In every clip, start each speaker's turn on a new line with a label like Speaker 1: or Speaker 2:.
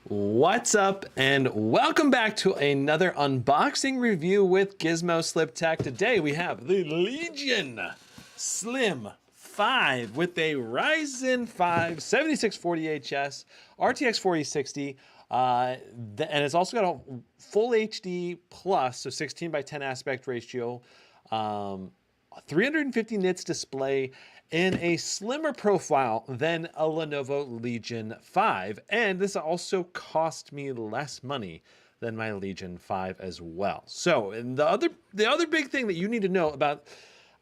Speaker 1: What's up, and welcome back to another unboxing review with GizmoSlipTech. Today we have the Legion Slim 5 with a Ryzen 5 7640HS RTX 4060, and it's also got a full HD plus, so 16 by 10 aspect ratio, 350 nits display, in a slimmer profile than a Lenovo Legion 5. And this also cost me less money than my Legion 5 as well. So, and the other big thing that you need to know about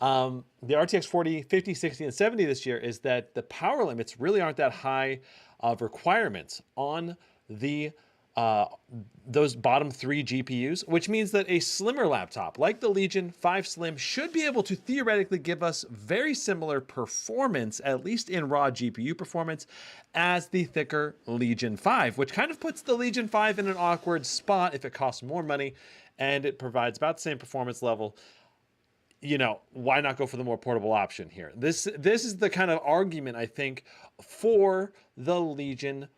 Speaker 1: the RTX 40, 50, 60, and 70 this year is that the power limits really aren't that high of requirements on the those bottom three GPUs, which means that a slimmer laptop like the Legion 5 Slim should be able to theoretically give us very similar performance, at least in raw GPU performance, as the thicker Legion 5, which kind of puts the Legion 5 in an awkward spot if it costs more money and it provides about the same performance level. You know, why not go for the more portable option here? This is the kind of argument, I think, for the Legion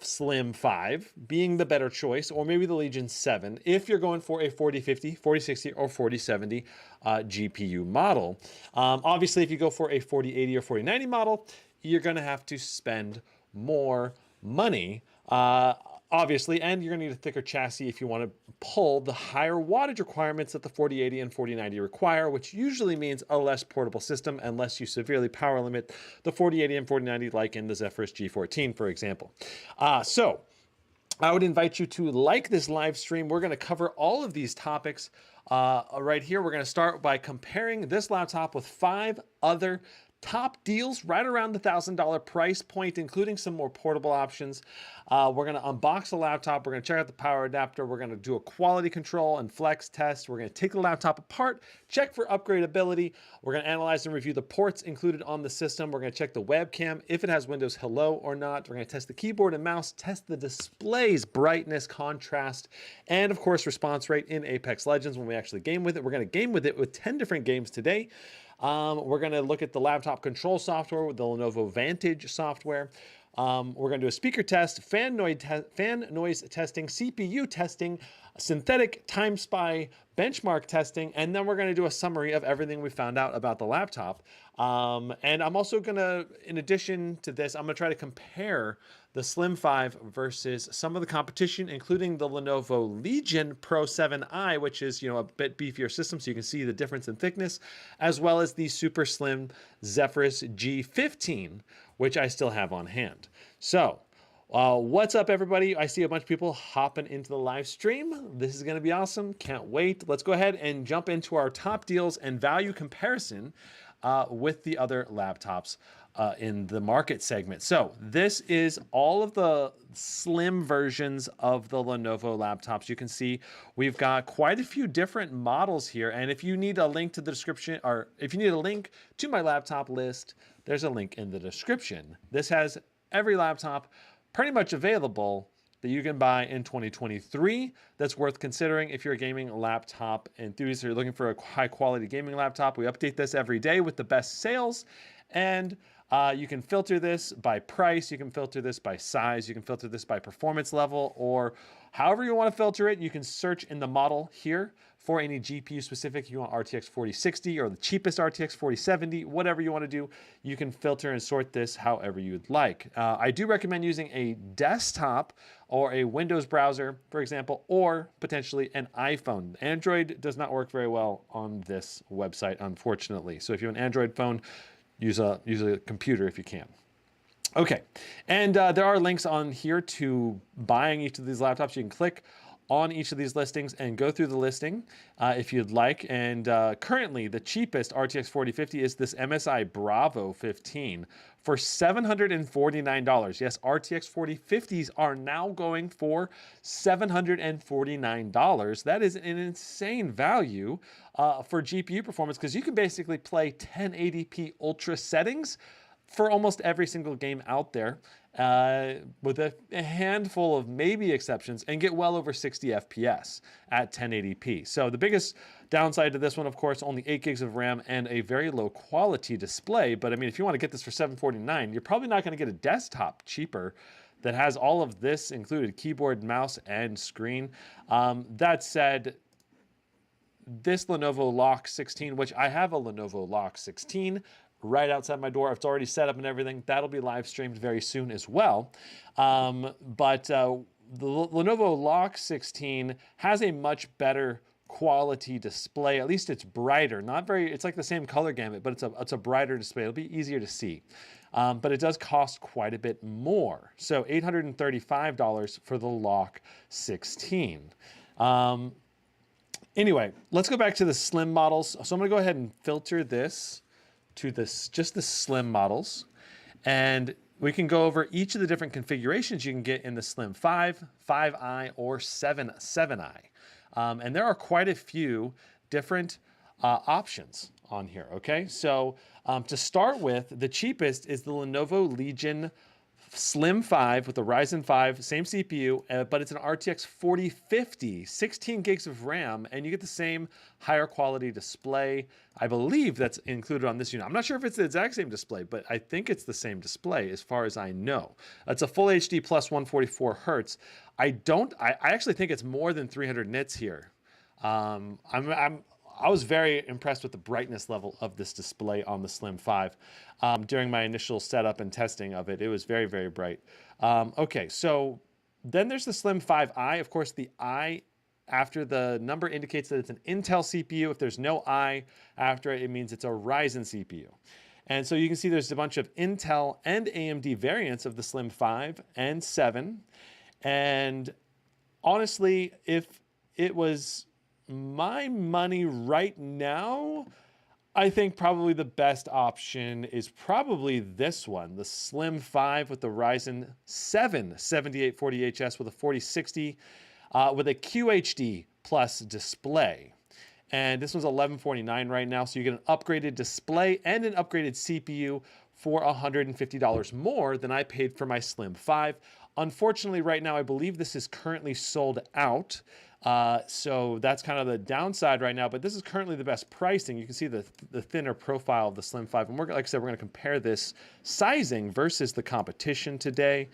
Speaker 1: Slim 5 being the better choice, or maybe the Legion 7 if you're going for a 4050, 4060, or 4070 GPU model. Obviously, if you go for a 4080 or 4090 model, you're going to have to spend more money, obviously, and you're going to need a thicker chassis if you want to pull the higher wattage requirements that the 4080 and 4090 require, which usually means a less portable system unless you severely power limit the 4080 and 4090, like in the Zephyrus G14, for example. So I would invite you to like this live stream. We're going to cover all of these topics right here. We're going to start by comparing this laptop with 5 other top deals right around the $1,000 price point, including some more portable options. We're going to unbox the laptop. We're going to check out the power adapter. We're going to do a quality control and flex test. We're going to take the laptop apart, check for upgradability. We're going to analyze and review the ports included on the system. We're going to check the webcam, if it has Windows Hello or not. We're going to test the keyboard and mouse, test the display's brightness, contrast, and of course, response rate in Apex Legends when we actually game with it. We're going to game with it with 10 different games today. We're going to look at the laptop control software with the Lenovo Vantage software. We're going to do a speaker test, fan noise testing, CPU testing, synthetic time spy benchmark testing, and then we're going to do a summary of everything we found out about the laptop. And I'm also going to, in addition to this, I'm going to try to compare the Slim 5 versus some of the competition, including the Lenovo Legion Pro 7i, which is, you know, a bit beefier system, so you can see the difference in thickness, as well as the super slim Zephyrus G15, which I still have on hand. So, what's up, everybody? I see a bunch of people hopping into the live stream. This is going to be awesome. Can't wait. Let's go ahead and jump into our top deals and value comparison with the other laptops in the market segment. So this is all of the slim versions of the Lenovo laptops. You can see we've got quite a few different models here. And if you need a link to the description, or if you need a link to my laptop list, there's a link in the description. This has every laptop pretty much available that you can buy in 2023 that's worth considering if you're a gaming laptop enthusiast or you're looking for a high quality gaming laptop. We update this every day with the best sales, and you can filter this by price, you can filter this by size, you can filter this by performance level, or however you want to filter it. You can search in the model here for any GPU specific. If you want RTX 4060 or the cheapest RTX 4070, whatever you want to do, you can filter and sort this however you'd like. I do recommend using a desktop or a Windows browser, for example, or potentially an iPhone. Android does not work very well on this website, unfortunately. So if you have an Android phone, use a computer if you can. Okay, and there are links on here to buying each of these laptops. You can click on each of these listings and go through the listing if you'd like. And currently, the cheapest RTX 4050 is this MSI Bravo 15 for $749. Yes, RTX 4050s are now going for $749. That is an insane value for GPU performance, because you can basically play 1080p ultra settings for almost every single game out there, with a handful of maybe exceptions, and get well over 60 FPS at 1080p. So the biggest downside to this one, of course, only 8 gigs of RAM and a very low quality display. But I mean, if you want to get this for $749, you're probably not going to get a desktop cheaper that has all of this included: keyboard, mouse, and screen. That said, this Lenovo Lock 16, which I have a Lenovo Lock 16 right outside my door. It's already set up and everything. That'll be live streamed very soon as well. The Lenovo Lock 16 has a much better quality display. At least it's brighter. Not very, it's like the same color gamut, but it's a brighter display. It'll be easier to see. But it does cost quite a bit more. So $835 for the Lock 16. Anyway, let's go back to the slim models. So I'm gonna go ahead and filter this to just the slim models. And we can go over each of the different configurations you can get in the Slim 5, 5i, or 7i. And there are quite a few different options on here, okay? So to start with, the cheapest is the Lenovo Legion Slim 5 with the Ryzen 5, same CPU, but it's an RTX 4050, 16 gigs of RAM, and you get the same higher quality display. I believe that's included on this unit. I'm not sure if it's the exact same display, but I think it's the same display as far as I know. It's a full HD plus 144 hertz. I actually think it's more than 300 nits here. I was very impressed with the brightness level of this display on the Slim 5 during my initial setup and testing of it. It was very, very bright. Okay, so then there's the Slim 5i. Of course, the I after the number indicates that it's an Intel CPU. If there's no I after it, it means it's a Ryzen CPU. And so you can see there's a bunch of Intel and AMD variants of the Slim 5 and 7. And honestly, if it was my money right now, I think probably the best option is probably this one, the Slim 5 with the Ryzen 7 7840HS with a 4060 with a QHD plus display. And this one's $1149 right now, so you get an upgraded display and an upgraded CPU for $150 more than I paid for my Slim 5. Unfortunately, right now, I believe this is currently sold out. So that's kind of the downside right now, but this is currently the best pricing. You can see the thinner profile of the Slim 5. And like I said, we're going to compare this sizing versus the competition today.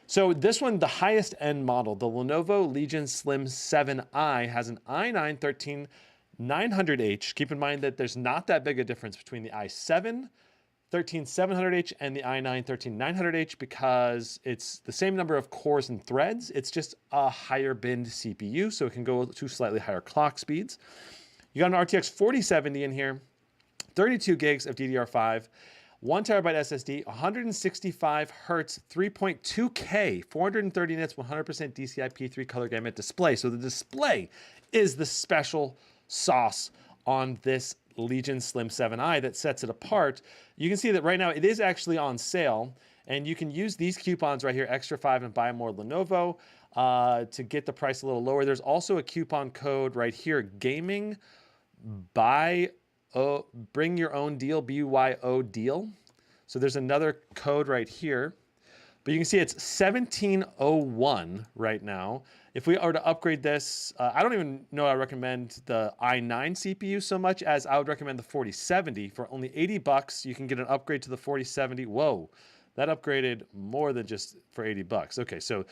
Speaker 1: So this one, the highest end model, the Lenovo Legion Slim 7i, has an i9-13900H. Keep in mind that there's not that big a difference between the i7 13700H and the i9 13900H because it's the same number of cores and threads. It's just a higher binned CPU, so it can go to slightly higher clock speeds. You got an RTX 4070 in here, 32 gigs of DDR5, 1 terabyte SSD, 165 hertz, 3.2K, 430 nits, 100% DCI-P3 color gamut display. So the display is the special sauce on this Legion Slim 7i that sets it apart. You can see that right now it is actually on sale, and you can use these coupons right here, extra 5 and buy more Lenovo, to get the price a little lower. There's also a coupon code right here, gaming bring your own deal, BYO deal. So there's another code right here, but you can see it's 1701 right now. If we are to upgrade this, I don't even know I recommend the i9 CPU so much as I would recommend the 4070. For only 80 bucks, you can get an upgrade to the 4070. Whoa, that upgraded more than just for 80 bucks. Okay, so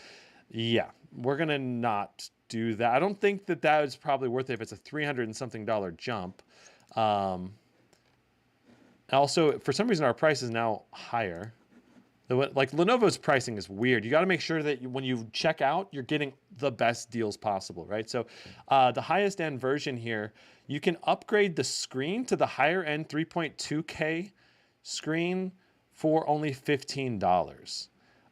Speaker 1: yeah, we're gonna not do that. I don't think that that is probably worth it if it's a $300 and something jump. Also, for some reason, our price is now higher. Like Lenovo's pricing is weird. You got to make sure that when you check out, you're getting the best deals possible, right? So the highest end version here, you can upgrade the screen to the higher end 3.2K screen for only $15.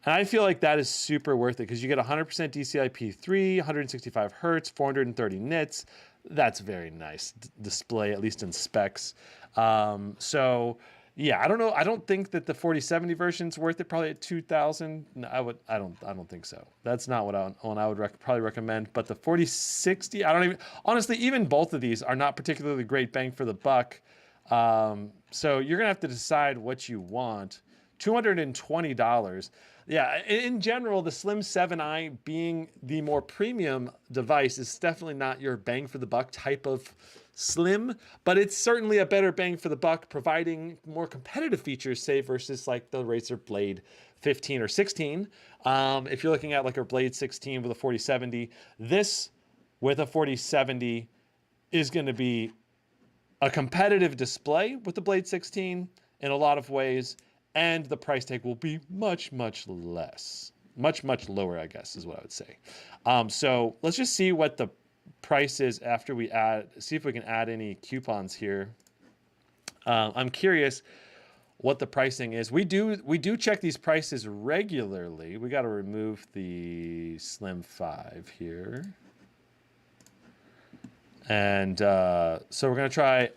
Speaker 1: And I feel like that is super worth it because you get 100% DCI-P3, 165 hertz, 430 nits. That's very nice display, at least in specs. So yeah, I don't know. I don't think that the 4070 version is worth it. Probably at 2,000. No, I don't think so. That's not what I would probably recommend. But the 4060, honestly, even both of these are not particularly great bang for the buck. So you're gonna have to decide what you want. $220. Yeah, in general, the Slim 7i being the more premium device is definitely not your bang for the buck type of slim, but it's certainly a better bang for the buck, providing more competitive features, say, versus like the Razer Blade 15 or 16. If you're looking at like a Blade 16 with a 4070, this with a 4070 is going to be a competitive display with the Blade 16 in a lot of ways, and the price tag will be much, much less. Much, much lower, I guess, is what I would say. So let's just see what the price is after we see if we can add any coupons here. I'm curious what the pricing is. We do check these prices regularly. We got to remove the Slim 5 here. And so we're going to try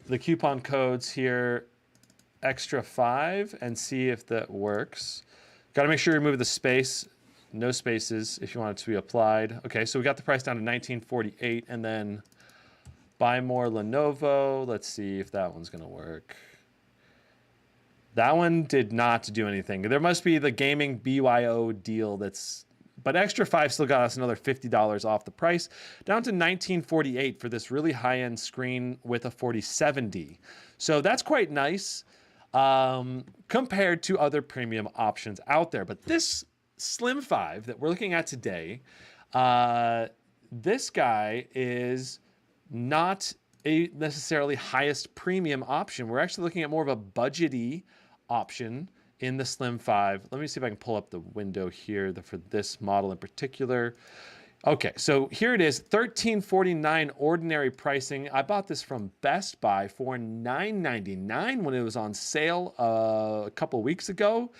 Speaker 1: the coupon codes here, extra 5, and see if that works. Got to make sure you remove the space, no spaces if you want it to be applied. Okay, so we got the price down to $19.48, and then buy more Lenovo. Let's see if that one's going to work. That one did not do anything. There must be the gaming BYO deal but extra 5 still got us another $50 off the price, down to $19.48 for this really high-end screen with a 4070. So that's quite nice. Compared to other premium options out there. But this Slim 5 that we're looking at today, this guy is not a necessarily highest premium option. We're actually looking at more of a budgety option in the Slim 5. Let me see if I can pull up the window here for this model in particular. Okay, so here it is, $13.49 ordinary pricing. I bought this from Best Buy for $9.99 when it was on sale a couple weeks ago.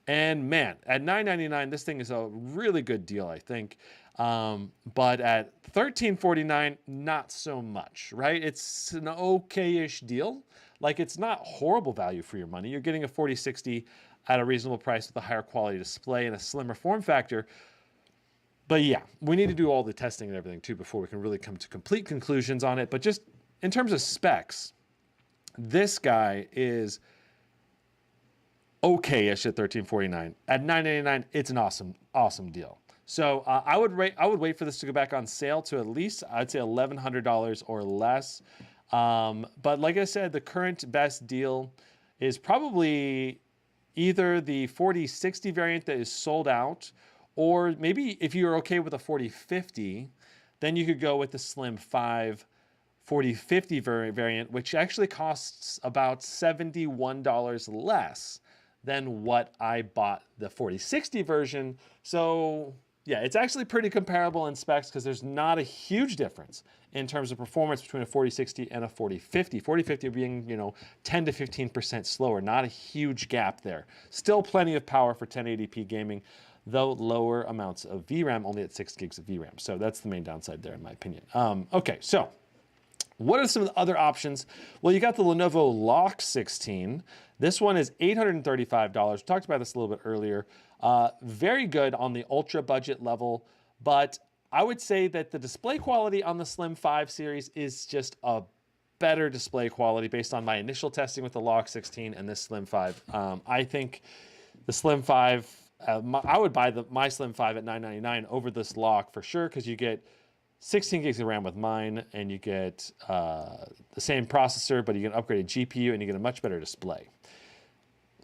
Speaker 1: And man, at $9.99, this thing is a really good deal, I think. But at $13.49, not so much, right? It's an okay-ish deal. Like, it's not horrible value for your money. You're getting a 4060 at a reasonable price with a higher quality display and a slimmer form factor. But yeah, we need to do all the testing and everything too before we can really come to complete conclusions on it. But just in terms of specs, this guy is okay-ish at $13.49. At $9.99, it's an awesome deal. So I would wait for this to go back on sale to at least, I'd say, $1,100 or less. But like I said, the current best deal is probably either the 4060 variant that is sold out, or maybe if you're okay with a 4050, then you could go with the Slim 5 4050 variant, which actually costs about $71 less than what I bought the 4060 version. So yeah, it's actually pretty comparable in specs because there's not a huge difference in terms of performance between a 4060 and a 4050. 4050 being, 10 to 15% slower, not a huge gap there. Still plenty of power for 1080p gaming, though lower amounts of VRAM, only at 6 gigs of VRAM. So that's the main downside there, in my opinion. Okay, so what are some of the other options? Well, you got the Lenovo Lock 16. This one is $835. We talked about this a little bit earlier. Very good on the ultra budget level, but I would say that the display quality on the Slim 5 series is just a better display quality based on my initial testing with the Lock 16 and this Slim 5. I think the Slim 5, I would buy my Slim 5 at $999 over this Lock for sure, because you get 16 gigs of RAM with mine, and you get the same processor, but you get an upgraded GPU, and you get a much better display.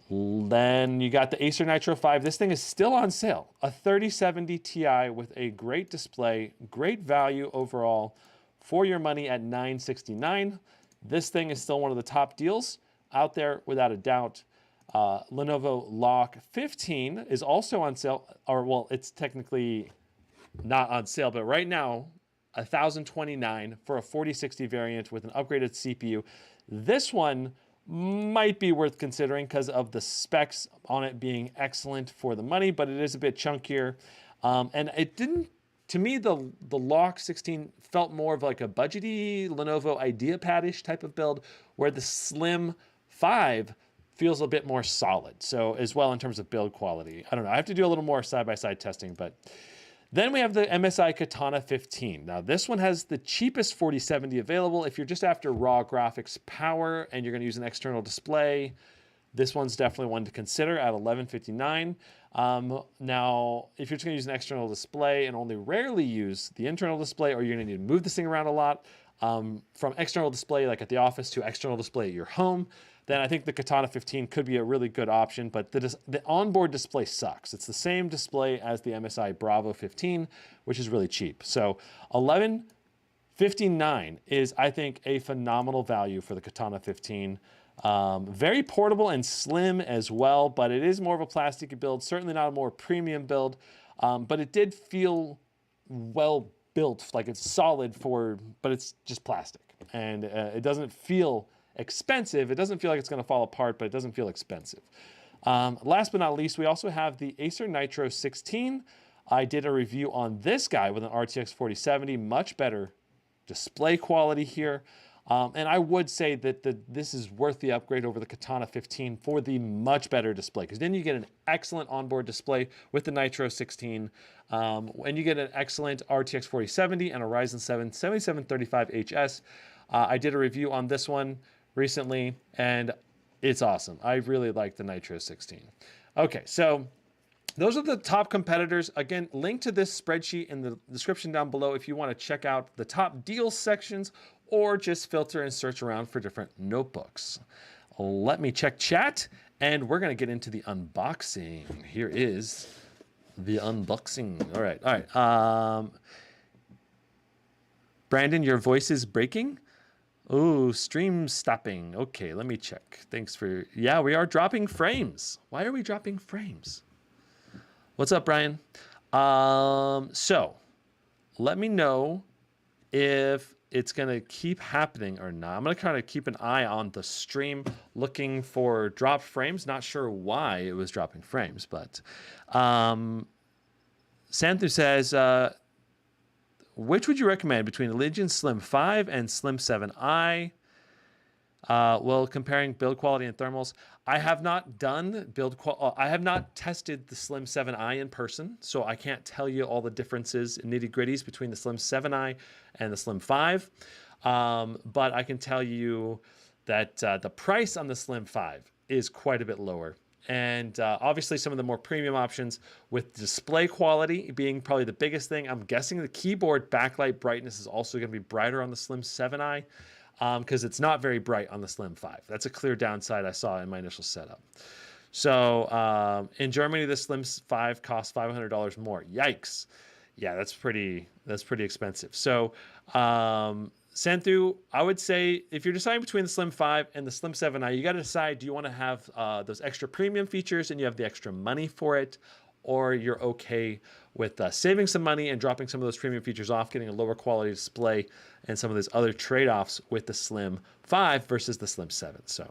Speaker 1: Then you got the Acer Nitro 5. This thing is still on sale. A 3070 Ti with a great display, great value overall for your money at $969. This thing is still one of the top deals out there without a doubt. Lenovo Lock 15 is also on sale, or well, it's technically not on sale, but right now, $1,029 for a 4060 variant with an upgraded CPU. This one might be worth considering because of the specs on it being excellent for the money, but it is a bit chunkier. And it didn't, to me, the Lock 16 felt more of like a budgety Lenovo IdeaPad-ish type of build, where the Slim 5 feels a bit more solid. So as well in terms of build quality. I don't know. I have to do a little more side-by-side testing, but then we have the MSI Katana 15. Now this one has the cheapest 4070 available. If you're just after raw graphics power and you're going to use an external display, this one's definitely one to consider at $1159. Now, if you're just going to use an external display and only rarely use the internal display, or you're going to need to move this thing around a lot, from external display like at the office to external display at your home, then I think the Katana 15 could be a really good option, but the onboard display sucks. It's the same display as the MSI Bravo 15, which is really cheap. So 1159 is, I think, a phenomenal value for the Katana 15. Very portable and slim as well, but it is more of a plastic build, certainly not a more premium build, but it did feel well built, like it's solid but it's just plastic. And it doesn't feel expensive. It doesn't feel like it's going to fall apart, but it doesn't feel expensive. Last but not least, we also have the Acer Nitro 16. I did a review on this guy with an RTX 4070, much better display quality here. And I would say that this is worth the upgrade over the Katana 15 for the much better display, because then you get an excellent onboard display with the Nitro 16, and you get an excellent RTX 4070 and a Ryzen 7 7735HS. I did a review on this one recently, and it's awesome. I really like the Nitro 16. Okay, so those are the top competitors. Again, link to this spreadsheet in the description down below if you want to check out the top deals sections or just filter and search around for different notebooks. Let me check chat, and we're going to get into the unboxing. Here is the unboxing. All right. Brandon, your voice is breaking. Oh, stream stopping. Okay, let me check. Thanks for... Yeah, we are dropping frames. Why are we dropping frames? What's up, Brian? So, let me know if it's going to keep happening or not. I'm going to kind of keep an eye on the stream looking for dropped frames. Not sure why it was dropping frames, but... Santhu says... which would you recommend between the Legion Slim 5 and Slim 7i? Well, comparing build quality and thermals, I have not done I have not tested the Slim 7i in person, so I can't tell you all the differences and nitty gritties between the Slim 7i and the Slim 5. But I can tell you that the price on the Slim 5 is quite a bit lower. And obviously some of the more premium options with display quality being probably the biggest thing. I'm guessing the keyboard backlight brightness is also going to be brighter on the Slim 7i because it's not very bright on the Slim 5. That's a clear downside I saw in my initial setup. So in Germany, the Slim 5 costs $500 more. Yikes. Yeah, that's pretty expensive. So Santhu, I would say if you're deciding between the Slim 5 and the Slim 7i, you got to decide, do you want to have those extra premium features and you have the extra money for it, or you're okay with saving some money and dropping some of those premium features off, getting a lower quality display and some of those other trade-offs with the Slim 5 versus the Slim 7. So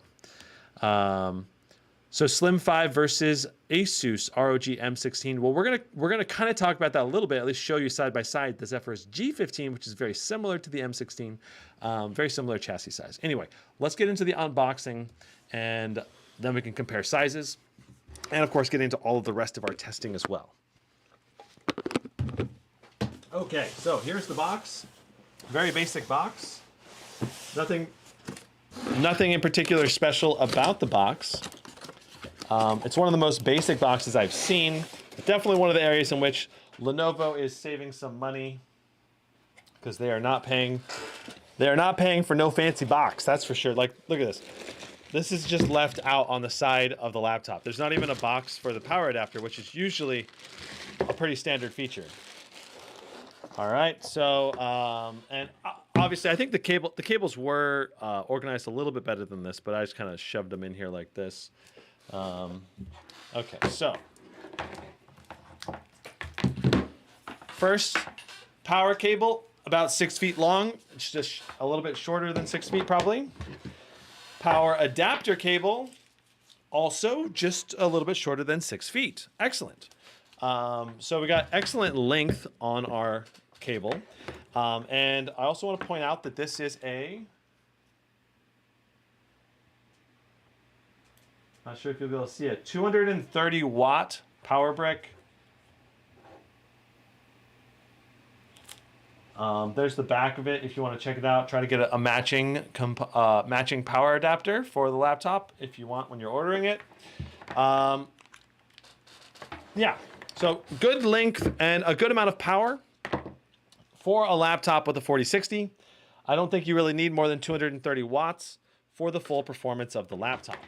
Speaker 1: Slim 5 versus Asus ROG M16. Well, we're gonna kind of talk about that a little bit, at least show you side by side the Zephyrus G15, which is very similar to the M16, very similar chassis size. Anyway, let's get into the unboxing, and then we can compare sizes, and of course get into all of the rest of our testing as well. Okay, so here's the box. Very basic box. Nothing in particular special about the box. It's one of the most basic boxes I've seen. Definitely one of the areas in which Lenovo is saving some money because they are not paying for no fancy box. That's for sure. Like, look at this. This is just left out on the side of the laptop. There's not even a box for the power adapter, which is usually a pretty standard feature. All right. So, and obviously, I think the cables were organized a little bit better than this, but I just kind of shoved them in here like this. Okay, so first power cable, about 6 feet long. It's just a little bit shorter than 6 feet probably. Power adapter cable, also just a little bit shorter than 6 feet. Excellent. So we got excellent length on our cable. And I also want to point out that this is not sure if you'll be able to see it, 230 watt power brick. There's the back of it if you want to check it out. Try to get a matching power adapter for the laptop if you want when you're ordering it. Yeah, so good length and a good amount of power for a laptop with a 4060. I don't think you really need more than 230 watts for the full performance of the laptop.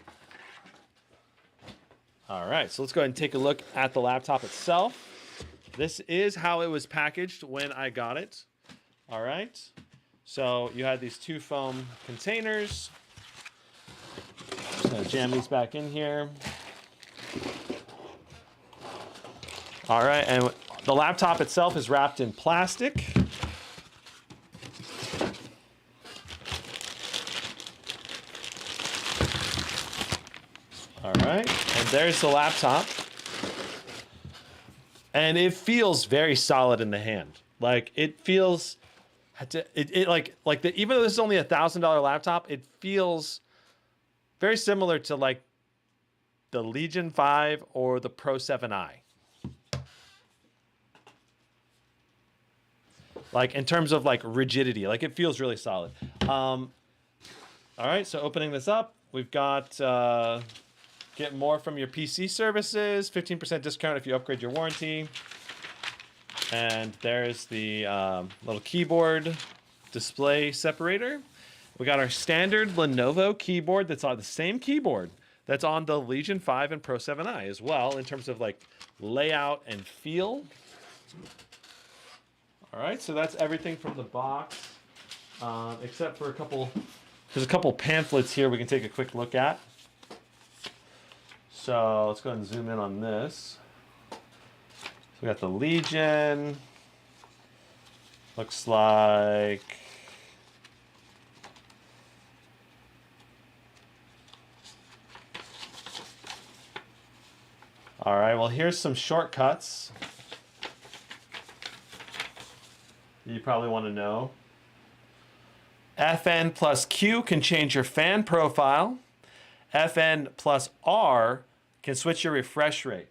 Speaker 1: All right, so let's go ahead and take a look at the laptop itself. This is how it was packaged when I got it. All right, so you had these 2 foam containers. Just gonna jam these back in here. All right, and the laptop itself is wrapped in plastic. All right, and there's the laptop. And it feels very solid in the hand. Like it feels, even though this is only $1,000 laptop, it feels very similar to like the Legion 5 or the Pro 7i. Like in terms of like rigidity, like it feels really solid. All right, so opening this up, we've got get more from your PC services, 15% discount if you upgrade your warranty. And there's the little keyboard display separator. We got our standard Lenovo keyboard that's on the same keyboard that's on the Legion 5 and Pro 7i as well in terms of like layout and feel. All right, so that's everything from the box, except for there's a couple pamphlets here we can take a quick look at. So let's go ahead and zoom in on this. So we got the Legion. Looks like all right, well here's some shortcuts you probably want to know. FN plus Q can change your fan profile. FN plus R can switch your refresh rate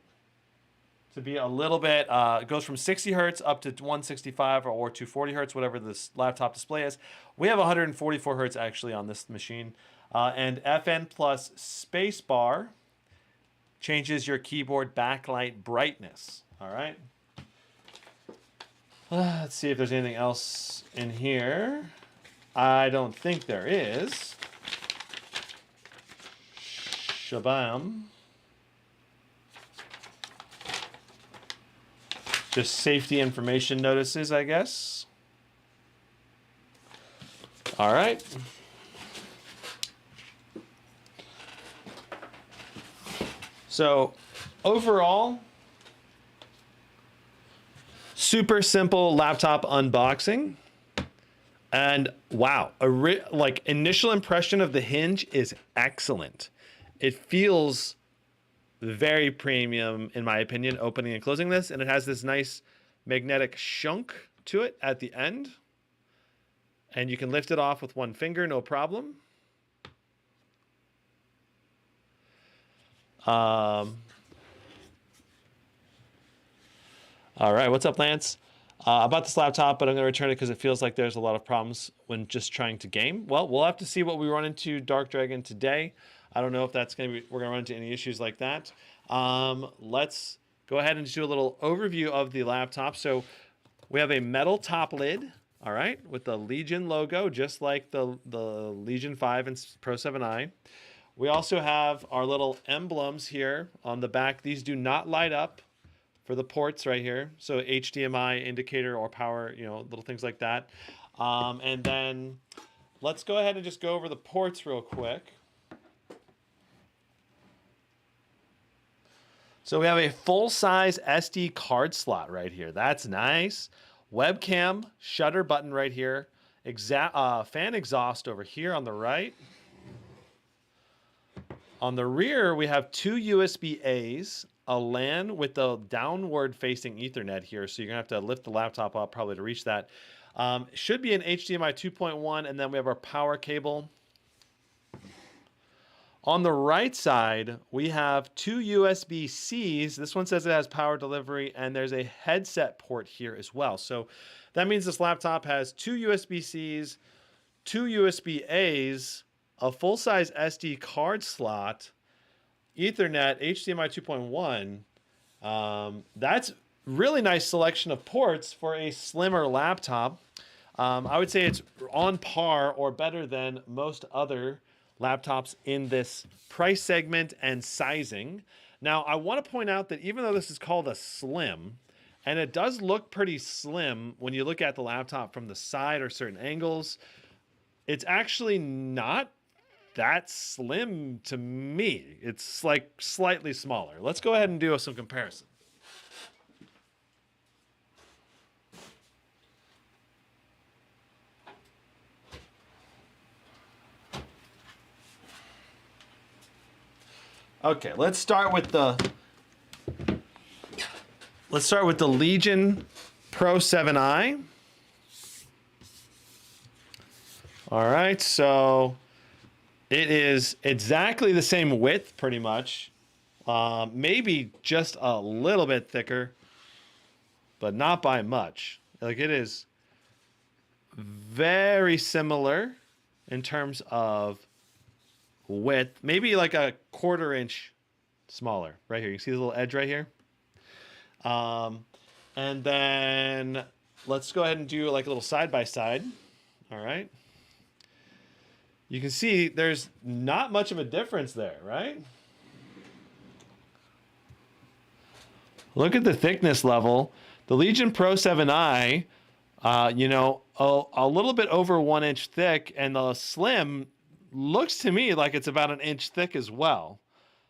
Speaker 1: to be a little bit, it goes from 60 hertz up to 165 or 240 hertz, whatever this laptop display is. We have 144 hertz actually on this machine. And FN plus spacebar changes your keyboard backlight brightness. All right. Let's see if there's anything else in here. I don't think there is. Shabam. Just safety information notices, I guess. All right. So overall, super simple laptop unboxing. And wow, like initial impression of the Hinge is excellent. It feels very premium, in my opinion, opening and closing this. And it has this nice magnetic shunk to it at the end. And you can lift it off with one finger, no problem. All right, what's up, Lance? About this laptop, but I'm going to return it because it feels like there's a lot of problems when just trying to game. Well, we'll have to see what we run into Dark Dragon today. I don't know if that's going to be, we're going to run into any issues like that. Let's go ahead and do a little overview of the laptop. So we have a metal top lid, all right, with the Legion logo, just like the Legion 5 and Pro 7i. We also have our little emblems here on the back. These do not light up for the ports right here. So HDMI indicator or power, you know, little things like that. And then let's go ahead and just go over the ports real quick. So we have a full-size SD card slot right here. That's nice. Webcam shutter button right here. Fan exhaust over here on the right. On the rear, we have two USB-As, a LAN with the downward-facing Ethernet here, so you're going to have to lift the laptop up probably to reach that. Should be an HDMI 2.1, and then we have our power cable. On the right side, we have two USB-Cs. This one says it has power delivery, and there's a headset port here as well. So that means this laptop has two USB-Cs, two USB-As, a full-size SD card slot, Ethernet, HDMI 2.1. That's really nice selection of ports for a slimmer laptop. I would say it's on par or better than most other laptops in this price segment and sizing. Now, I want to point out that even though this is called a slim, and it does look pretty slim when you look at the laptop from the side or certain angles, it's actually not that slim to me. It's like slightly smaller. Let's go ahead and do some comparison. Okay, let's start with the Legion Pro 7i. All right, so it is exactly the same width, pretty much. Maybe just a little bit thicker, but not by much. Like, it is very similar in terms of width, maybe like a 1/4 inch smaller right here. You see the little edge right here? And then let's go ahead and do like a little side by side. All right. You can see there's not much of a difference there, right? Look at the thickness level. The Legion Pro 7i, you know, a little bit over 1 inch thick, and the Slim looks to me like it's about 1 inch thick as well.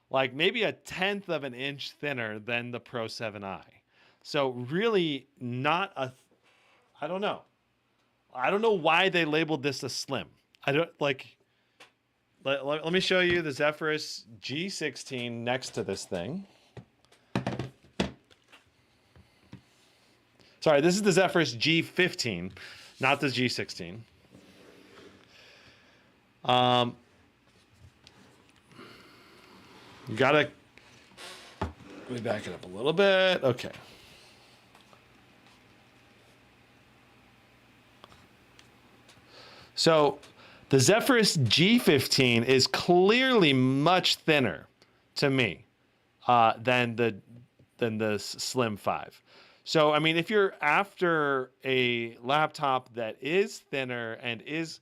Speaker 1: Like maybe 1/10 of an inch thinner than the Pro 7i. So really not a, I don't know. I don't know why they labeled this a slim. I don't like, let me show you the Zephyrus G16 next to this thing. Sorry, this is the Zephyrus G15, not the G16. You gotta, let me back it up a little bit. Okay. So the Zephyrus G15 is clearly much thinner to me than the Slim 5. So, I mean, if you're after a laptop that is thinner and is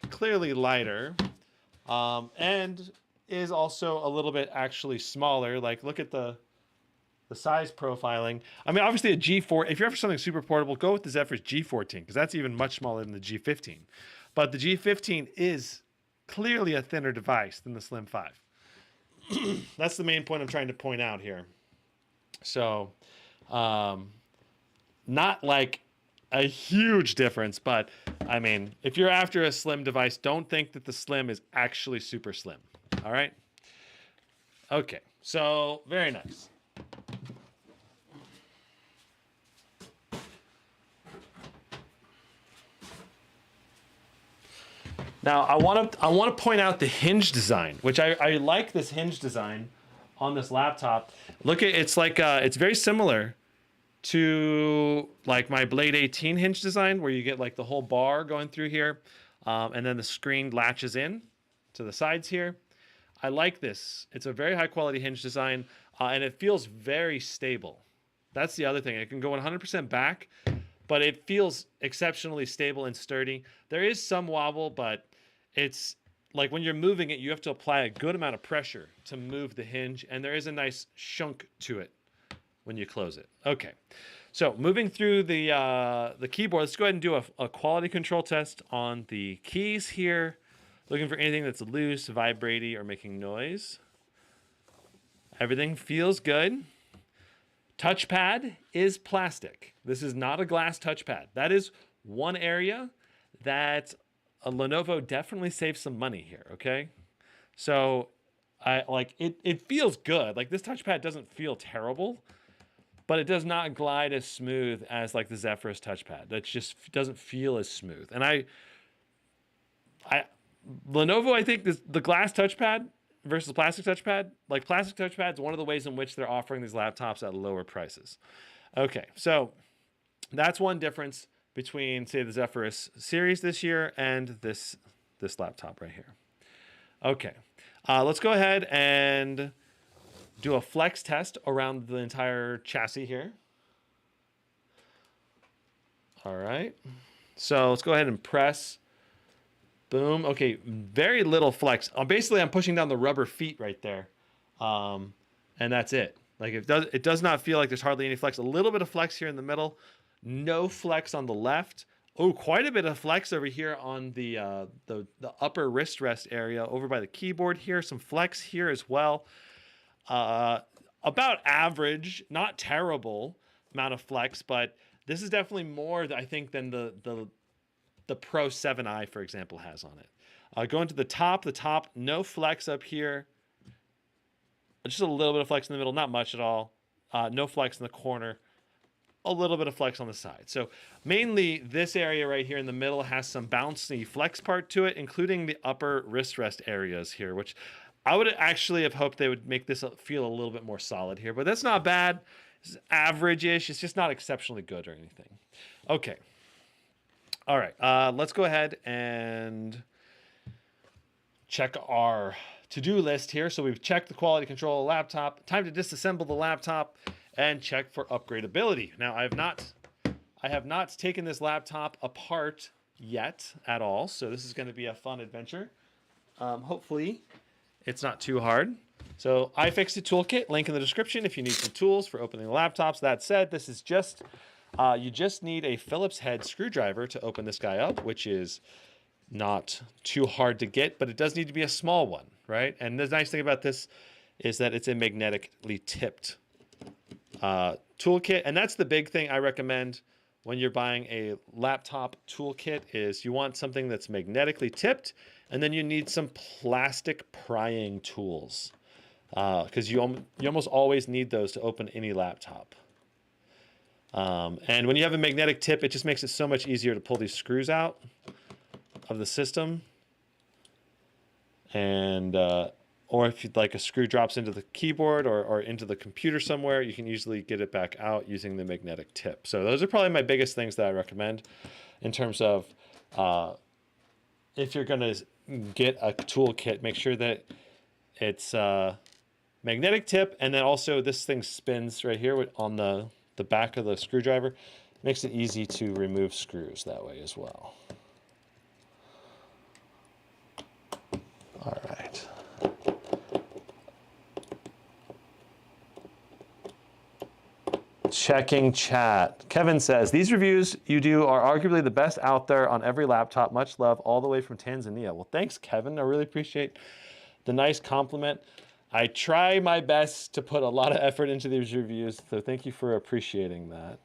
Speaker 1: clearly lighter, and is also a little bit actually smaller, like look at the size profiling. I mean, obviously a G4, if you're after something super portable, go with the Zephyrus G14, because that's even much smaller than the G15. But the G15 is clearly a thinner device than the Slim 5. That's the main point I'm trying to point out here. So, not like a huge difference, but I mean, if you're after a slim device, don't think that the Slim is actually super slim. All right? Okay, so very nice. Now, I want to point out the hinge design, which I like this hinge design on this laptop. Look at, it's like it's very similar to like my Blade 18 hinge design, where you get like the whole bar going through here, and then the screen latches in to the sides here. I like this. It's a very high quality hinge design, and it feels very stable. That's the other thing. It can go 100% back, but it feels exceptionally stable and sturdy. There is some wobble, but it's like when you're moving it, you have to apply a good amount of pressure to move the hinge, and there is a nice shunk to it when you close it. Okay, so moving through the keyboard, let's go ahead and do a quality control test on the keys here. Looking for anything that's loose, vibrating, or making noise. Everything feels good. Touchpad is plastic. This is not a glass touchpad. That is one area that a Lenovo definitely saves some money here, okay? So I like it feels good. Like this touchpad doesn't feel terrible, but it does not glide as smooth as like the Zephyrus touchpad. That just doesn't feel as smooth. And Lenovo, I think the glass touchpad versus plastic touchpad, like plastic touchpad is one of the ways in which they're offering these laptops at lower prices. Okay, so that's one difference between, say, the Zephyrus series this year and this laptop right here. Okay, let's go ahead and do a flex test around the entire chassis here. All right. So let's go ahead and press. Boom. Okay, very little flex. Basically, I'm pushing down the rubber feet right there, and that's it. Like it does not feel like there's hardly any flex. A little bit of flex here in the middle, no flex on the left. Oh, quite a bit of flex over here on the upper wrist rest area over by the keyboard here. Some flex here as well. About average, not terrible amount of flex, but this is definitely more, I think, than the Pro 7i, for example, has on it. Going to the top, no flex up here. Just a little bit of flex in the middle, not much at all. No flex in the corner. A little bit of flex on the side. So mainly this area right here in the middle has some bouncy flex part to it, including the upper wrist rest areas here, which I would actually have hoped they would make this feel a little bit more solid here, but that's not bad. It's average-ish. It's just not exceptionally good or anything. Okay. All right, let's go ahead and check our to-do list here. So we've checked the quality control of the laptop. Time to disassemble the laptop and check for upgradability. Now, I have not taken this laptop apart yet at all, so this is going to be a fun adventure. Hopefully, it's not too hard. So iFixit toolkit, link in the description if you need some tools for opening the laptops. That said, this is just you just need a Phillips head screwdriver to open this guy up, which is not too hard to get, but it does need to be a small one, right? And the nice thing about this is that it's a magnetically tipped toolkit. And that's the big thing I recommend when you're buying a laptop toolkit is you want something that's magnetically tipped, and then you need some plastic prying tools because you almost always need those to open any laptop. And when you have a magnetic tip, it just makes it so much easier to pull these screws out of the system. And or if you'd like a screw drops into the keyboard or into the computer somewhere, you can easily get it back out using the magnetic tip. So those are probably my biggest things that I recommend in terms of if you're going to get a toolkit, make sure that it's magnetic tip, and then also this thing spins right here on the back of the screwdriver. Makes it easy to remove screws that way as well. All right. Checking chat. Kevin says, these reviews you do are arguably the best out there on every laptop. Much love all the way from Tanzania. Well, thanks, Kevin. I really appreciate the nice compliment. I try my best to put a lot of effort into these reviews, so thank you for appreciating that.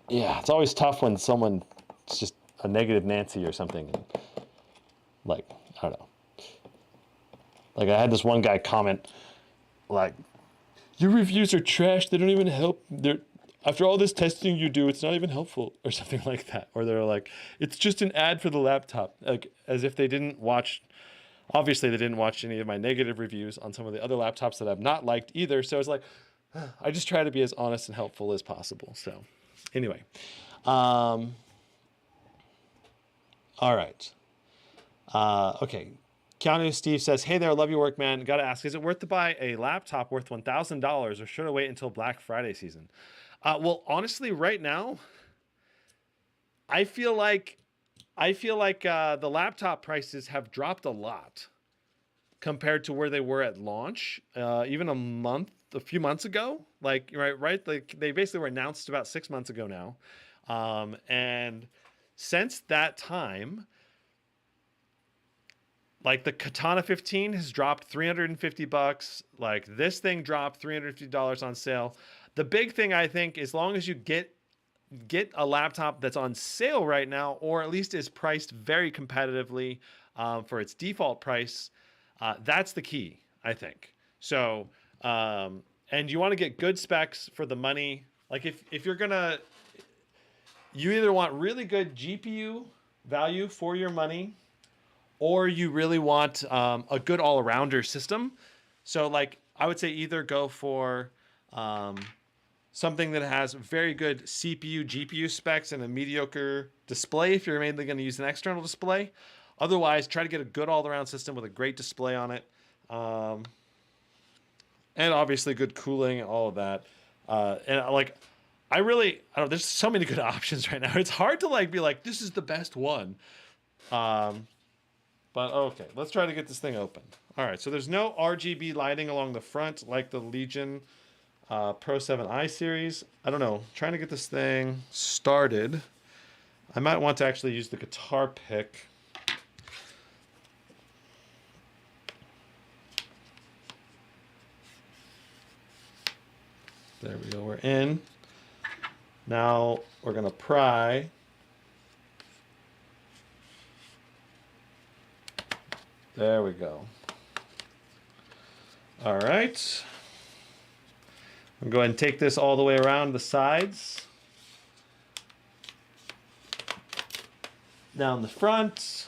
Speaker 1: Yeah, it's always tough when someone's just a negative Nancy or something. Like, I don't know. Like, I had this one guy comment, like, your reviews are trash. They don't even help. After all this testing you do, it's not even helpful, or something like that. Or they're like, it's just an ad for the laptop. Like, as if they didn't watch, obviously they didn't watch any of my negative reviews on some of the other laptops that I've not liked either. So it's like, I just try to be as honest and helpful as possible. So anyway, all right. Okay. Keanu Steve says, hey there, love your work, man. Got to ask, is it worth to buy a laptop worth $1,000 or should I wait until Black Friday season? Well, honestly, right now, I feel like the laptop prices have dropped a lot compared to where they were at launch, even a few months ago. Like, right? Like, they basically were announced about 6 months ago now. And since that time, like the Katana 15 has dropped $350. Like this thing dropped $350 on sale. The big thing, I think, as long as you get a laptop that's on sale right now, or at least is priced very competitively for its default price, that's the key, I think. So, and you want to get good specs for the money. Like if you're gonna, you either want really good GPU value for your money, or you really want a good all-arounder system. So like I would say either go for something that has very good CPU, GPU specs and a mediocre display if you're mainly going to use an external display. Otherwise, try to get a good all-around system with a great display on it. And obviously good cooling and all of that. And like I don't. There's so many good options right now. It's hard to like be like this is the best one. But okay, let's try to get this thing open. All right, so there's no RGB lighting along the front like the Legion Pro 7i series. I don't know. Trying to get this thing started. I might want to actually use the guitar pick. There we go. We're in. Now we're going to pry. There we go. All right. I'm going to go ahead and take this all the way around the sides. Down the front.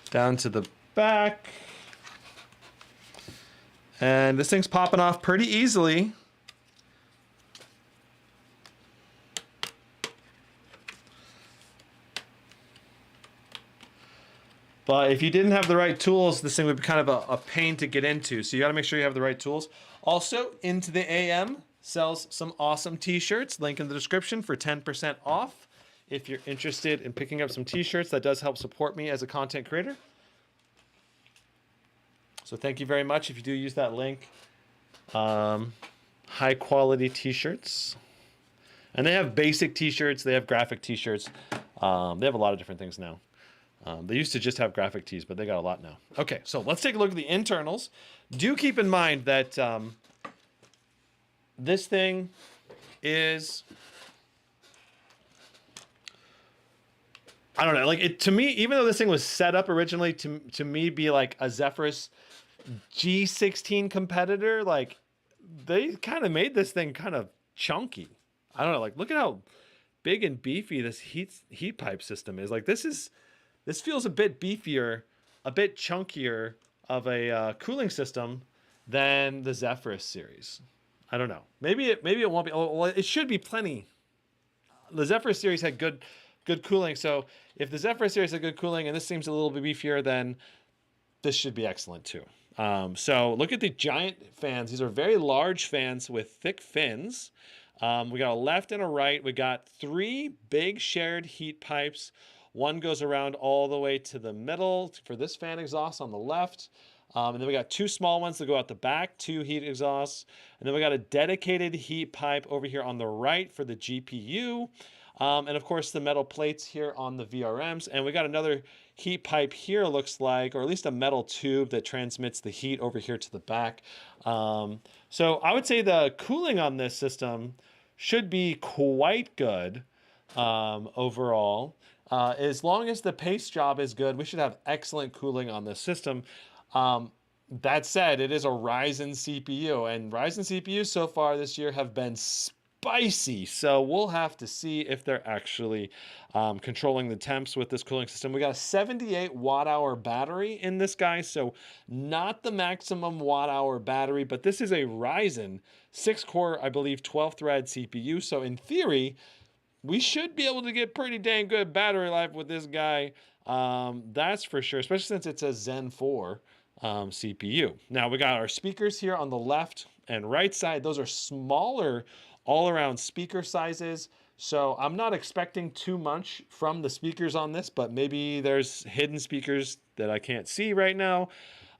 Speaker 1: Down to the back. And this thing's popping off pretty easily. But if you didn't have the right tools, this thing would be kind of a pain to get into. So you got to make sure you have the right tools. Also, Into the AM sells some awesome t-shirts. Link in the description for 10% off. If you're interested in picking up some t-shirts, that does help support me as a content creator. So thank you very much if you do use that link. High quality t-shirts. And they have basic t-shirts. They have graphic t-shirts. They have a lot of different things now. They used to just have graphic tees, but they got a lot now. Okay, so let's take a look at the internals. Do keep in mind that this thing is, I don't know, like it to me, even though this thing was set up originally to me be like a Zephyrus G16 competitor, like they kind of made this thing kind of chunky. I don't know, like look at how big and beefy this heat pipe system is. Like this feels a bit beefier, a bit chunkier of a cooling system than the Zephyrus series. I don't know. Maybe it won't be. Well, it should be plenty. The Zephyrus series had good cooling. So if the Zephyrus series had good cooling and this seems a little bit beefier, then this should be excellent too. So look at the giant fans. These are very large fans with thick fins. We got a left and a right. We got 3 big shared heat pipes. One goes around all the way to the middle for this fan exhaust on the left. And then we got 2 small ones that go out the back, 2 heat exhausts. And then we got a dedicated heat pipe over here on the right for the GPU. And of course the metal plates here on the VRMs. And we got another heat pipe here, looks like, or at least a metal tube that transmits the heat over here to the back. So I would say the cooling on this system should be quite good overall. As long as the paste job is good, we should have excellent cooling on this system. That said, it is a Ryzen CPU, and Ryzen CPUs so far this year have been spicy. So we'll have to see if they're actually controlling the temps with this cooling system. We got a 78 watt-hour battery in this guy, so not the maximum watt-hour battery, but this is a Ryzen 6-core, I believe, 12-thread CPU. So in theory, we should be able to get pretty dang good battery life with this guy. That's for sure, especially since it's a Zen 4 CPU. Now we got our speakers here on the left and right side. Those are smaller all-around speaker sizes. So I'm not expecting too much from the speakers on this, but maybe there's hidden speakers that I can't see right now.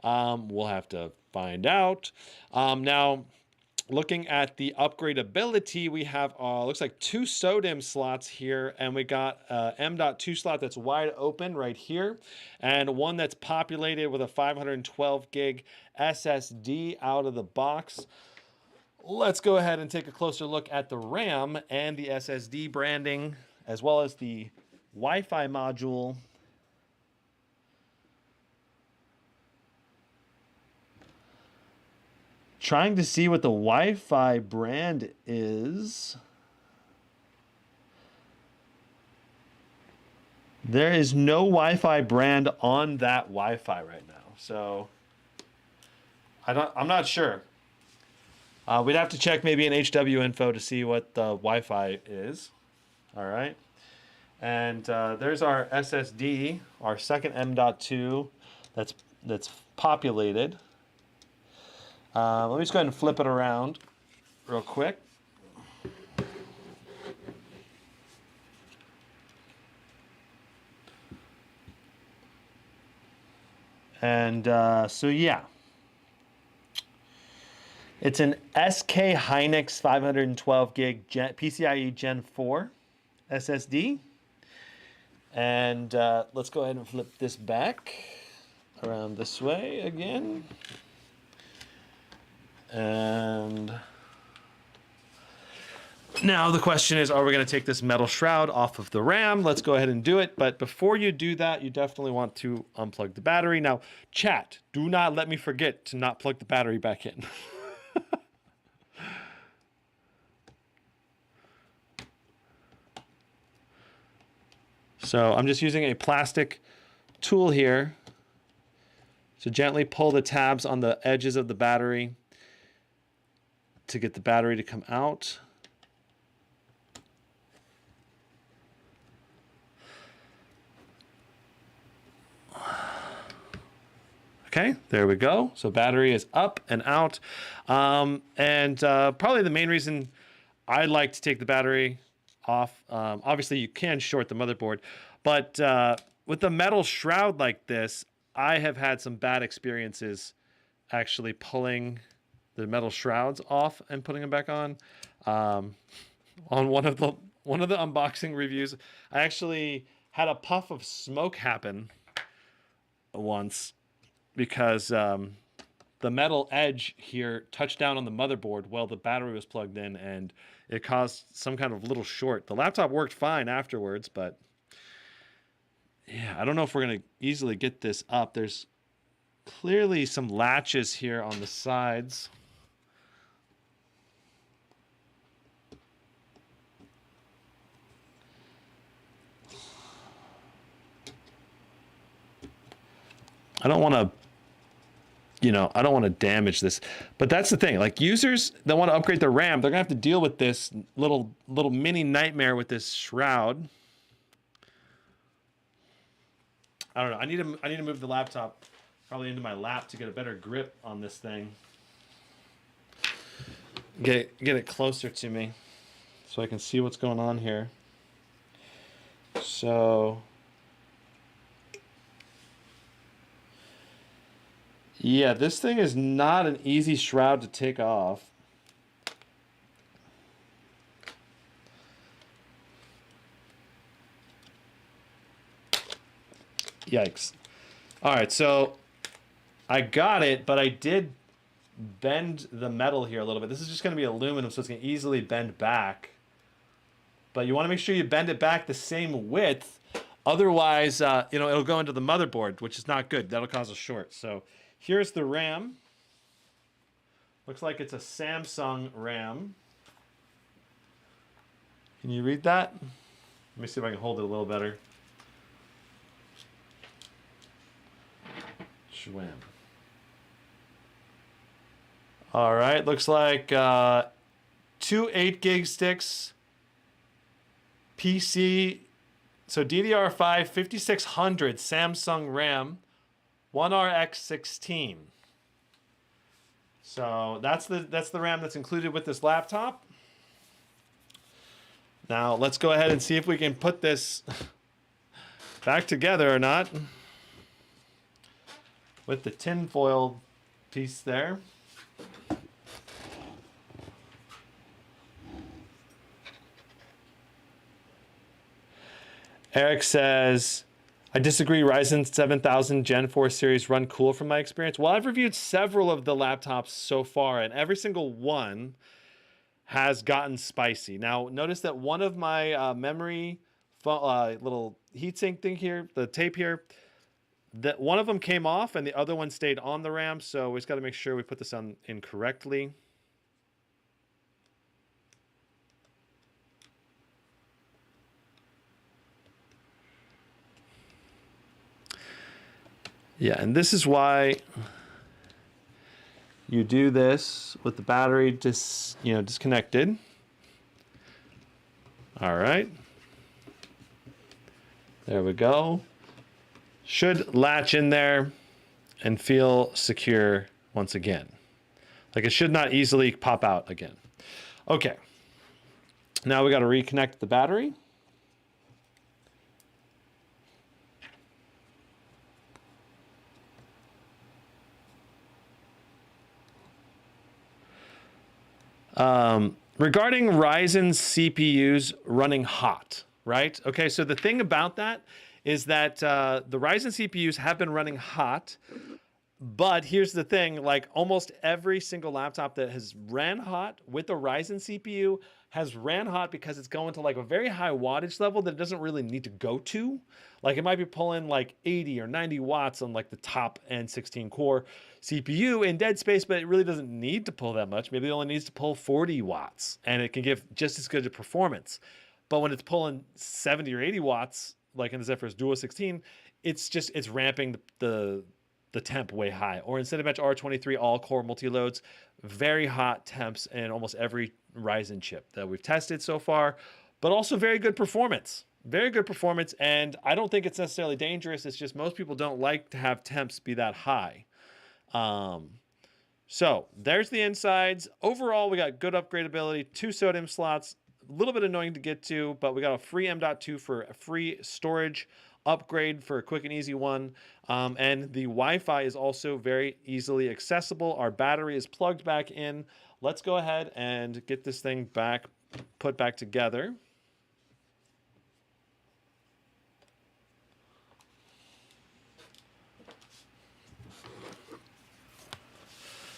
Speaker 1: We'll have to find out. Now, looking at the upgradability, we have looks like 2 SODIMM slots here, and we got M.2 slot that's wide open right here, and one that's populated with a 512 gig SSD out of the box. Let's go ahead and take a closer look at the RAM and the SSD branding, as well as the Wi-Fi module. Trying to see what the Wi-Fi brand is. There is no Wi-Fi brand on that Wi-Fi right now, so I'm not sure. We'd have to check maybe an HW info to see what the Wi-Fi is. All right, and there's our SSD, our second M.2 that's populated. Let me just go ahead and flip it around real quick. And so yeah, it's an SK Hynix 512 gig PCIe Gen 4 SSD. And let's go ahead and flip this back around this way again. And now the question is, are we going to take this metal shroud off of the RAM? Let's go ahead and do it. But before you do that, you definitely want to unplug the battery. Now, chat, do not let me forget to not plug the battery back in. So I'm just using a plastic tool here to gently pull the tabs on the edges of the battery to get the battery to come out. Okay, there we go. So battery is up and out. Probably the main reason I like to take the battery off, obviously you can short the motherboard, but with a metal shroud like this, I have had some bad experiences actually pulling the metal shrouds off and putting them back on. On one of the unboxing reviews, I actually had a puff of smoke happen once because the metal edge here touched down on the motherboard while the battery was plugged in, and it caused some kind of little short. The laptop worked fine afterwards, but yeah, I don't know if we're going to easily get this up. There's clearly some latches here on the sides. I don't want to, I don't want to damage this, but that's the thing. Like, users that want to upgrade their RAM, they're gonna have to deal with this little mini nightmare with this shroud. I don't know. I need to move the laptop probably into my lap to get a better grip on this thing. Get it closer to me so I can see what's going on here. So yeah, this thing is not an easy shroud to take off. Yikes. All right, so I got it, but I did bend the metal here a little bit. This is just going to be aluminum, so it's going to easily bend back. But you want to make sure you bend it back the same width. Otherwise, it'll go into the motherboard, which is not good. That'll cause a short. So here's the RAM. Looks like it's a Samsung RAM. Can you read that? Let me see if I can hold it a little better. Schwam. All right, looks like 2 8-gig sticks, PC, so DDR5 5600 Samsung RAM, 1RX16. So that's the RAM that's included with this laptop. Now let's go ahead and see if we can put this back together or not with the tinfoil piece there. Eric says, I disagree. Ryzen 7000 Gen 4 series run cool from my experience. Well, I've reviewed several of the laptops so far, and every single one has gotten spicy. Now, notice that one of my memory little heatsink thing here, the tape here, that one of them came off and the other one stayed on the RAM. So we just got to make sure we put this on in correctly. Yeah, and this is why you do this with the battery disconnected. All right. There we go. Should latch in there and feel secure once again. Like it should not easily pop out again. Okay. Now we got to reconnect the battery. Regarding Ryzen CPUs running hot, right? Okay, so the thing about that is that the Ryzen CPUs have been running hot, but here's the thing, like almost every single laptop that has ran hot with the Ryzen CPU has ran hot because it's going to like a very high wattage level that it doesn't really need to go to. Like it might be pulling like 80 or 90 watts on like the top end 16 core CPU in dead space, but it really doesn't need to pull that much. Maybe it only needs to pull 40 watts and it can give just as good a performance. But when it's pulling 70 or 80 watts, like in the Zephyrus Duo 16, it's ramping the temp way high. Or in Cinebench R23 all-core multi-loads, very hot temps in almost every Ryzen chip that we've tested so far, but also very good performance. Very good performance, and I don't think it's necessarily dangerous. It's just most people don't like to have temps be that high. So there's the insides. Overall, we got good upgradability, 2 SODIMM slots, a little bit annoying to get to, but we got a free M.2 for a free storage upgrade for a quick and easy one. And the Wi-Fi is also very easily accessible. Our battery is plugged back in. Let's go ahead and get this thing put back together.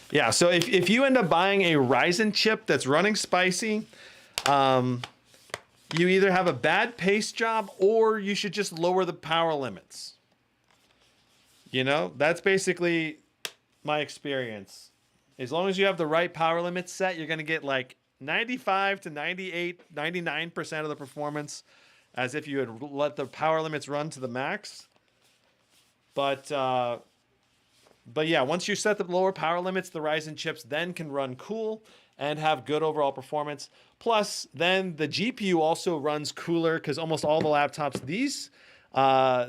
Speaker 1: Yeah, so if you end up buying a Ryzen chip that's running spicy, you either have a bad paste job or you should just lower the power limits. You know, that's basically my experience. As long as you have the right power limits set, you're going to get like 95 to 98, 99% of the performance as if you had let the power limits run to the max. But yeah, once you set the lower power limits, the Ryzen chips then can run cool and have good overall performance. Plus, then the GPU also runs cooler because almost all the laptops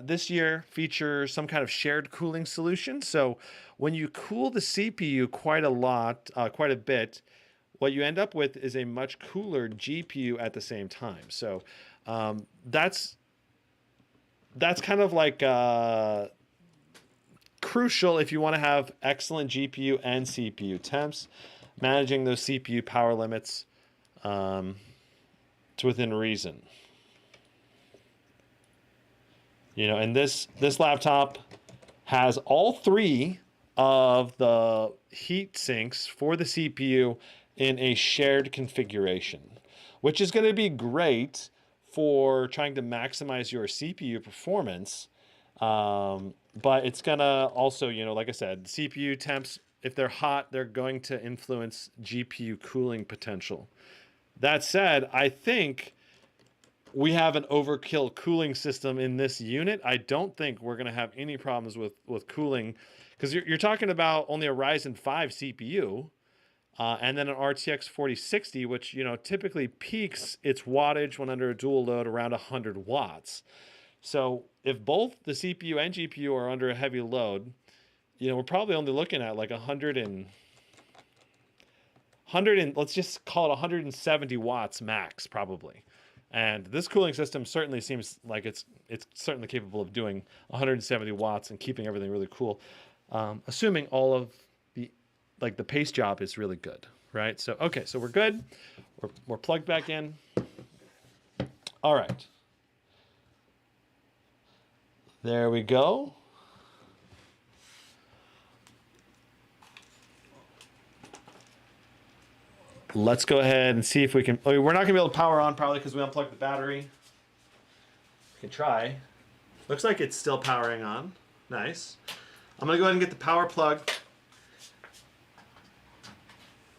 Speaker 1: this year feature some kind of shared cooling solution. So when you cool the CPU quite a bit, what you end up with is a much cooler GPU at the same time. So that's kind of like crucial if you want to have excellent GPU and CPU temps, managing those CPU power limits to within reason. You know, and this laptop has all 3 of the heat sinks for the CPU in a shared configuration, which is going to be great for trying to maximize your CPU performance. But it's going to also, you know, like I said, CPU temps, if they're hot, they're going to influence GPU cooling potential. That said, I think we have an overkill cooling system in this unit. I don't think we're going to have any problems with cooling because you're talking about only a Ryzen 5 CPU and then an RTX 4060, which, you know, typically peaks its wattage when under a dual load around 100 watts. So if both the CPU and GPU are under a heavy load, you know, we're probably only looking at like 100 and let's just call it 170 watts max probably. And this cooling system certainly seems like it's certainly capable of doing 170 watts and keeping everything really cool, assuming all of the paste job is really good, right? So okay, so we're good. We're plugged back in. All right. There we go. Let's go ahead and see if we can. Oh, we're not going to be able to power on probably because we unplugged the battery. We can try. Looks like it's still powering on. Nice. I'm going to go ahead and get the power plug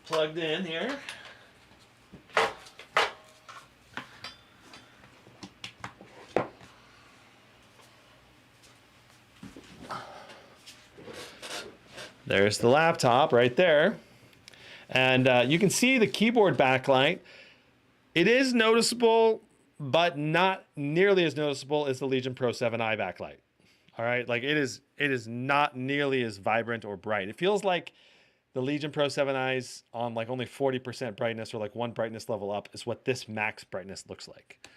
Speaker 1: plugged in here. There's the laptop right there. And you can see the keyboard backlight. It is noticeable, but not nearly as noticeable as the Legion Pro 7i backlight. All right, like it is not nearly as vibrant or bright. It feels like the Legion Pro 7i's on like only 40% brightness or like one brightness level up is what this max brightness looks like.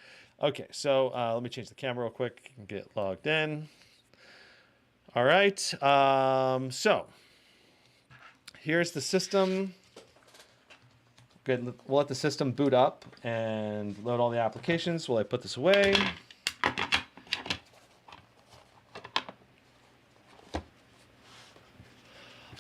Speaker 1: Okay, so let me change the camera real quick and get logged in. All right, so here's the system. Good, we'll let the system boot up and load all the applications while I put this away.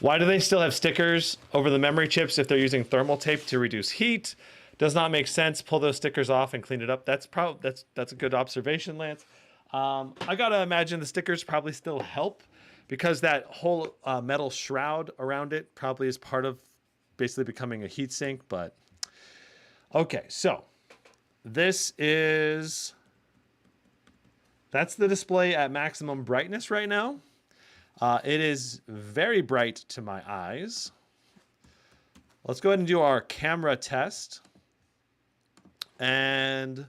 Speaker 1: Why do they still have stickers over the memory chips if they're using thermal tape to reduce heat? Does not make sense. Pull those stickers off and clean it up. That's a good observation, Lance. I gotta imagine the stickers probably still help because that whole metal shroud around it probably is part of basically becoming a heat sink. But okay, so that's the display at maximum brightness right now. It is very bright to my eyes. Let's go ahead and do our camera test. And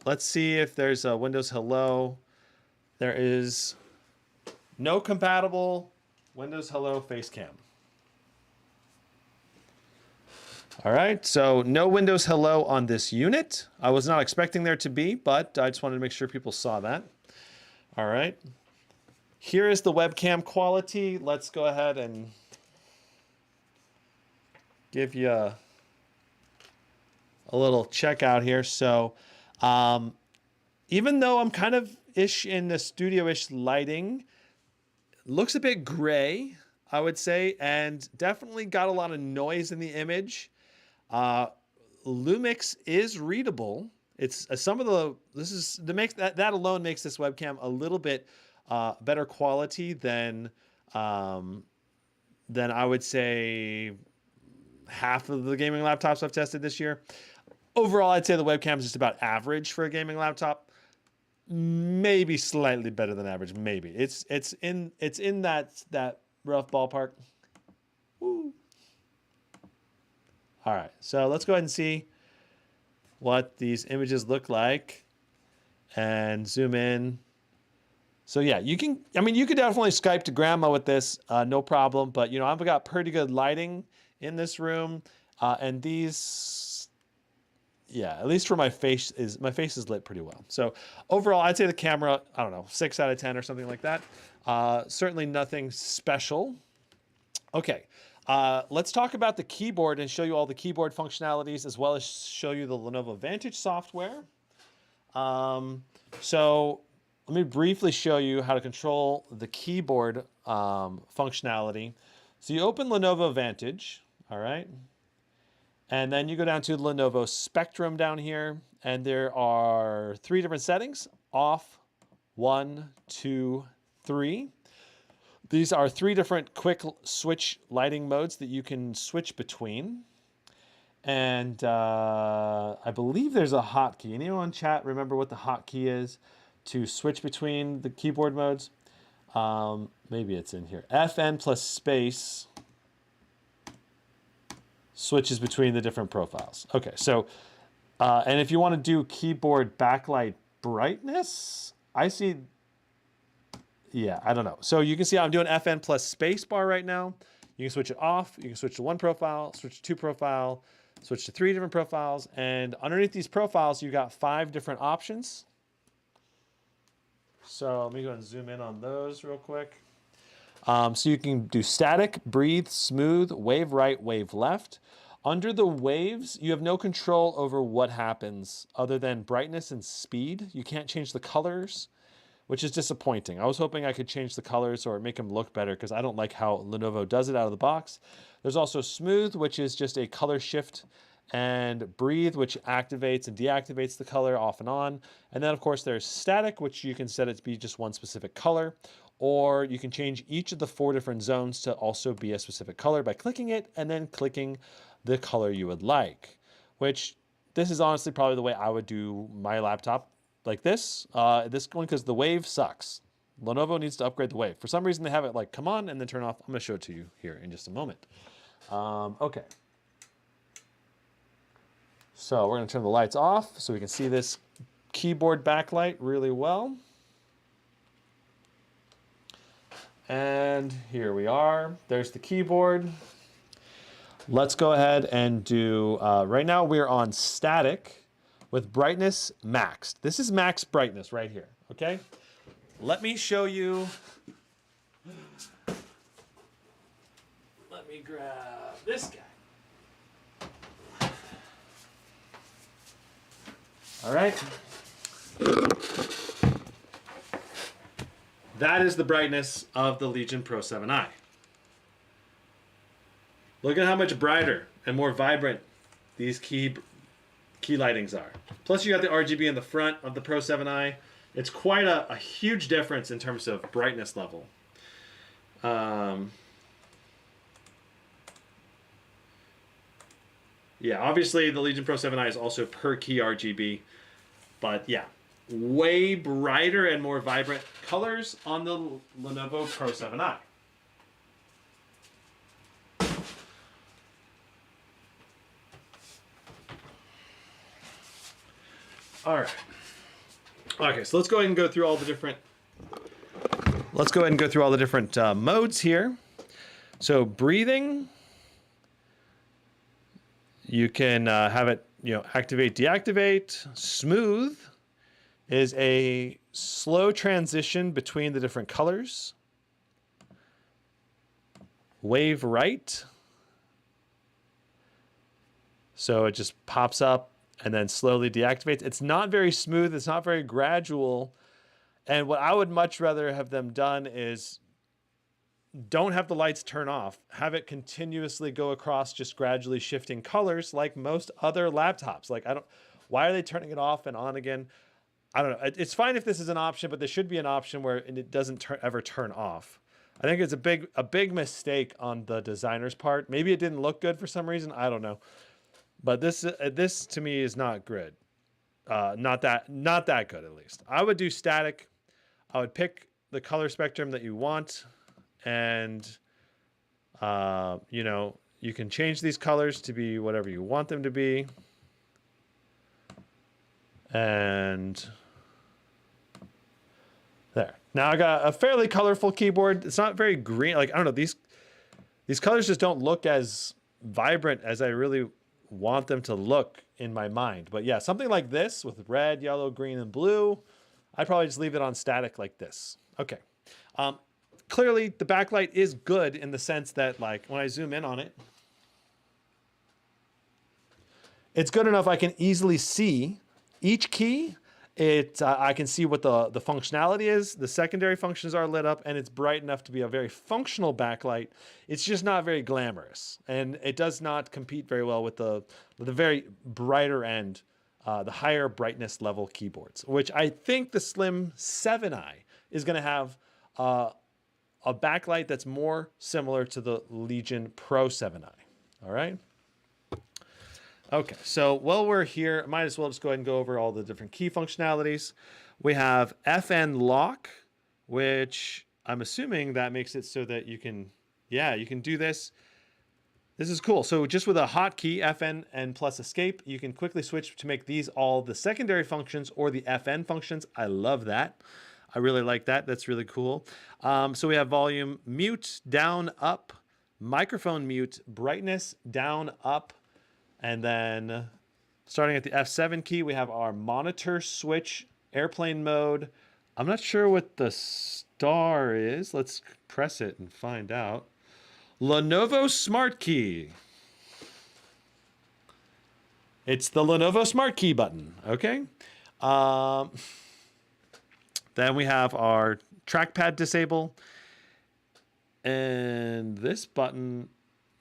Speaker 1: let's see if there's a Windows Hello. There is no compatible Windows Hello face cam. All right, so no Windows Hello on this unit. I was not expecting there to be, but I just wanted to make sure people saw that. All right. Here is the webcam quality. Let's go ahead and give you a little check out here. So even though I'm kind of ish in the studio-ish lighting, looks a bit gray, I would say, and definitely got a lot of noise in the image. Lumix is readable. It's some of the that alone makes this webcam a little bit better quality than I would say half of the gaming laptops I've tested this year. Overall, I'd say the webcam is just about average for a gaming laptop. Maybe slightly better than average. Maybe it's in that rough ballpark. Woo. All right, so let's go ahead and see what these images look like and zoom in. So yeah, you could definitely Skype to grandma with this, no problem. But I've got pretty good lighting in this room, and these, yeah, at least for my face is lit pretty well. So overall, I'd say the camera, I don't know, 6 out of 10 or something like that. Certainly nothing special. Okay. Let's talk about the keyboard and show you all the keyboard functionalities as well as show you the Lenovo Vantage software. So let me briefly show you how to control the keyboard functionality. So you open Lenovo Vantage, all right? And then you go down to Lenovo Spectrum down here, and there are 3 different settings: off, 1, 2, 3. These are 3 different quick switch lighting modes that you can switch between. And I believe there's a hotkey. Anyone in chat remember what the hotkey is to switch between the keyboard modes? Maybe it's in here. FN plus space switches between the different profiles. Okay, so, and if you want to do keyboard backlight brightness, I see... Yeah, I don't know. So you can see I'm doing FN plus space bar right now. You can switch it off. You can switch to 1 profile, switch to 2 profile, switch to 3 different profiles. And underneath these profiles, you got 5 different options. So let me go and zoom in on those real quick. So you can do static, breathe, smooth, wave right, wave left. Under the waves, you have no control over what happens other than brightness and speed. You can't change the colors, which is disappointing. I was hoping I could change the colors or make them look better because I don't like how Lenovo does it out of the box. There's also smooth, which is just a color shift, and breathe, which activates and deactivates the color off and on. And then of course there's static, which you can set it to be just one specific color, or you can change each of the 4 different zones to also be a specific color by clicking it and then clicking the color you would like, which this is honestly probably the way I would do my laptop. Like this one, because the wave sucks. Lenovo needs to upgrade the wave. For some reason, they have it like come on and then turn off. I'm going to show it to you here in just a moment. Okay. So we're going to turn the lights off so we can see this keyboard backlight really well. And here we are. There's the keyboard. Let's go ahead and do, right now we're on static with brightness maxed. This is max brightness right here, okay? Let me show you. Let me grab this guy. All right. That is the brightness of the Legion Pro 7i. Look at how much brighter and more vibrant these key lightings are. Plus you got the RGB in the front of the Pro 7i. It's quite a huge difference in terms of brightness level. Yeah, obviously the Legion Pro 7i is also per key RGB, but yeah, way brighter and more vibrant colors on the Lenovo Pro 7i. All right. Okay, so let's go ahead and go through all the different. Let's go ahead and go through all the different modes here. So breathing, you can have it, activate, deactivate. Smooth is a slow transition between the different colors. Wave right. So it just pops up and then slowly deactivates. It's not very smooth. It's not very gradual. And what I would much rather have them done is don't have the lights turn off. Have it continuously go across, just gradually shifting colors like most other laptops. Like, why are they turning it off and on again? I don't know. It's fine if this is an option, but there should be an option where it doesn't ever turn off. I think it's a big mistake on the designer's part. Maybe it didn't look good for some reason. I don't know. But this to me is not good. Not that good, at least. I would do static. I would pick the color spectrum that you want, and you can change these colors to be whatever you want them to be. And there. Now I got a fairly colorful keyboard. It's not very green. Like, I don't know, these colors just don't look as vibrant as I really want them to look in my mind. But yeah, something like this with red, yellow, green, and blue, I'd probably just leave it on static like this. Okay. Clearly the backlight is good in the sense that, like, when I zoom in on it, it's good enough I can easily see each key. I can see what the functionality is. The secondary functions are lit up, and it's bright enough to be a very functional backlight. It's just not very glamorous, and it does not compete very well with the very brighter end, the higher brightness level keyboards, which I think the Slim 7i is going to have a backlight that's more similar to the Legion Pro 7i. All right. Okay, so while we're here, might as well just go ahead and go over all the different key functionalities. We have FN lock, which I'm assuming that makes it so that you can do this. This is cool. So just with a hotkey, FN and plus escape, you can quickly switch to make these all the secondary functions or the FN functions. I love that. I really like that. That's really cool. So we have volume mute, down, up, microphone mute, brightness, down, up. And then starting at the F7 key, we have our monitor switch, airplane mode. I'm not sure what the star is. Let's press it and find out. Lenovo Smart Key. It's the Lenovo Smart Key button. Okay. Then we have our trackpad disable. And this button...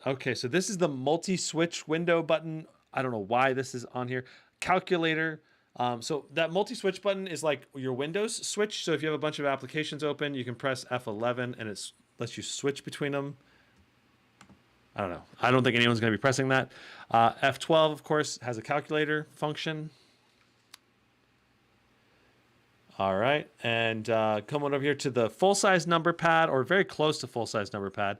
Speaker 1: Okay, so this is the multi-switch window button. I don't know why this is on here. Calculator. So that multi-switch button is like your Windows switch. So if you have a bunch of applications open, you can press F11 and it lets you switch between them. I don't know. I don't think anyone's going to be pressing that. F12, of course, has a calculator function. All right, and coming over here to the full-size number pad, or very close to full-size number pad.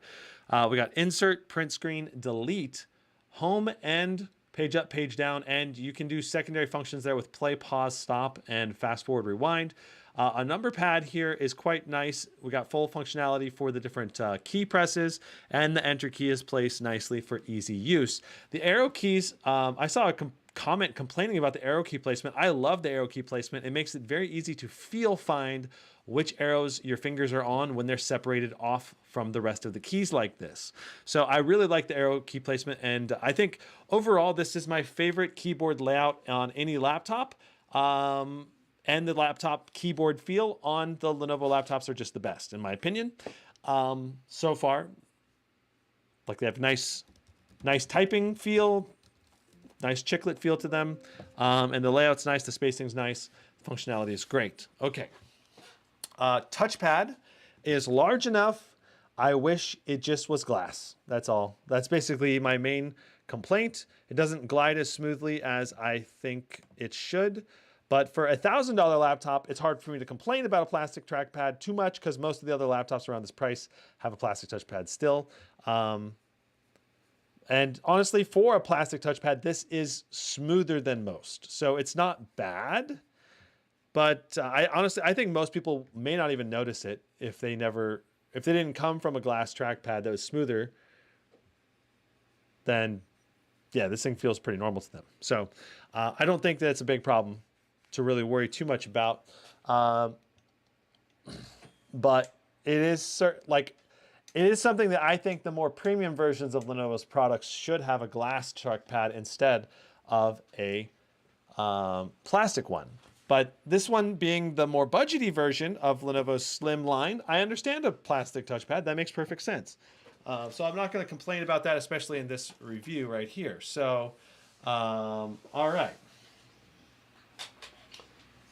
Speaker 1: We got insert, print screen, delete, home, and page up, page down, and you can do secondary functions there with play, pause, stop, and fast forward, rewind. A number pad here is quite nice. We got full functionality for the different key presses, and the enter key is placed nicely for easy use. The arrow keys, I saw a comment complaining about the arrow key placement. I love the arrow key placement. It makes it very easy to find which arrows your fingers are on when they're separated off from the rest of the keys like this. So I really like the arrow key placement, and I think overall this is my favorite keyboard layout on any laptop. And the laptop keyboard feel on the Lenovo laptops are just the best, in my opinion. So far, like they have nice typing feel, nice chiclet feel to them, and the layout's nice, the spacing's nice, functionality is great. Okay, touchpad is large enough. I wish it just was glass. That's all. That's basically my main complaint. It doesn't glide as smoothly as I think it should. But for a $1,000 laptop, it's hard for me to complain about a plastic trackpad too much because most of the other laptops around this price have a plastic touchpad still. And honestly, for a plastic touchpad, this is smoother than most. So it's not bad, but I think most people may not even notice it if they didn't come from a glass trackpad that was smoother, then yeah, this thing feels pretty normal to them. So I don't think that it's a big problem to really worry too much about, but it is something that I think the more premium versions of Lenovo's products should have a glass trackpad instead of a plastic one. But this one being the more budgety version of Lenovo's Slim line, I understand a plastic touchpad. That makes perfect sense. So I'm not going to complain about that, especially in this review right here. So, all right.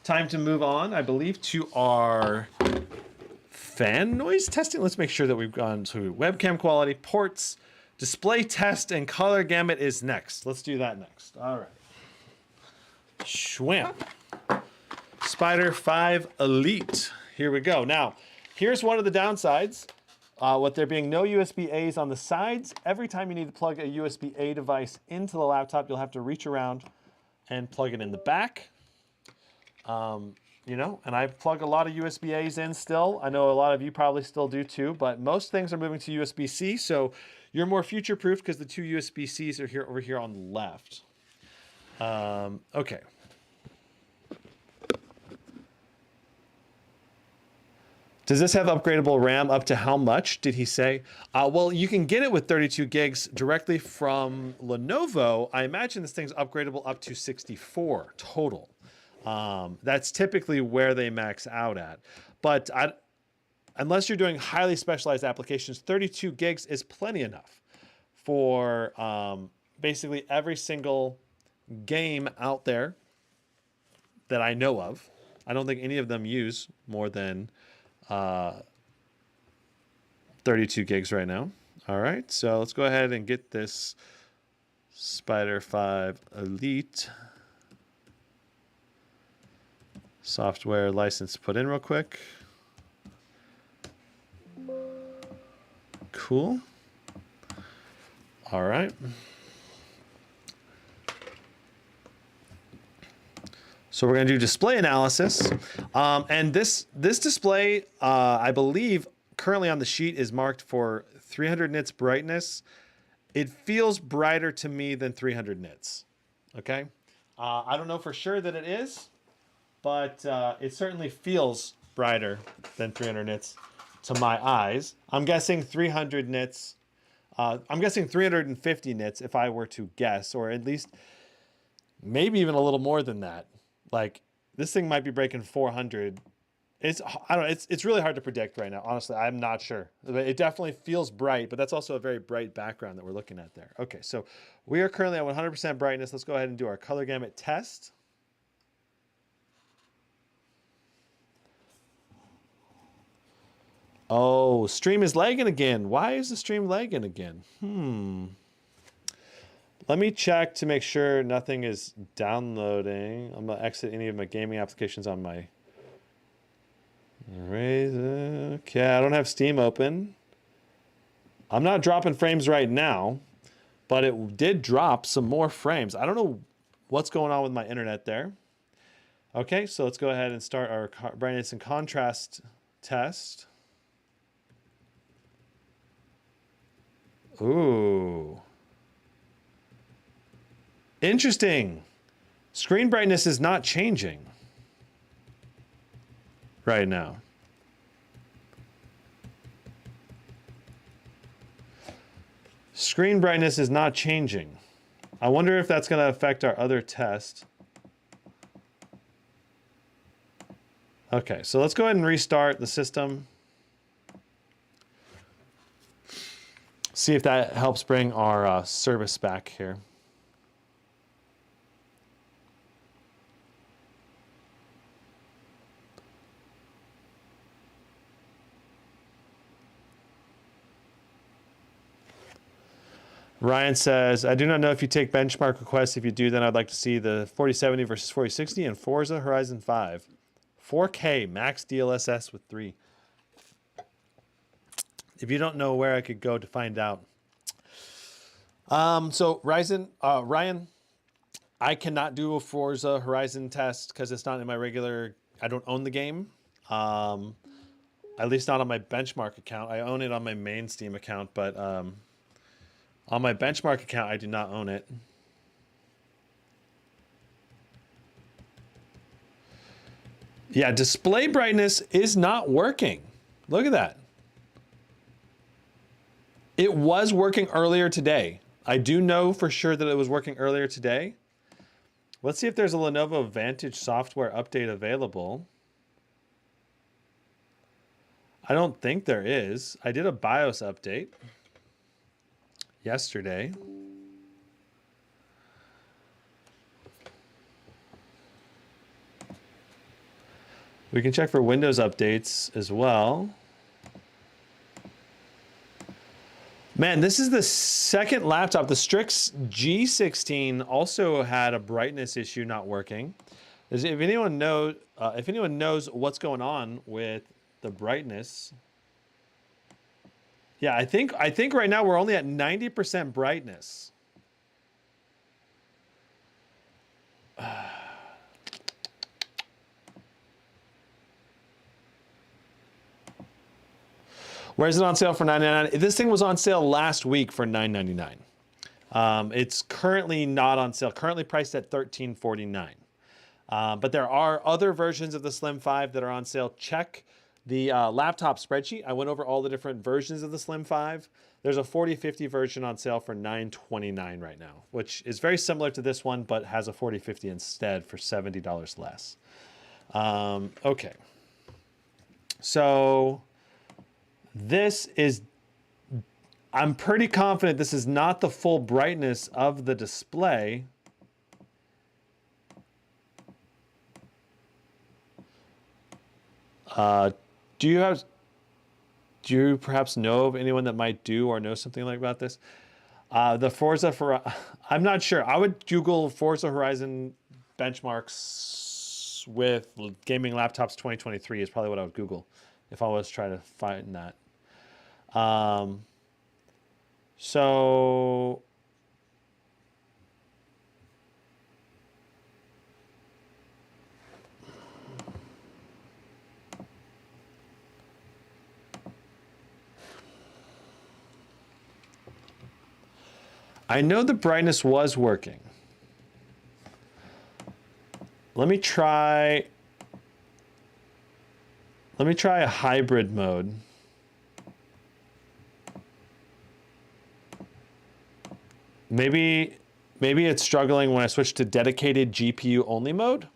Speaker 1: Time to move on, I believe, to our fan noise testing. Let's make sure that we've gone to webcam quality, ports, display test, and color gamut is next. Let's do that next. All right. Schwamp. Spider 5 Elite. Here we go. Now, here's one of the downsides. With there being no USB-A's on the sides, every time you need to plug a USB-A device into the laptop, you'll have to reach around and plug it in the back. You know, and I plug a lot of USB-A's in still. I know a lot of you probably still do too, but most things are moving to USB-C, so you're more future-proof because the two USB-Cs are over here on the left. Okay. Does this have upgradable RAM up to how much, did he say? Well, you can get it with 32 gigs directly from Lenovo. I imagine this thing's upgradable up to 64 total. That's typically where they max out at. But unless you're doing highly specialized applications, 32 gigs is plenty enough for basically every single game out there that I know of. I don't think any of them use more than 32 gigs right now. All right, so let's go ahead and get this Spider 5 Elite software license put in real quick. Cool. All right. So we're going to do display analysis. And this display, I believe, currently on the sheet is marked for 300 nits brightness. It feels brighter to me than 300 nits. Okay. I don't know for sure that it is, but it certainly feels brighter than 300 nits to my eyes. I'm guessing 300 nits. I'm guessing 350 nits if I were to guess, or at least maybe even a little more than that. Like this thing might be breaking 400. I don't know. It's really hard to predict right now. Honestly, I'm not sure. It definitely feels bright, but that's also a very bright background that we're looking at there. Okay, so we are currently at 100% brightness. Let's go ahead and do our color gamut test. Oh, stream is lagging again. Why is the stream lagging again? Let me check to make sure nothing is downloading. I'm going to exit any of my gaming applications on my Ryzen. Okay, I don't have Steam open. I'm not dropping frames right now, but it did drop some more frames. I don't know what's going on with my internet there. Okay, so let's go ahead and start our brightness and contrast test. Ooh. Interesting. Screen brightness is not changing right now. Screen brightness is not changing. I wonder if that's going to affect our other test. Okay, so let's go ahead and restart the system. See if that helps bring our service back here. Ryan says, I do not know if you take benchmark requests. If you do, then I'd like to see the 4070 versus 4060 and Forza Horizon 5. 4K max DLSS with 3. If you don't know where I could go to find out. So Ryzen, Ryan, I cannot do a Forza Horizon test because it's not in my regular, I don't own the game. At least not on my benchmark account. I own it on my main Steam account, but on my benchmark account, I do not own it. Yeah, display brightness is not working. Look at that. It was working earlier today. I do know for sure that it was working earlier today. Let's see if there's a Lenovo Vantage software update available. I don't think there is. I did a BIOS update yesterday. We can check for Windows updates as well. Man, this is the second laptop. The Strix G16 also had a brightness issue not working. If anyone knows what's going on with the brightness, yeah, I think right now we're only at 90% brightness. Where is it on sale for $9.99? This thing was on sale last week for $9.99. It's currently not on sale. Currently priced at $13.49. But there are other versions of the Slim 5 that are on sale. Check the laptop spreadsheet. I went over all the different versions of the Slim 5. There's a 4050 version on sale for $9.29 right now, which is very similar to this one, but has a 4050 instead for $70 less. Okay. So this is, I'm pretty confident this is not the full brightness of the display. Do you perhaps know of anyone that might do or know something like about this? The Forza for, I'm not sure. I would Google Forza Horizon benchmarks with gaming laptops 2023 is probably what I would Google if I was trying to find that. So I know the brightness was working. Let me try a hybrid mode. Maybe it's struggling when I switch to dedicated GPU only mode.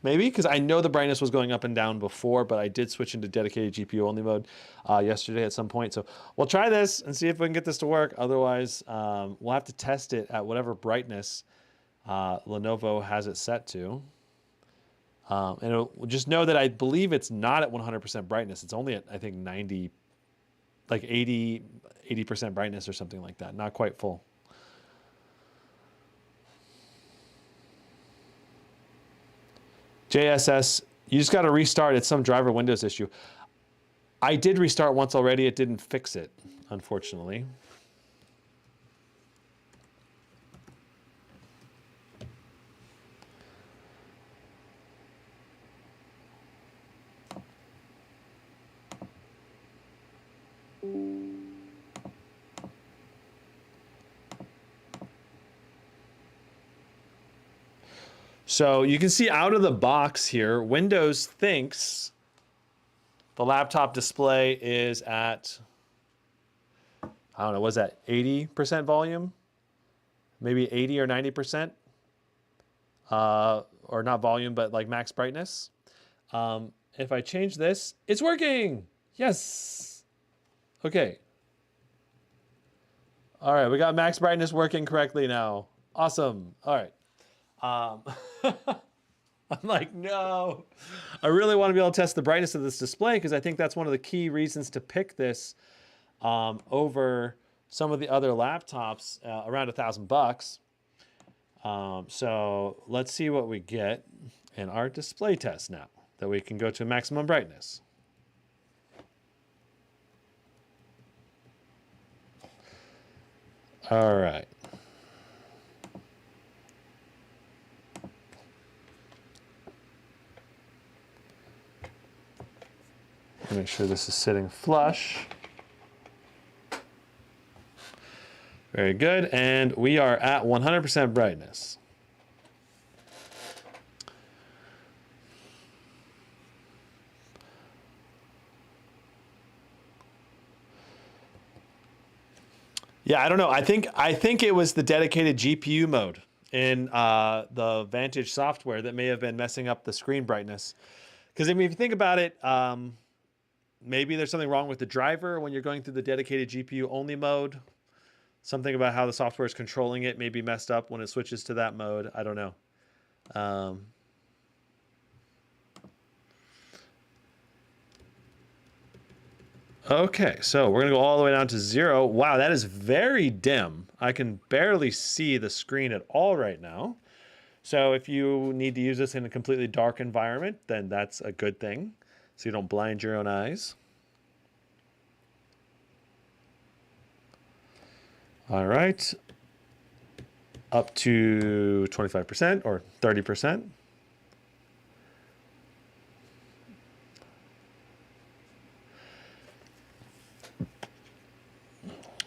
Speaker 1: Maybe, because I know the brightness was going up and down before, but I did switch into dedicated GPU only mode yesterday at some point. So we'll try this and see if we can get this to work. Otherwise, we'll have to test it at whatever brightness Lenovo has it set to. And just know that I believe it's not at 100% brightness. It's only at, I think, 90, like 80% brightness or something like that. Not quite full. JSS, you just got to restart. It's some driver Windows issue. I did restart once already. It didn't fix it, unfortunately. So you can see out of the box here, Windows thinks the laptop display is at, I don't know, was that 80% volume? Maybe 80 or 90%? Or not volume, but like max brightness. If I change this, it's working. Yes. Okay. All right, we got max brightness working correctly now. Awesome. All right. I'm like, no. I really want to be able to test the brightness of this display because I think that's one of the key reasons to pick this over some of the other laptops around $1,000. So let's see what we get in our display test now that we can go to maximum brightness. All right. Make sure this is sitting flush. Very good. And we are at 100% brightness. Yeah, I don't know. I think it was the dedicated GPU mode in the Vantage software that may have been messing up the screen brightness. Because I mean, if you think about it, maybe there's something wrong with the driver when you're going through the dedicated GPU only mode. Something about how the software is controlling it may be messed up when it switches to that mode. I don't know. Okay, so we're gonna go all the way down to 0. Wow, that is very dim. I can barely see the screen at all right now. So if you need to use this in a completely dark environment, then that's a good thing, so you don't blind your own eyes. All right, up to 25% or 30%.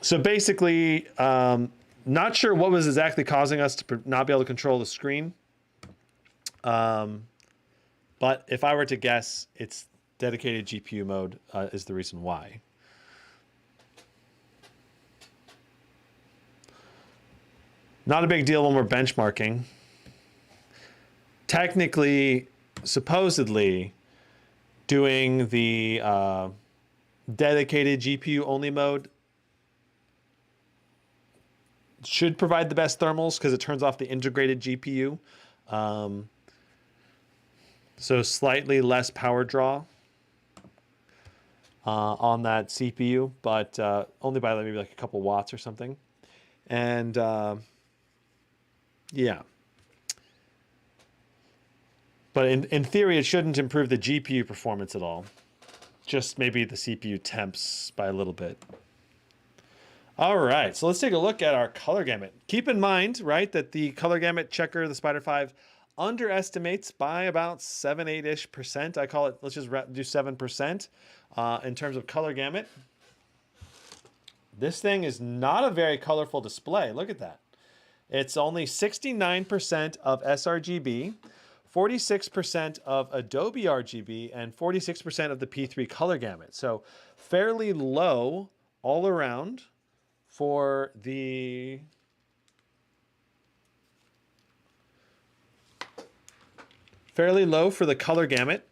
Speaker 1: So basically, not sure what was exactly causing us to not be able to control the screen. But if I were to guess, it's dedicated GPU mode is the reason why. Not a big deal when we're benchmarking. Technically, supposedly, doing the dedicated GPU only mode should provide the best thermals because it turns off the integrated GPU. So slightly less power draw on that CPU, but only by maybe like a couple watts or something. And yeah. But in theory, it shouldn't improve the GPU performance at all. Just maybe the CPU temps by a little bit. All right, so let's take a look at our color gamut. Keep in mind, right, that the color gamut checker, the Spider 5, underestimates by about 7-8-ish%. I call it, let's just do 7% in terms of color gamut. This thing is not a very colorful display. Look at that. It's only 69% of sRGB, 46% of Adobe RGB, and 46% of the P3 color gamut. So fairly low all around for the color gamut,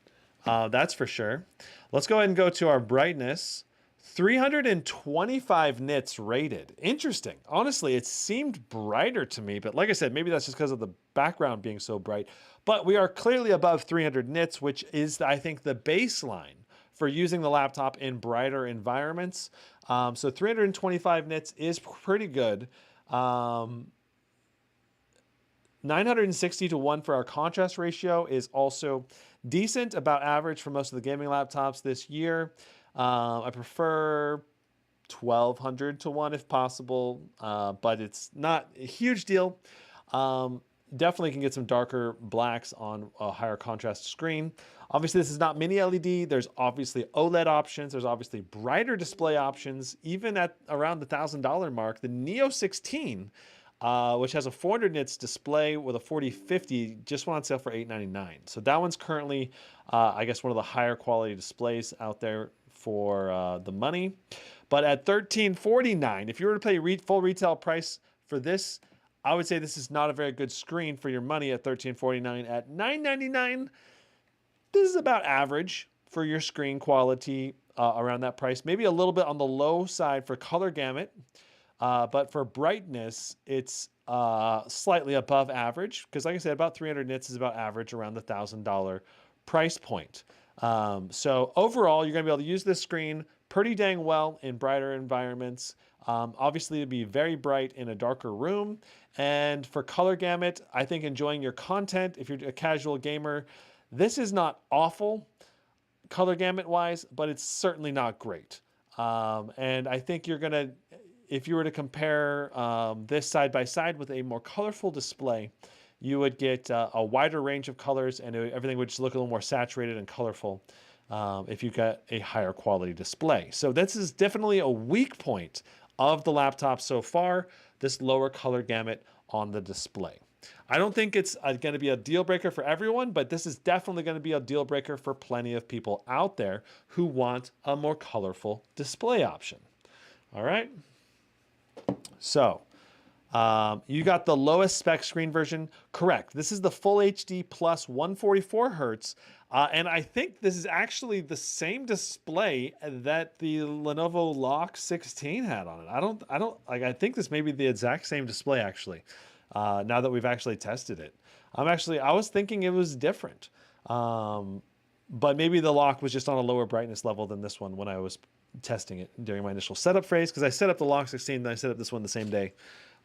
Speaker 1: that's for sure. Let's go ahead and go to our brightness. 325 nits rated. Interesting. Honestly, it seemed brighter to me, but like I said, maybe that's just because of the background being so bright. But we are clearly above 300 nits, which is, I think, the baseline for using the laptop in brighter environments. So 325 nits is pretty good. 960 to 1 for our contrast ratio is also decent, about average for most of the gaming laptops this year. I prefer 1200 to 1 if possible, but it's not a huge deal. definitely can get some darker blacks on a higher contrast screen. Obviously, this is not mini LED. There's obviously OLED options. There's obviously brighter display options. Even at around the $1,000 mark, the Neo 16, which has a 400 nits display with a 4050, just went on sale for $899. So that one's currently, I guess, one of the higher quality displays out there for the money. But at $1,349, if you were to pay full retail price for this, I would say this is not a very good screen for your money at $1,349. At $999, this is about average for your screen quality around that price. Maybe a little bit on the low side for color gamut, but for brightness, it's slightly above average because, like I said, about 300 nits is about average around the $1,000 price point. So overall, you're going to be able to use this screen pretty dang well in brighter environments. Obviously, it'd be very bright in a darker room. And for color gamut, I think enjoying your content, if you're a casual gamer, this is not awful color gamut wise, but it's certainly not great. And I think you're going to, if you were to compare this side by side with a more colorful display, you would get a wider range of colors and everything would just look a little more saturated and colorful if you got a higher quality display. So this is definitely a weak point of the laptop so far, this lower color gamut on the display. I don't think it's going to be a deal breaker for everyone, but this is definitely going to be a deal breaker for plenty of people out there who want a more colorful display option. All right. So you got the lowest spec screen version. Correct. This is the full HD plus 144 hertz. And I think this is actually the same display that the Lenovo Lock 16 had on it. I think this may be the exact same display actually. Now that we've actually tested it, I was thinking it was different. But maybe the Lock was just on a lower brightness level than this one when I was testing it during my initial setup phase, because I set up the Lock 16 and I set up this one the same day.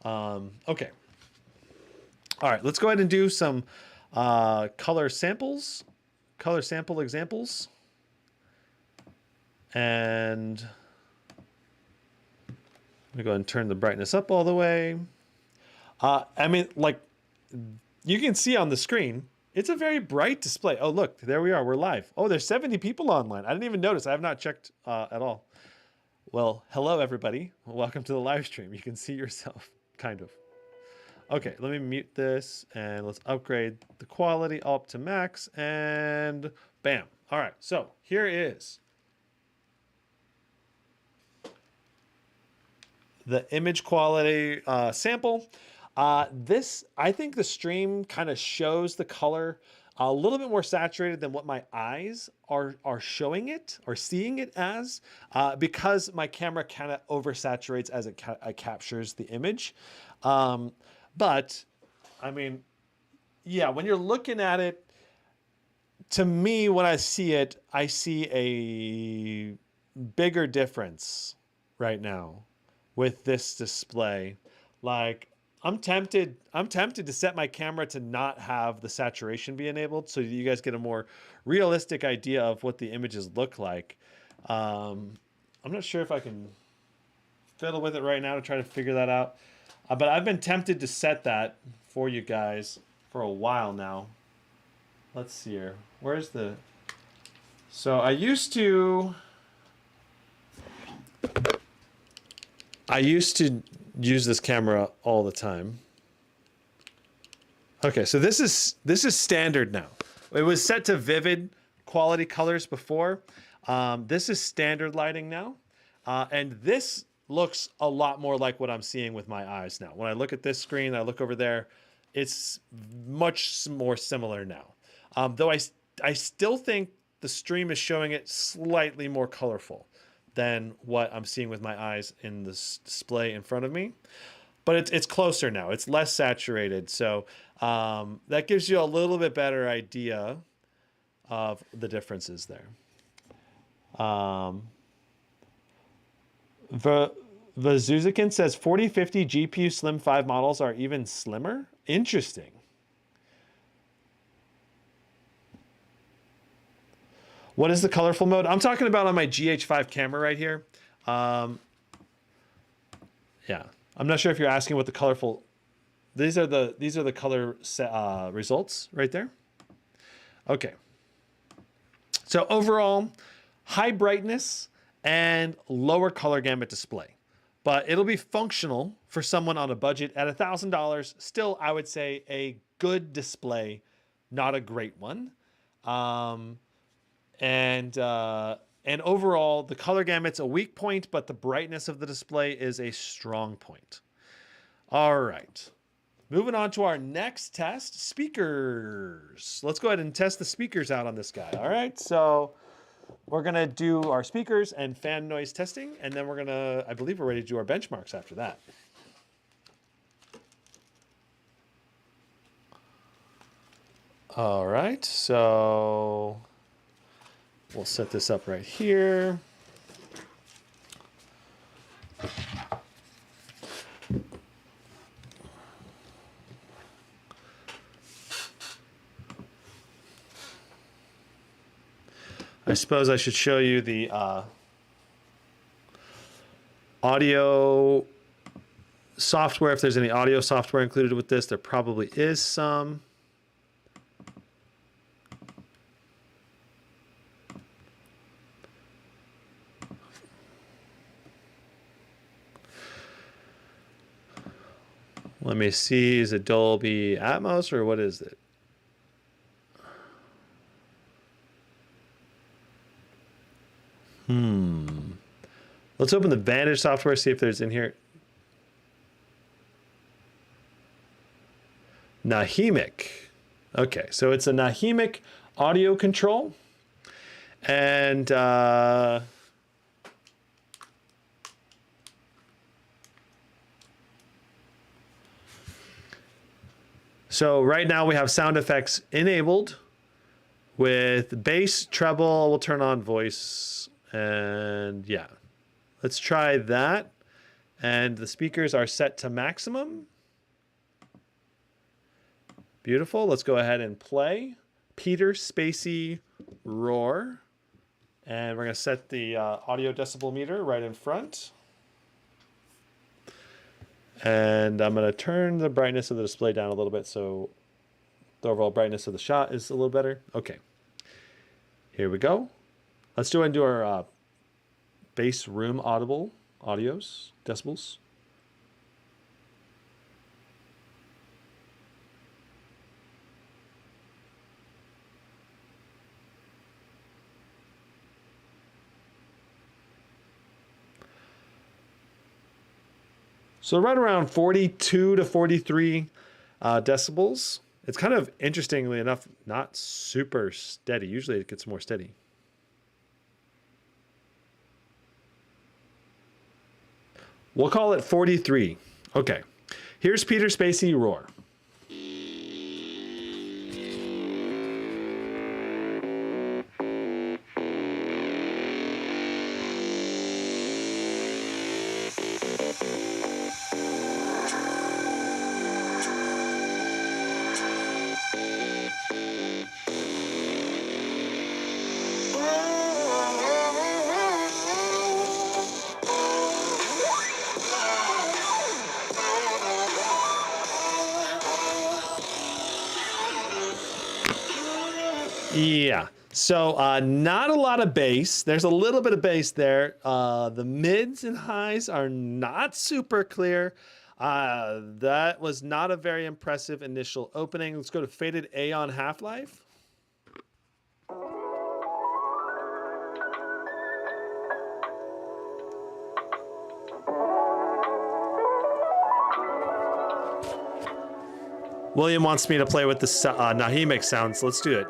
Speaker 1: Okay. All right, let's go ahead and do some color sample examples. And let me go ahead and turn the brightness up all the way. I mean, like you can see on the screen, it's a very bright display. Oh, look, there we are. We're live. Oh, there's 70 people online. I didn't even notice. I have not checked at all. Well, hello, everybody. Welcome to the live stream. You can see yourself, kind of. Okay, let me mute this and let's upgrade the quality up to max and bam. All right, so here is the image quality sample. I think the stream kind of shows the color a little bit more saturated than what my eyes are showing it or seeing it as, because my camera kind of oversaturates as it captures the image. But I mean, yeah, when you're looking at it, to me, when I see it, I see a bigger difference right now with this display. Like, I'm tempted to set my camera to not have the saturation be enabled so you guys get a more realistic idea of what the images look like. I'm not sure if I can fiddle with it right now to try to figure that out. But I've been tempted to set that for you guys for a while now. Let's see here. Where's the... So I used to use this camera all the time. Okay, so this is standard now. It was set to vivid quality colors before. This is standard lighting now. And this looks a lot more like what I'm seeing with my eyes now. When I look at this screen, I look over there, it's much more similar now. Though I still think the stream is showing it slightly more colorful than what I'm seeing with my eyes in this display in front of me. But it's closer now. It's less saturated. So that gives you a little bit better idea of the differences there. Vazuzikin says 4050 GPU Slim 5 models are even slimmer. Interesting. What is the colorful mode? I'm talking about on my GH5 camera right here. Yeah, I'm not sure if you're asking what the colorful these are the color results right there. Okay. So overall, high brightness and lower color gamut display, but it'll be functional for someone on a budget at $1,000. Still, I would say a good display, not a great one. And overall, the color gamut's a weak point, but the brightness of the display is a strong point. All right. Moving on to our next test, speakers. Let's go ahead and test the speakers out on this guy. All right, so we're gonna do our speakers and fan noise testing, and then we're gonna, I believe we're ready to do our benchmarks after that. All right, so we'll set this up right here. I suppose I should show you the audio software. If there's any audio software included with this, there probably is some. Let me see, is it Dolby Atmos or what is it? Let's open the Vantage software, see if there's in here. Nahimic. Okay, so it's a Nahimic audio control. And so right now we have sound effects enabled with bass, treble. We'll turn on voice, and yeah, let's try that. And the speakers are set to maximum. Beautiful. Let's go ahead and play Peter Spacey Roar. And we're going to set the audio decibel meter right in front. And I'm going to turn the brightness of the display down a little bit so the overall brightness of the shot is a little better. Okay. Here we go. Let's do our bass room audible audios, decibels. So right around 42 to 43 decibels. It's kind of, interestingly enough, not super steady. Usually it gets more steady. We'll call it 43. Okay. Here's Peter Spacey Roar. Yeah, so not a lot of bass. There's a little bit of bass there. The mids and highs are not super clear. That was not a very impressive initial opening. Let's go to Faded Aeon Half-Life. William wants me to play with the Nahimic sounds. Let's do it.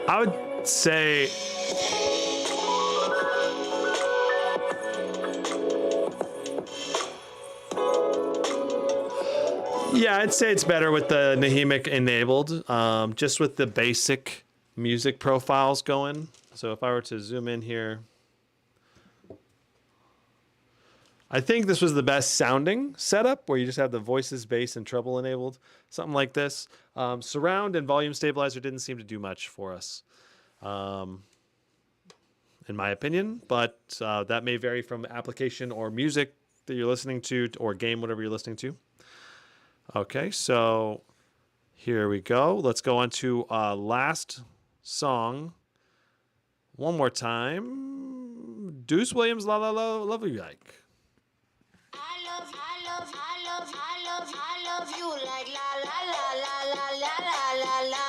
Speaker 1: I would say Yeah, I'd say it's better with the Nahimic enabled, just with the basic music profiles going. So if I were to zoom in here, I think this was the best sounding setup where you just have the voices, bass, and treble enabled, something like this. Surround and volume stabilizer didn't seem to do much for us, in my opinion, but that may vary from application or music that you're listening to or game, whatever you're listening to. Okay, so here we go. Let's go on to last song one more time. Deuce Williams, La La La, Love You Like.
Speaker 2: I love you like la la la la la la la la la.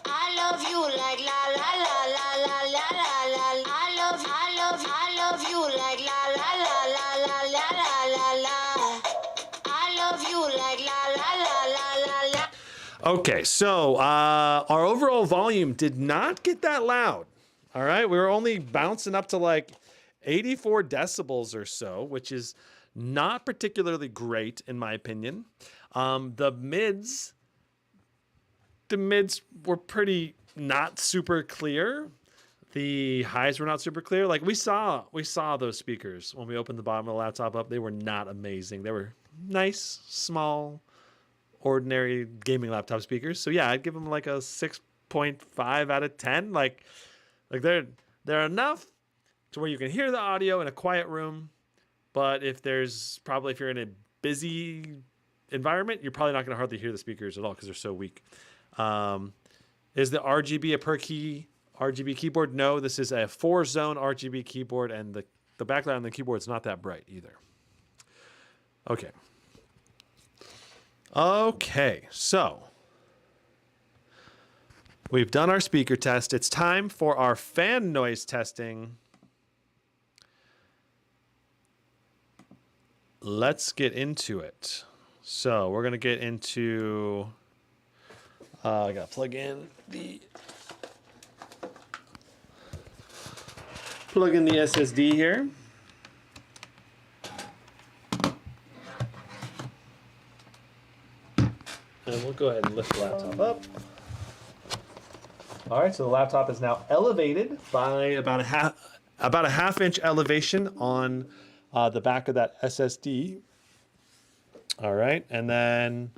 Speaker 2: I love you like la la la la la la la la. I love you like la la la la la la la la. I love you like la la la la la la.
Speaker 1: Okay, so our overall volume did not get that loud. All right, we were only bouncing up to like 84 decibels or so, which is not particularly great in my opinion. The mids were pretty not super clear. The highs were not super clear. Like we saw those speakers when we opened the bottom of the laptop up. They were not amazing. They were nice, small, ordinary gaming laptop speakers. So yeah, I'd give them like a 6.5 out of 10. Like they're enough to where you can hear the audio in a quiet room. But if you're in a busy environment, you're probably not going to hardly hear the speakers at all because they're so weak. Is the RGB a per key RGB keyboard? No, this is a 4-zone RGB keyboard, and the backlight on the keyboard is not that bright either. Okay. Okay, so we've done our speaker test. It's time for our fan noise testing. Let's get into it. So we're going to get into, I got to plug in the SSD here. And we'll go ahead and lift the laptop up. All right, so the laptop is now elevated by about a half inch elevation on the back of that SSD. All right, and then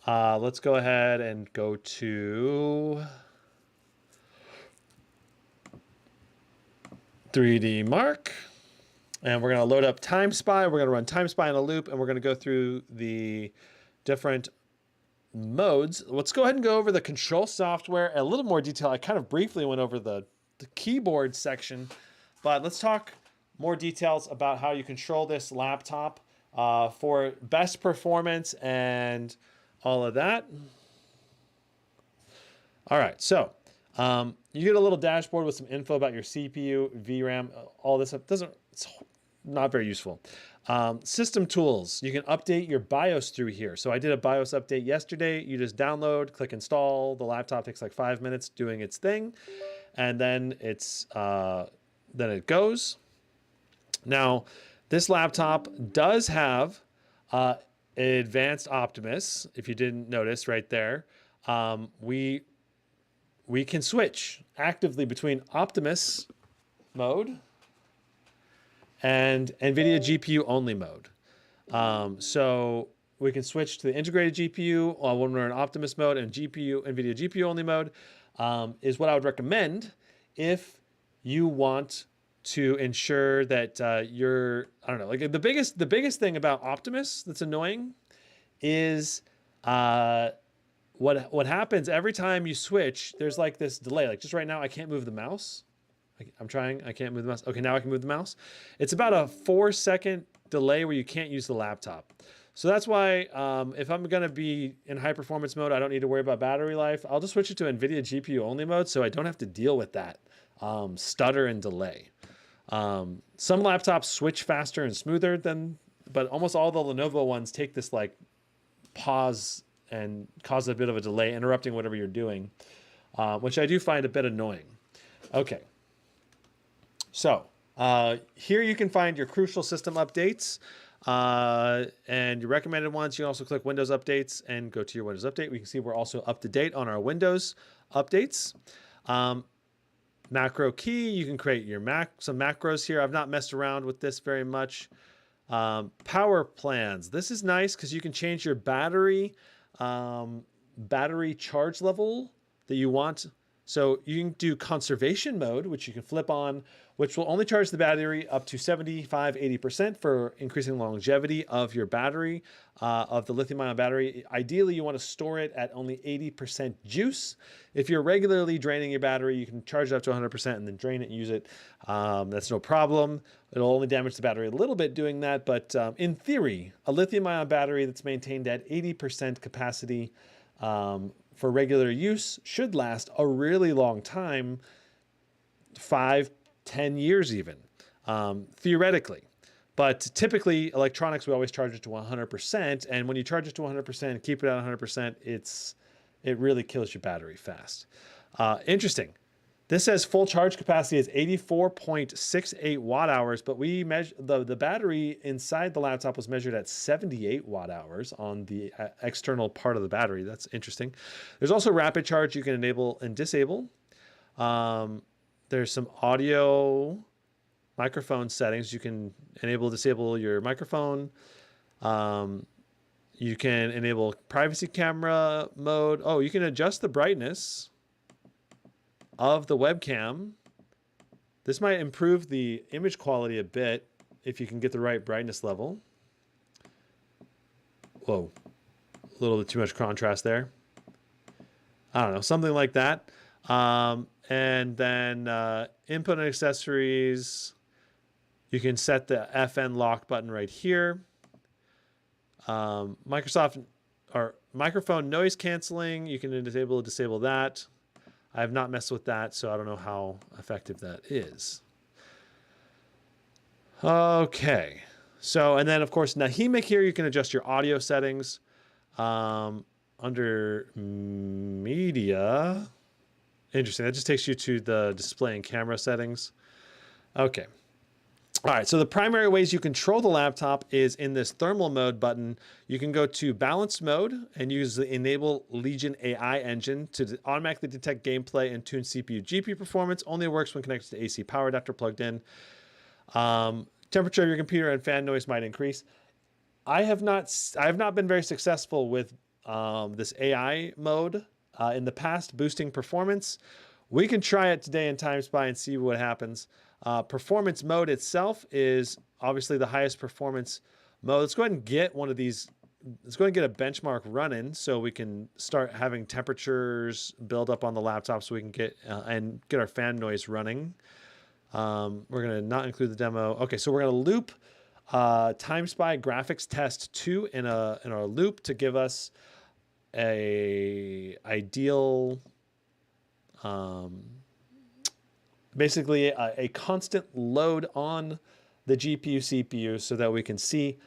Speaker 1: let's go ahead and go to 3D Mark. And we're going to load up TimeSpy. We're going to run TimeSpy in a loop, and we're going to go through the different modes. Let's go ahead and go over the control software in a little more detail. I kind of briefly went over the keyboard section, but let's talk more details about how you control this laptop for best performance and all of that. All right, so you get a little dashboard with some info about your CPU, VRAM, all this stuff. It's not very useful. System tools, you can update your BIOS through here. So I did a BIOS update yesterday. You just download, click install. The laptop takes like 5 minutes doing its thing, and then it goes. Now, this laptop does have advanced Optimus. If you didn't notice right there, we can switch actively between Optimus mode and NVIDIA GPU only mode. So we can switch to the integrated GPU when we're in Optimus mode, and NVIDIA GPU only mode is what I would recommend if you want to ensure that I don't know, like the biggest thing about Optimus that's annoying is what happens every time you switch. There's like this delay. Like just right now, I can't move the mouse. I'm trying. I can't move the mouse. Okay, now I can move the mouse. It's about a 4-second delay where you can't use the laptop. So that's why if I'm going to be in high performance mode, I don't need to worry about battery life. I'll just switch it to NVIDIA GPU only mode so I don't have to deal with that stutter and delay. Some laptops switch faster and smoother but almost all the Lenovo ones take this like pause and cause a bit of a delay, interrupting whatever you're doing, which I do find a bit annoying. Okay. So here you can find your crucial system updates. And your recommended ones, you can also click Windows Updates and go to your Windows Update. We can see we're also up to date on our Windows updates. Macro key, you can create your some macros here. I've not messed around with this very much. Power plans. This is nice because you can change your battery charge level that you want. So you can do conservation mode, which you can flip on, which will only charge the battery up to 75, 80% for increasing longevity of your battery, of the lithium-ion battery. Ideally, you want to store it at only 80% juice. If you're regularly draining your battery, you can charge it up to 100% and then drain it and use it. That's no problem. It'll only damage the battery a little bit doing that, but in theory, a lithium-ion battery that's maintained at 80% capacity for regular use should last a really long time, 5, 10 years even, theoretically. But typically, electronics, we always charge it to 100%. And when you charge it to 100%, keep it at 100%, it really kills your battery fast. Interesting. This says full charge capacity is 84.68 watt hours, but we measure the battery inside the laptop was measured at 78 watt hours on the external part of the battery. That's interesting. There's also rapid charge you can enable and disable. There's some audio microphone settings. You can enable, disable your microphone. You can enable privacy camera mode. Oh, you can adjust the brightness of the webcam. This might improve the image quality a bit if you can get the right brightness level. Whoa, a little bit too much contrast there. I don't know, something like that. And then input and accessories, you can set the FN lock button right here. Microsoft or microphone noise canceling, you can disable that. I have not messed with that, so I don't know how effective that is. Okay. So, and then of course, Nahimic here, you can adjust your audio settings. Under media, interesting. That just takes you to the display and camera settings. Okay. All right, so the primary ways you control the laptop is in this thermal mode button. You can go to balanced mode and use the enable Legion AI engine to automatically detect gameplay and tune CPU GPU performance. Only works when connected to AC power adapter plugged in. Temperature of your computer and fan noise might increase. I have not been very successful with this AI mode in the past, boosting performance. We can try it today in TimeSpy and see what happens. Performance mode itself is obviously the highest performance mode. Let's go ahead and get one of these. Let's go ahead and get a benchmark running so we can start having temperatures build up on the laptop so we can get and get our fan noise running. We're going to not include the demo. Okay, so we're going to loop TimeSpy graphics test 2 in our loop to give us a ideal basically a constant load on the GPU CPU so that we can see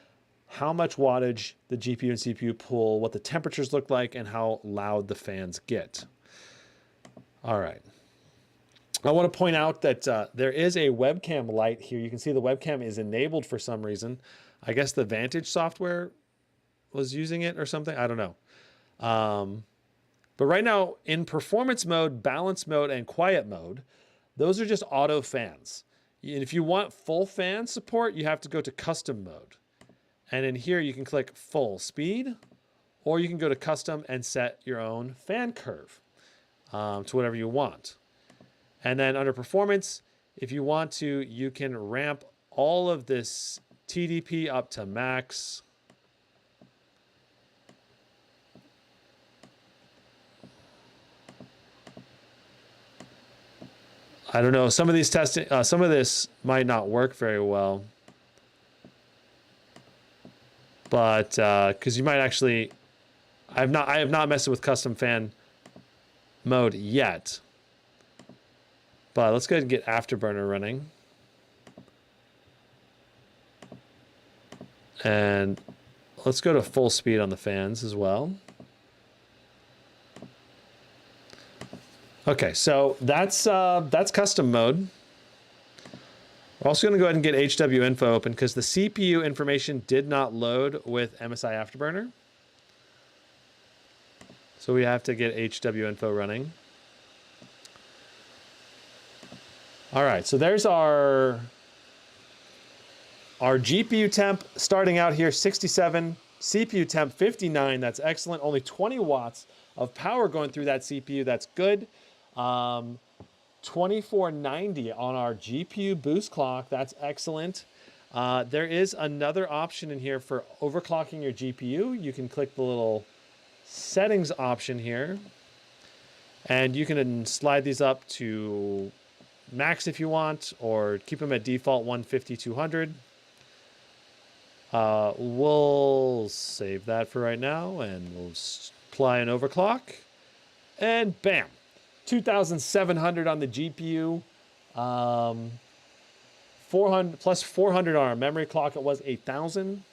Speaker 1: how much wattage the GPU and CPU pull, what the temperatures look like, and how loud the fans get. All right. I want to point out that there is a webcam light here. You can see the webcam is enabled for some reason. I guess the Vantage software was using it or something. I don't know. But right now in performance mode, balance mode, and quiet mode, those are just auto fans. And if you want full fan support, you have to go to custom mode. And in here, you can click full speed, or you can go to custom and set your own fan curve to whatever you want. And then under performance, if you want to, you can ramp all of this TDP up to max. I don't know. Some of these testing, some of this might not work very well, but because you might actually, I have not messed with custom fan mode yet. But let's go ahead and get Afterburner running, and let's go to full speed on the fans as well. Okay, so that's custom mode. We're also going to go ahead and get HW info open because the CPU information did not load with MSI Afterburner. So we have to get HW info running. All right, so there's our GPU temp starting out here, 67. CPU temp, 59. That's excellent. Only 20 watts of power going through that CPU. That's good. 2490 on our GPU boost clock. That's excellent. There is another option in here for overclocking your GPU. You can click the little settings option here, and you can slide these up to max if you want, or keep them at default 150, 200. We'll save that for right now, and we'll apply an overclock, and bam, 2,700 on the GPU, 400 plus 400 on our memory clock. It was 8,000.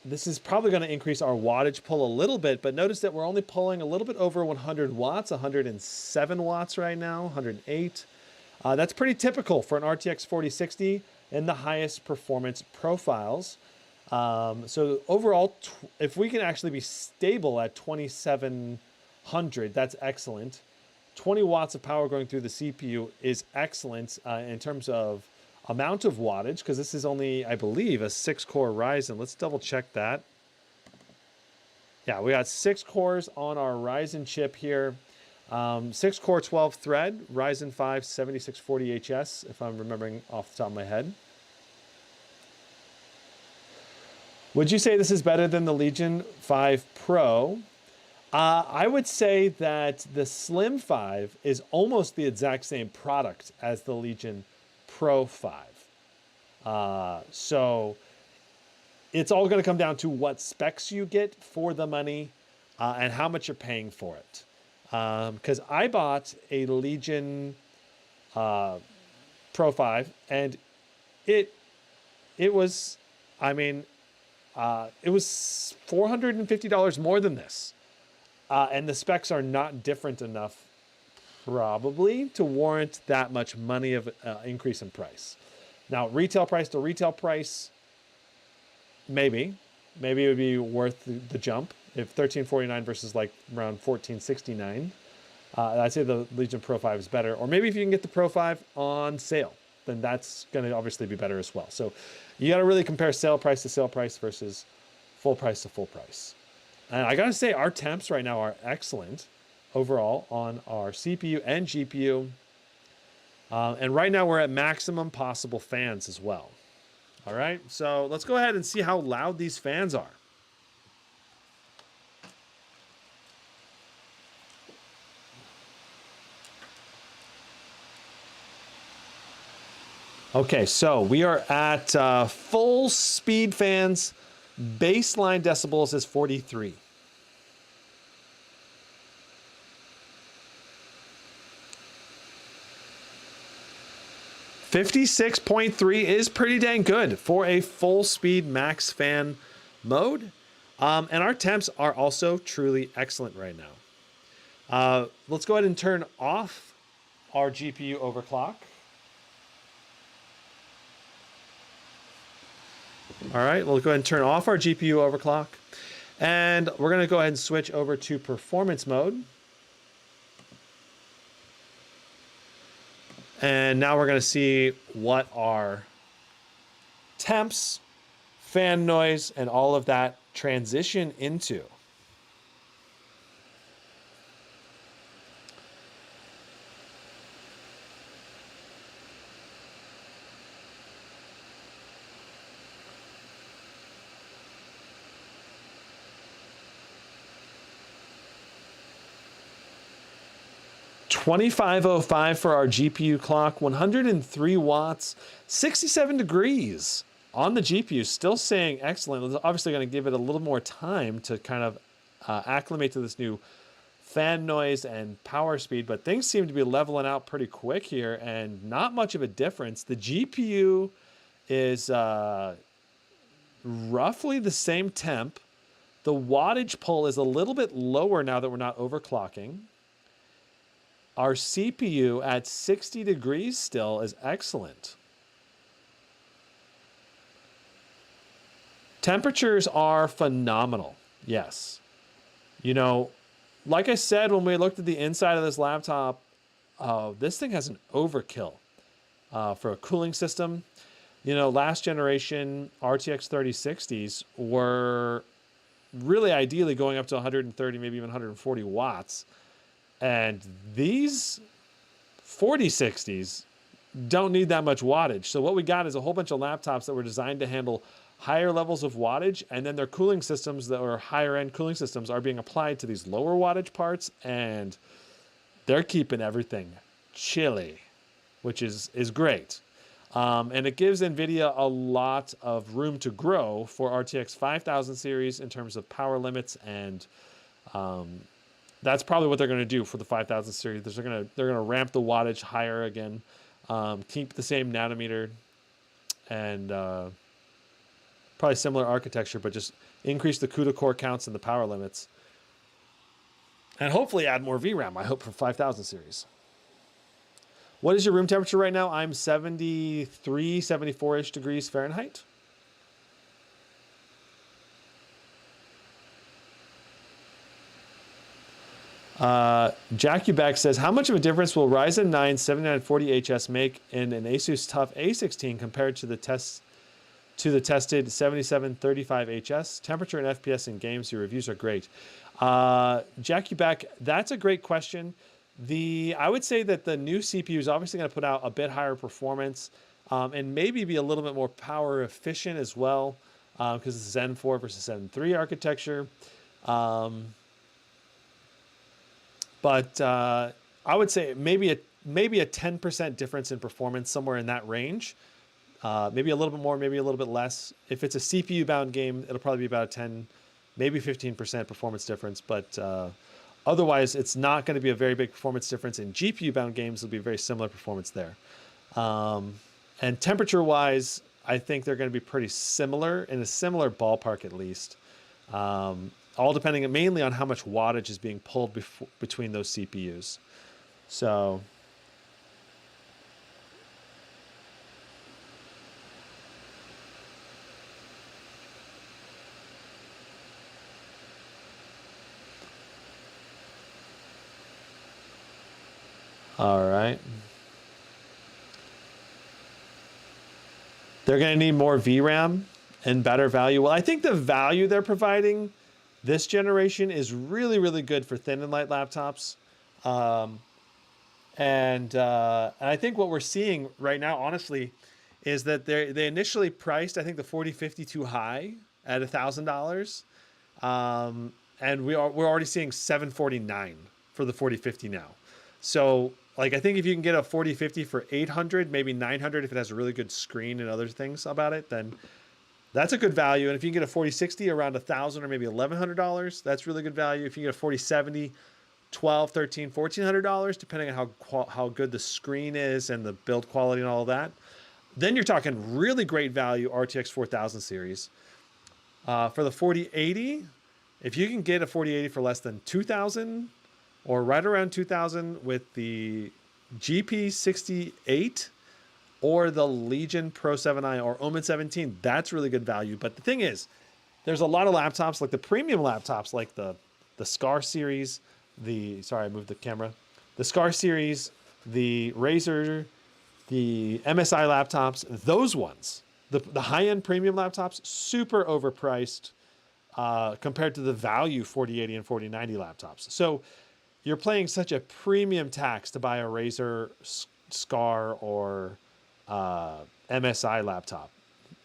Speaker 1: This is probably going to increase our wattage pull a little bit, but notice that we're only pulling a little bit over 100 watts, 107 watts right now, 108. That's pretty typical for an RTX 4060 in the highest performance profiles. So overall, if we can actually be stable at 2700, that's excellent. 20 watts of power going through the CPU is excellent in terms of amount of wattage, because this is only, I believe, a 6-core Ryzen. Let's double check that. Yeah, we got 6 cores on our Ryzen chip here. 6-core 12-thread, Ryzen 5 7640HS, if I'm remembering off the top of my head. Would you say this is better than the Legion 5 Pro? I would say that the Slim 5 is almost the exact same product as the Legion Pro 5. So it's all going to come down to what specs you get for the money and how much you're paying for it. Because I bought a Legion Pro 5, and it was, I mean, it was $450 more than this. And the specs are not different enough, probably, to warrant that much money of increase in price. Now, retail price to retail price, maybe it would be worth the jump. If $1349 versus like around $1469, I'd say the Legion Pro 5 is better. Or maybe if you can get the Pro 5 on sale, then that's going to obviously be better as well. So you got to really compare sale price to sale price versus full price to full price. And I got to say, our temps right now are excellent overall on our CPU and GPU. And right now we're at maximum possible fans as well. All right, so let's go ahead and see how loud these fans are. Okay, so we are at full speed fans. Baseline decibels is 43. .3 is pretty dang good for a full speed max fan mode. And our temps are also truly excellent right now. Let's go ahead and turn off our GPU overclock. All right, we'll go ahead and turn off our GPU overclock. And we're going to go ahead and switch over to performance mode. And now we're going to see what our temps, fan noise, and all of that transition into. $2505 for our GPU clock, 103 watts, 67 degrees on the GPU, still saying excellent. It's obviously going to give it a little more time to kind of acclimate to this new fan noise and power speed, but things seem to be leveling out pretty quick here and not much of a difference. The GPU is roughly the same temp. The wattage pull is a little bit lower now that we're not overclocking. our CPU at 60 degrees still is excellent. Temperatures are phenomenal. Yes. You know, like I said, when we looked at the inside of this laptop, this thing has an overkill for a cooling system. You know, last generation RTX 3060s were really ideally going up to 130, maybe even 140 watts. And these 4060s don't need that much wattage. So what we got is a whole bunch of laptops that were designed to handle higher levels of wattage, and then their cooling systems that are higher end cooling systems are being applied to these lower wattage parts, and they're keeping everything chilly, which is great. And it gives NVIDIA a lot of room to grow for RTX 5000 series in terms of power limits, and that's probably what they're going to do for the 5000 series. They're going to ramp the wattage higher again, keep the same nanometer, and probably similar architecture, but just increase the CUDA core counts and the power limits. And hopefully add more VRAM, I hope, for 5000 series. What is your room temperature right now? I'm 73, 74-ish degrees Fahrenheit. Jacuback says, how much of a difference will Ryzen 9 7940HS make in an Asus TUF A16 compared to the tested 7735HS? Temperature and FPS in games, your reviews are great. Jacuback, that's a great question. I would say that the new CPU is obviously going to put out a bit higher performance, and maybe be a little bit more power efficient as well, because it's Zen 4 versus Zen 3 architecture. But I would say maybe a 10% difference in performance, somewhere in that range. Maybe a little bit more, maybe a little bit less. If it's a CPU bound game, it'll probably be about a 10, maybe 15% performance difference. But otherwise, it's not going to be a very big performance difference. In GPU bound games, it'll be very similar performance there. And temperature wise, I think they're going to be pretty similar, in a similar ballpark at least. All depending mainly on how much wattage is being pulled between those CPUs. So all right. They're going to need more VRAM and better value. Well, I think the value they're providing this generation is really, really good for thin and light laptops. And I think what we're seeing right now, honestly, is that they initially priced, I think, the 4050 too high at $1,000. And we're already seeing $749 for the 4050 now. So, like, I think if you can get a 4050 for $800, maybe $900 if it has a really good screen and other things about it, then that's a good value. And if you can get a 4060 around $1,000 or maybe $1,100, that's really good value. If you get a 4070, $1,200, $1,300, $1,400, depending on how good the screen is and the build quality and all of that, then you're talking really great value RTX 4000 series. For the 4080, if you can get a 4080 for less than $2,000 or right around $2,000 with the GP68 or the Legion Pro 7i or Omen 17, that's really good value. But the thing is, there's a lot of laptops, like the premium laptops, like the Scar series, sorry, I moved the camera. The Scar series, the Razer, the MSI laptops, those ones, the high-end premium laptops, super overpriced compared to the value 4080 and 4090 laptops. So you're paying such a premium tax to buy a Razer, Scar, or MSI laptop,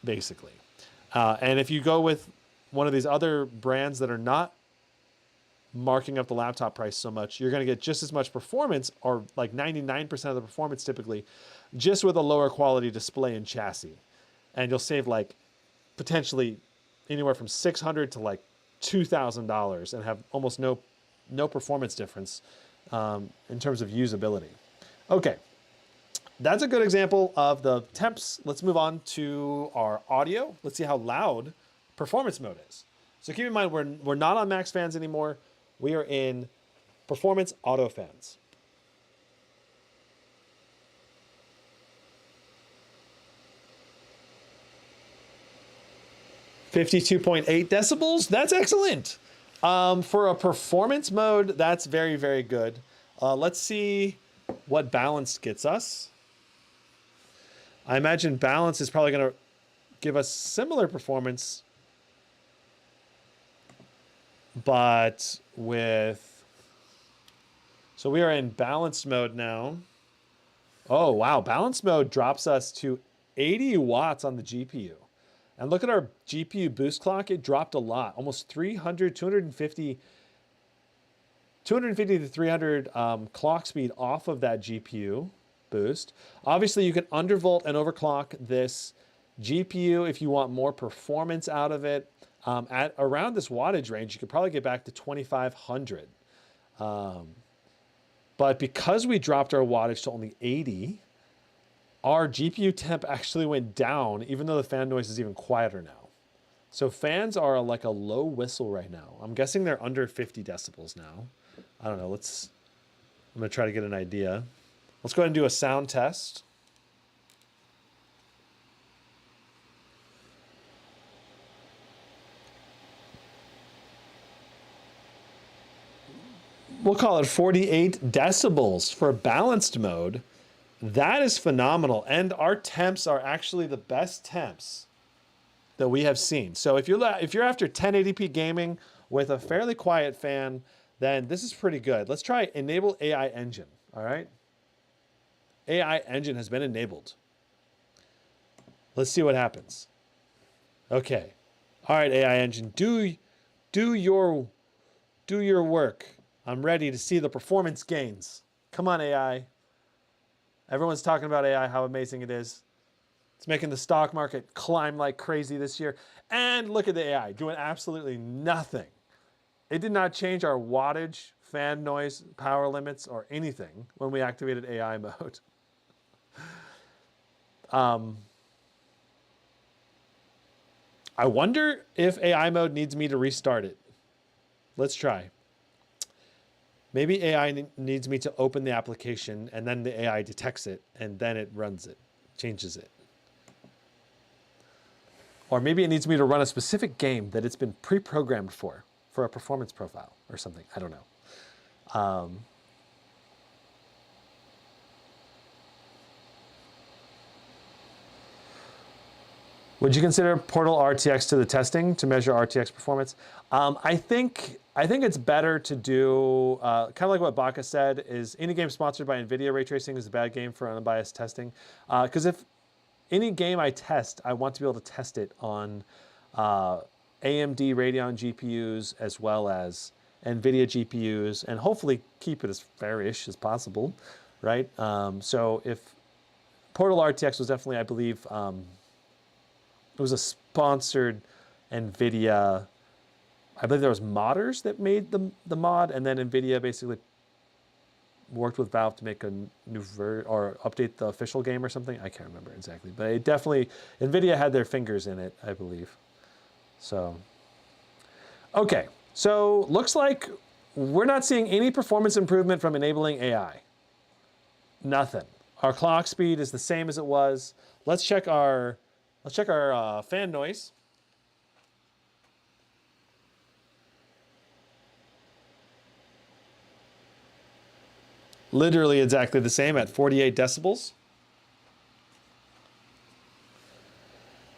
Speaker 1: basically. And if you go with one of these other brands that are not marking up the laptop price so much, you're going to get just as much performance, or like 99% of the performance typically, just with a lower quality display and chassis. And you'll save like potentially anywhere from $600 to like $2,000 and have almost no performance difference in terms of usability. Okay, that's a good example of the temps. Let's move on to our audio. Let's see how loud performance mode is. So keep in mind, we're not on max fans anymore. We are in performance auto fans. 52.8 decibels. That's excellent. For a performance mode, that's very, very good. Let's see what balanced gets us. I imagine balance is probably going to give us similar performance, but with... So we are in balanced mode now. Oh, wow. Balanced mode drops us to 80 watts on the GPU. And look at our GPU boost clock. It dropped a lot, almost 250 to 300 clock speed off of that GPU boost. Obviously, you can undervolt and overclock this GPU if you want more performance out of it. At around this wattage range, you could probably get back to 2500. But because we dropped our wattage to only 80, our GPU temp actually went down, even though the fan noise is even quieter now. So fans are like a low whistle right now. I'm guessing they're under 50 decibels now. I don't know. I'm going to try to get an idea. Let's go ahead and do a sound test. We'll call it 48 decibels for balanced mode. That is phenomenal. And our temps are actually the best temps that we have seen. So if you're after 1080p gaming with a fairly quiet fan, then this is pretty good. Let's try enable AI engine. All right. AI engine has been enabled. Let's see what happens. Okay. All right, AI engine, do your work. I'm ready to see the performance gains. Come on, AI. Everyone's talking about AI, how amazing it is. It's making the stock market climb like crazy this year. And look at the AI doing absolutely nothing. It did not change our wattage, fan noise, power limits, or anything when we activated AI mode. I wonder if AI mode needs me to restart it. Let's try. Maybe AI needs me to open the application and then the AI detects it and then it runs it, changes it. Or maybe it needs me to run a specific game that it's been pre-programmed for a performance profile or something. I don't know. Would you consider Portal RTX to the testing to measure RTX performance? I think it's better to do, kind of like what Baca said, is any game sponsored by NVIDIA ray tracing is a bad game for unbiased testing. Because if any game I test, I want to be able to test it on AMD Radeon GPUs as well as NVIDIA GPUs, and hopefully keep it as fair-ish as possible, right? So if Portal RTX was definitely, I believe, it was a sponsored NVIDIA. I believe there was modders that made the mod, and then NVIDIA basically worked with Valve to make a new or update the official game or something. I can't remember exactly, but it definitely, NVIDIA had their fingers in it, I believe. So, okay. So looks like we're not seeing any performance improvement from enabling AI. Nothing. Our clock speed is the same as it was. Let's check our fan noise. Literally exactly the same at 48 decibels.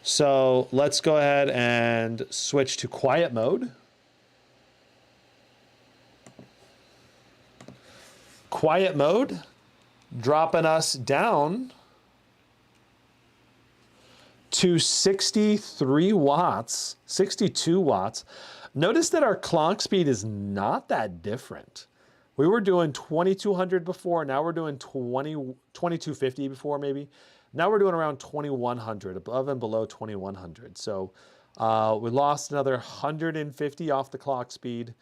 Speaker 1: So let's go ahead and switch to quiet mode. Quiet mode, dropping us down to 63 watts, 62 watts. Notice that our clock speed is not that different. We were doing 2200 before, now we're doing 2250 before maybe. Now we're doing around 2100, above and below 2100. So we lost another 150 off the clock speed,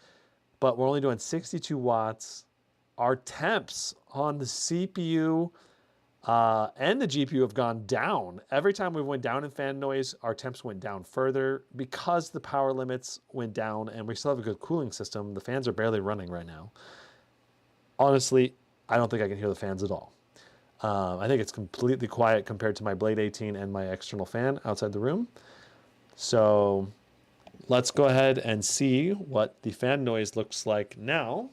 Speaker 1: but we're only doing 62 watts. Our temps on the CPU and the GPU have gone down. Every time we went down in fan noise, our temps went down further because the power limits went down and we still have a good cooling system. The fans are barely running right now. Honestly, I don't think I can hear the fans at all. I think it's completely quiet compared to my Blade 18 and my external fan outside the room. So let's go ahead and see what the fan noise looks like now.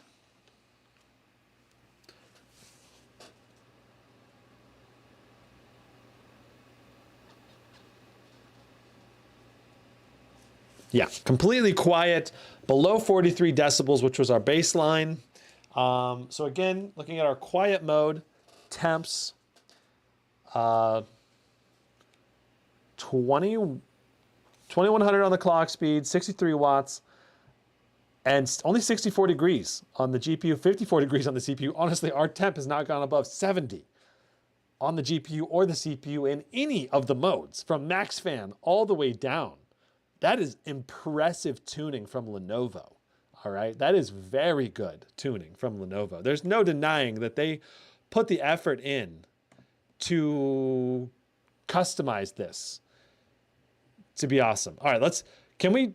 Speaker 1: Yeah, completely quiet, below 43 decibels, which was our baseline. So again, looking at our quiet mode, temps, 2100 on the clock speed, 63 watts, and only 64 degrees on the GPU, 54 degrees on the CPU. Honestly, our temp has not gone above 70 on the GPU or the CPU in any of the modes, from max fan all the way down. That is impressive tuning from Lenovo. All right, that is very good tuning from Lenovo. There's no denying that they put the effort in to customize this to be awesome. All right, can we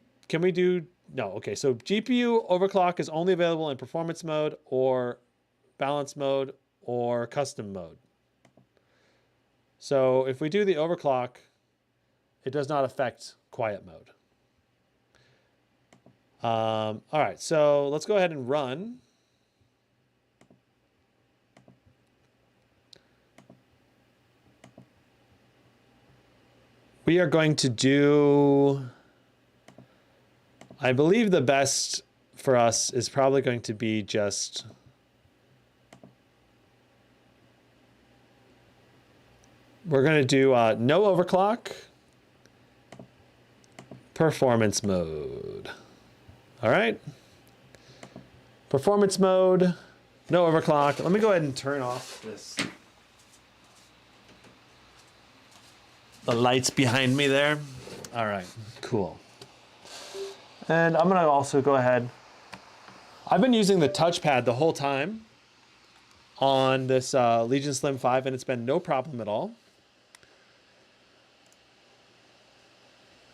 Speaker 1: do, no, okay, so GPU overclock is only available in performance mode or balance mode or custom mode. So if we do the overclock, it does not affect quiet mode. All right, so let's go ahead and run. We are going to do, I believe the best for us is probably going to be just we're going to do no overclock, performance mode. All right. Performance mode, no overclock. Let me go ahead and turn off the lights behind me there. All right, cool. And I'm gonna also go ahead. I've been using the touchpad the whole time on this Legion Slim 5, and it's been no problem at all.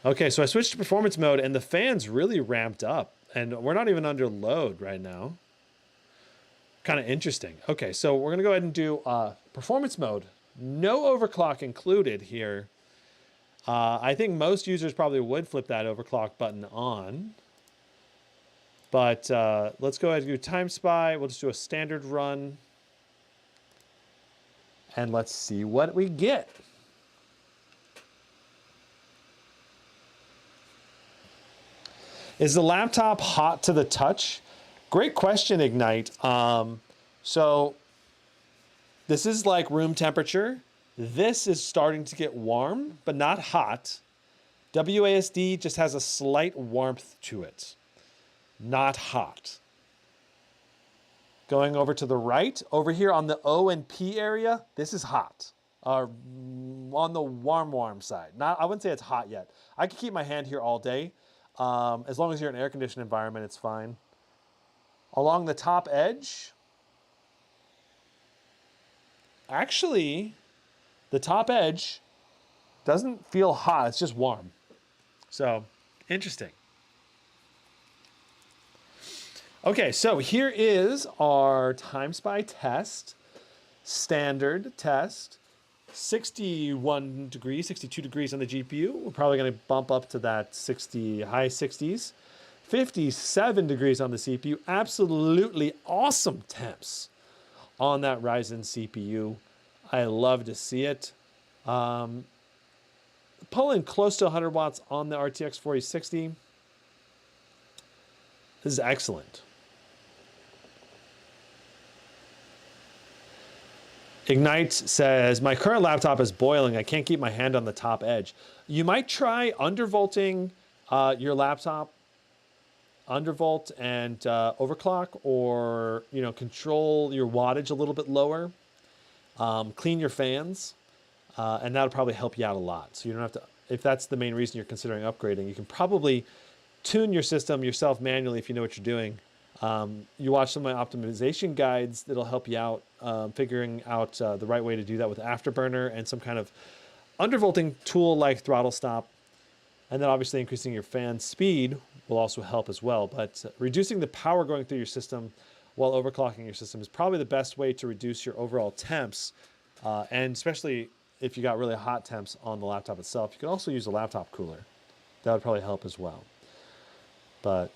Speaker 1: Okay, so I switched to performance mode, and the fan's really ramped up, and we're not even under load right now. Kind of interesting. Okay, so we're gonna go ahead and do performance mode. No overclock included here. I think most users probably would flip that overclock button on. But let's go ahead and do Time Spy. We'll just do a standard run. And let's see what we get. Is the laptop hot to the touch? Great question, Ignite. So this is like room temperature. This is starting to get warm, but not hot. WASD just has a slight warmth to it. Not hot. Going over to the right, over here on the O and P area, this is hot. On the warm side. I wouldn't say it's hot yet. I could keep my hand here all day. As long as you're in an air-conditioned environment, it's fine. Along the top edge, actually, the top edge doesn't feel hot. It's just warm. So, interesting. Okay, so here is our Time Spy test. Standard test. 61 degrees, 62 degrees on the GPU. We're probably going to bump up to that high 60s. 57 degrees on the CPU. Absolutely awesome temps on that Ryzen CPU. I love to see it. Pulling close to 100 watts on the RTX 4060. This is excellent. Ignite says, my current laptop is boiling. I can't keep my hand on the top edge. You might try undervolting your laptop, undervolt and overclock, or control your wattage a little bit lower. Clean your fans, and that'll probably help you out a lot. So you don't have to, if that's the main reason you're considering upgrading, you can probably tune your system yourself manually if you know what you're doing. You watch some of my optimization guides that'll help you out figuring out the right way to do that with Afterburner and some kind of undervolting tool like throttle stop. And then obviously increasing your fan speed will also help as well. But reducing the power going through your system while overclocking your system is probably the best way to reduce your overall temps. And especially if you got really hot temps on the laptop itself, you can also use a laptop cooler. That would probably help as well. but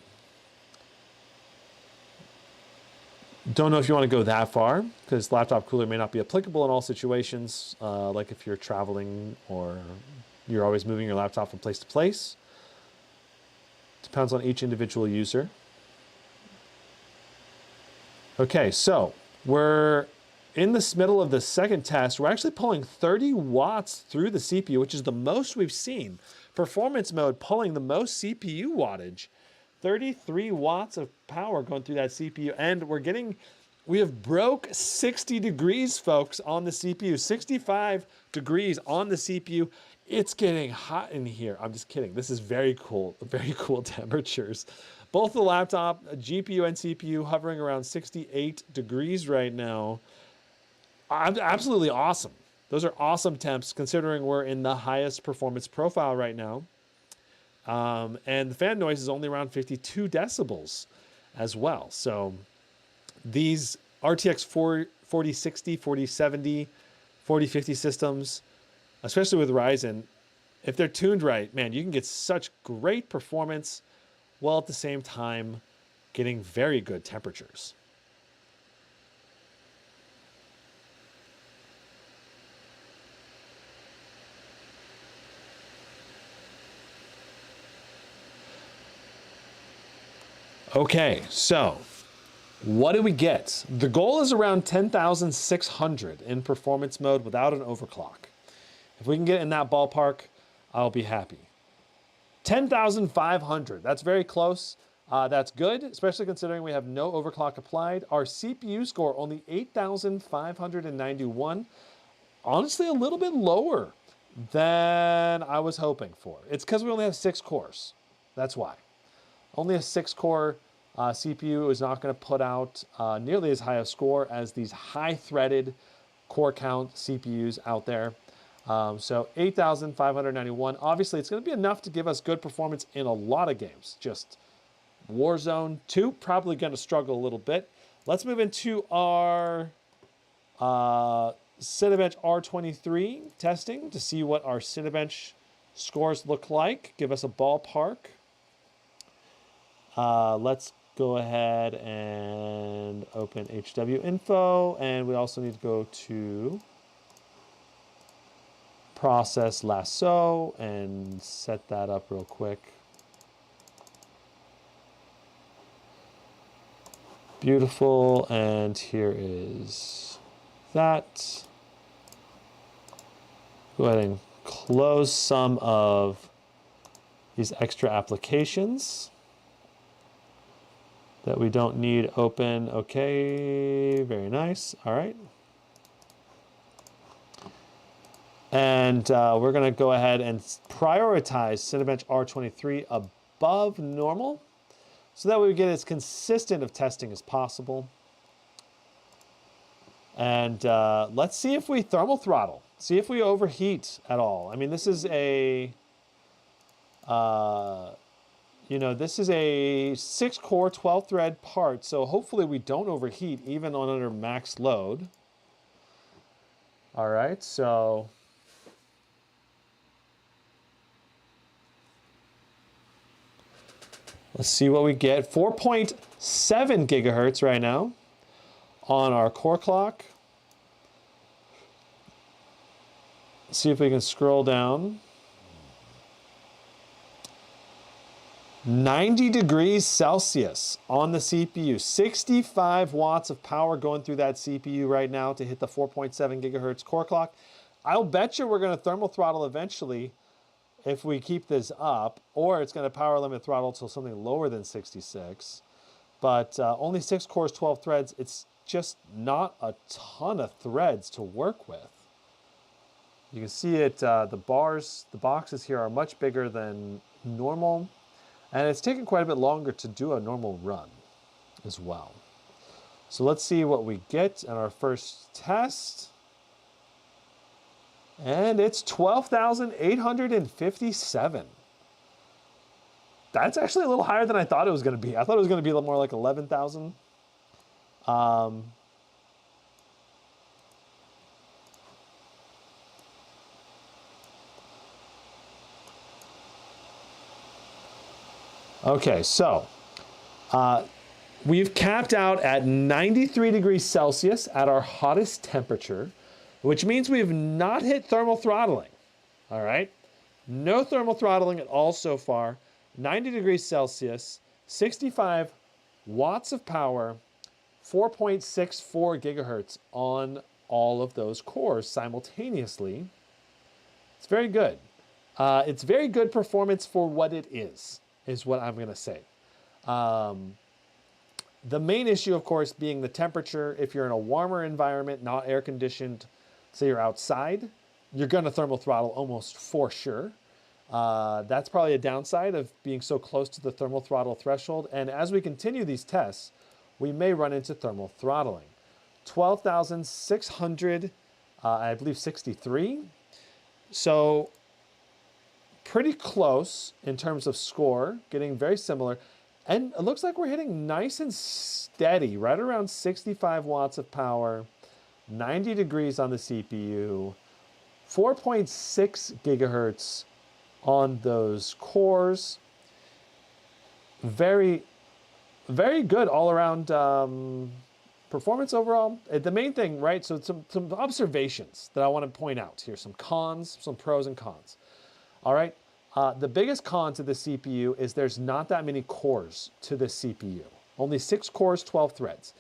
Speaker 1: don't know if you want to go that far because laptop cooler may not be applicable in all situations, like if you're traveling or you're always moving your laptop from place to place. Depends on each individual user. Okay, so we're in the middle of the second test. We're actually pulling 30 watts through the CPU, which is the most we've seen. Performance mode pulling the most CPU wattage. 33 watts of power going through that CPU. And we have broke 60 degrees, folks, on the CPU. 65 degrees on the CPU. It's getting hot in here. I'm just kidding. This is very cool temperatures. Both the laptop, GPU and CPU hovering around 68 degrees right now. Absolutely awesome. Those are awesome temps considering we're in the highest performance profile right now. And the fan noise is only around 52 decibels as well. So these RTX 4060, 4070, 4050 systems, especially with Ryzen, if they're tuned right, man, you can get such great performance while at the same time getting very good temperatures. Okay, so what do we get? The goal is around 10,600 in performance mode without an overclock. If we can get in that ballpark, I'll be happy. 10,500, that's very close. That's good, especially considering we have no overclock applied. Our CPU score, only 8,591. Honestly, a little bit lower than I was hoping for. It's because we only have 6 cores. That's why. Only a 6-core CPU is not going to put out nearly as high a score as these high-threaded core count CPUs out there. So 8,591. Obviously, it's going to be enough to give us good performance in a lot of games. Just Warzone 2, probably going to struggle a little bit. Let's move into our Cinebench R23 testing to see what our Cinebench scores look like. Give us a ballpark. Let's go ahead and open HW info, and we also need to go to process lasso and set that up real quick. Beautiful, and here is that. Go ahead and close some of these extra applications that we don't need open. Okay, very nice. All right. And we're going to go ahead and prioritize Cinebench R23 above normal so that way we get as consistent of testing as possible. And let's see if we thermal throttle, see if we overheat at all. I mean, this is a, this is a 6-core, 12-thread part, so hopefully we don't overheat even on under max load. All right, so let's see what we get. 4.7 gigahertz right now on our core clock. Let's see if we can scroll down. 90 degrees Celsius on the CPU. 65 watts of power going through that CPU right now to hit the 4.7 gigahertz core clock. I'll bet you we're going to thermal throttle eventually if we keep this up, or it's going to power limit throttle to something lower than 66. But only 6 cores, 12 threads. It's just not a ton of threads to work with. You can see it, the boxes here are much bigger than normal. And it's taken quite a bit longer to do a normal run as well. So let's see what we get in our first test. And it's 12,857. That's actually a little higher than I thought it was going to be. I thought it was going to be a little more like 11,000. Okay, so we've capped out at 93 degrees Celsius at our hottest temperature, which means we've not hit thermal throttling. All right, no thermal throttling at all so far. 90 degrees Celsius, 65 watts of power, 4.64 gigahertz on all of those cores simultaneously. It's very good. It's very good performance for what it is what I'm going to say. The main issue, of course, being the temperature. If you're in a warmer environment, not air conditioned, say you're outside, you're going to thermal throttle almost for sure. That's probably a downside of being so close to the thermal throttle threshold. And as we continue these tests, we may run into thermal throttling. 12,600, I believe 63. So pretty close in terms of score, getting very similar. And it looks like we're hitting nice and steady, right around 65 watts of power, 90 degrees on the CPU, 4.6 gigahertz on those cores. Very, very good all around performance overall. The main thing, right? So some observations that I want to point out here, some cons, some pros and cons. All right. The biggest con to the CPU is there's not that many cores to the CPU. Only 6 cores, 12 threads.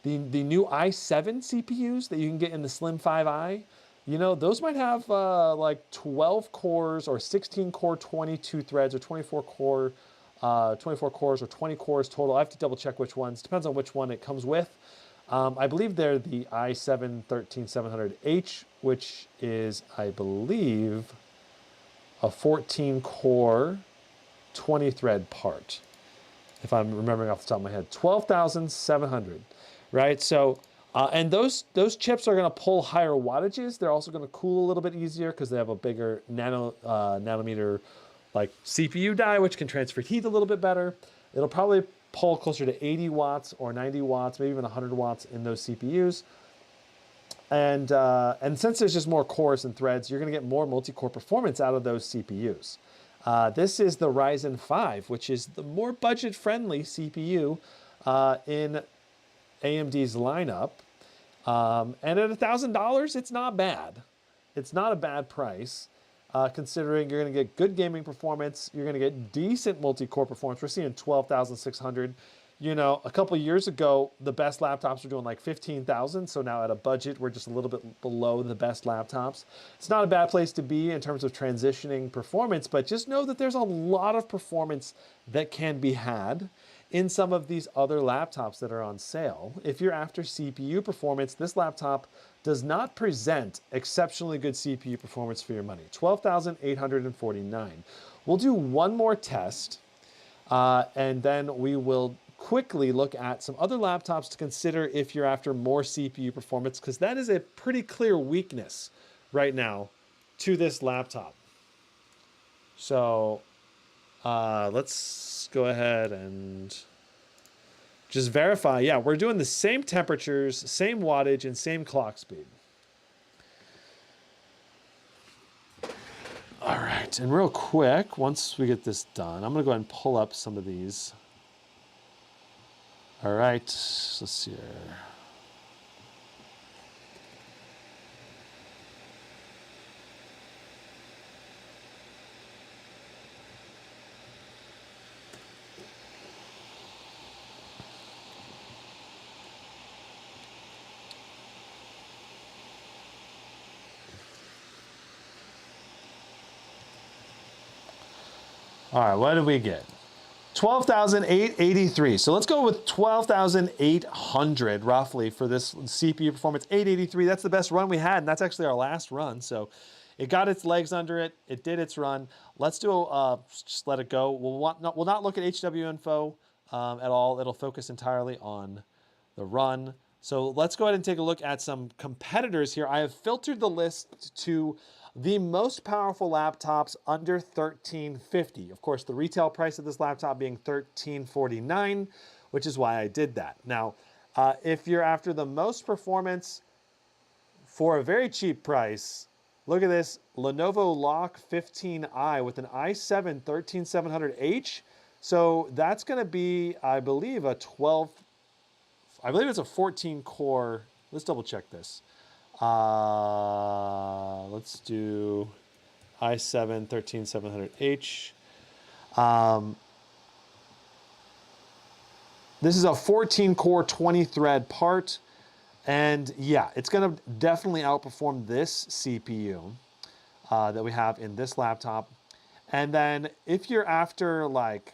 Speaker 1: The new i7 CPUs that you can get in the Slim 5i, you know, those might have like 12 cores or 16 core, 22 threads, or 24 cores or 20 cores total. I have to double check which ones. Depends on which one it comes with. I believe they're the i7-13700H, which is, I believe, a 14 core, 20 thread part, if I'm remembering off the top of my head. 12,700, right? So, and those chips are gonna pull higher wattages. They're also gonna cool a little bit easier because they have a bigger nanometer like CPU die, which can transfer heat a little bit better. It'll probably pull closer to 80 watts or 90 watts, maybe even 100 watts in those CPUs. And since there's just more cores and threads, you're going to get more multi-core performance out of those CPUs. This is the Ryzen 5, which is the more budget-friendly CPU in AMD's lineup. And at $1,000, it's not bad. It's not a bad price, considering you're going to get good gaming performance. You're going to get decent multi-core performance. We're seeing 12,600. You know, a couple years ago, the best laptops were doing like 15,000. So now at a budget, we're just a little bit below the best laptops. It's not a bad place to be in terms of transitioning performance, but just know that there's a lot of performance that can be had in some of these other laptops that are on sale. If you're after CPU performance, this laptop does not present exceptionally good CPU performance for your money. 12,849. We'll do one more test, and then we will quickly look at some other laptops to consider if you're after more CPU performance, because that is a pretty clear weakness right now to this laptop. So let's go ahead and just verify. Yeah, we're doing the same temperatures, same wattage, and same clock speed. All right, and real quick, once we get this done, I'm gonna go ahead and pull up some of these. All right, let's see here. All right, what did we get? 12,883. So let's go with 12,800 roughly for this CPU performance. 883, that's the best run we had, and that's actually our last run. So it got its legs under it. It did its run. Let's do just let it go. We'll not look at HW info at all. It'll focus entirely on the run. So let's go ahead and take a look at some competitors here. I have filtered the list to the most powerful laptops under $1,350. Of course, the retail price of this laptop being $1,349, which is why I did that. Now, if you're after the most performance for a very cheap price, look at this Lenovo Lock 15i with an i7-13700H, So that's going to be, I believe, a 12, I believe it's a 14 core. Let's double check this. Let's do i7 13700H. This is a 14 core, 20 thread part. And yeah, it's going to definitely outperform this CPU that we have in this laptop. And then if you're after like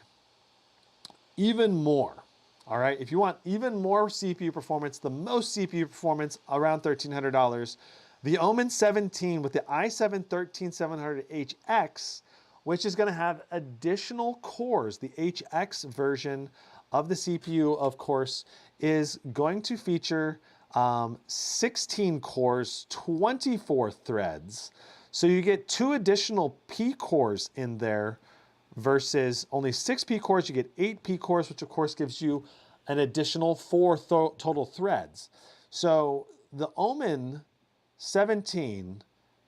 Speaker 1: even more, all right, if you want even more CPU performance, the most CPU performance around $1,300, the Omen 17 with the i7 13700HX, which is going to have additional cores. The HX version of the CPU, of course, is going to feature 16 cores, 24 threads. So you get 2 additional P cores in there versus only 6 P cores. You get 8 P cores, which of course gives you an additional 4 total threads. So the Omen 17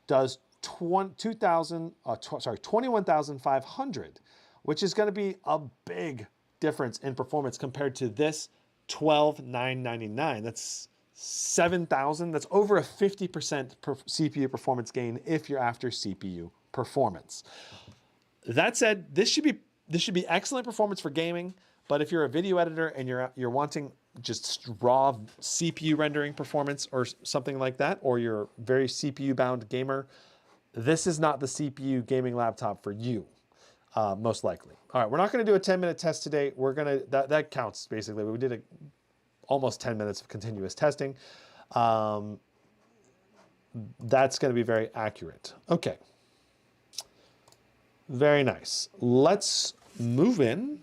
Speaker 1: does 21,500, which is going to be a big difference in performance compared to this 12,999. That's 7,000. That's over a 50% CPU performance gain if you're after CPU performance. That said, this should be excellent performance for gaming. But if you're a video editor and you're wanting just raw CPU rendering performance or something like that, or you're a very CPU bound gamer, this is not the CPU gaming laptop for you, most likely. All right, we're not going to do a 10-minute test today. We're going to that counts basically. We did almost 10 minutes of continuous testing. That's going to be very accurate. Okay. Very nice. Let's move in.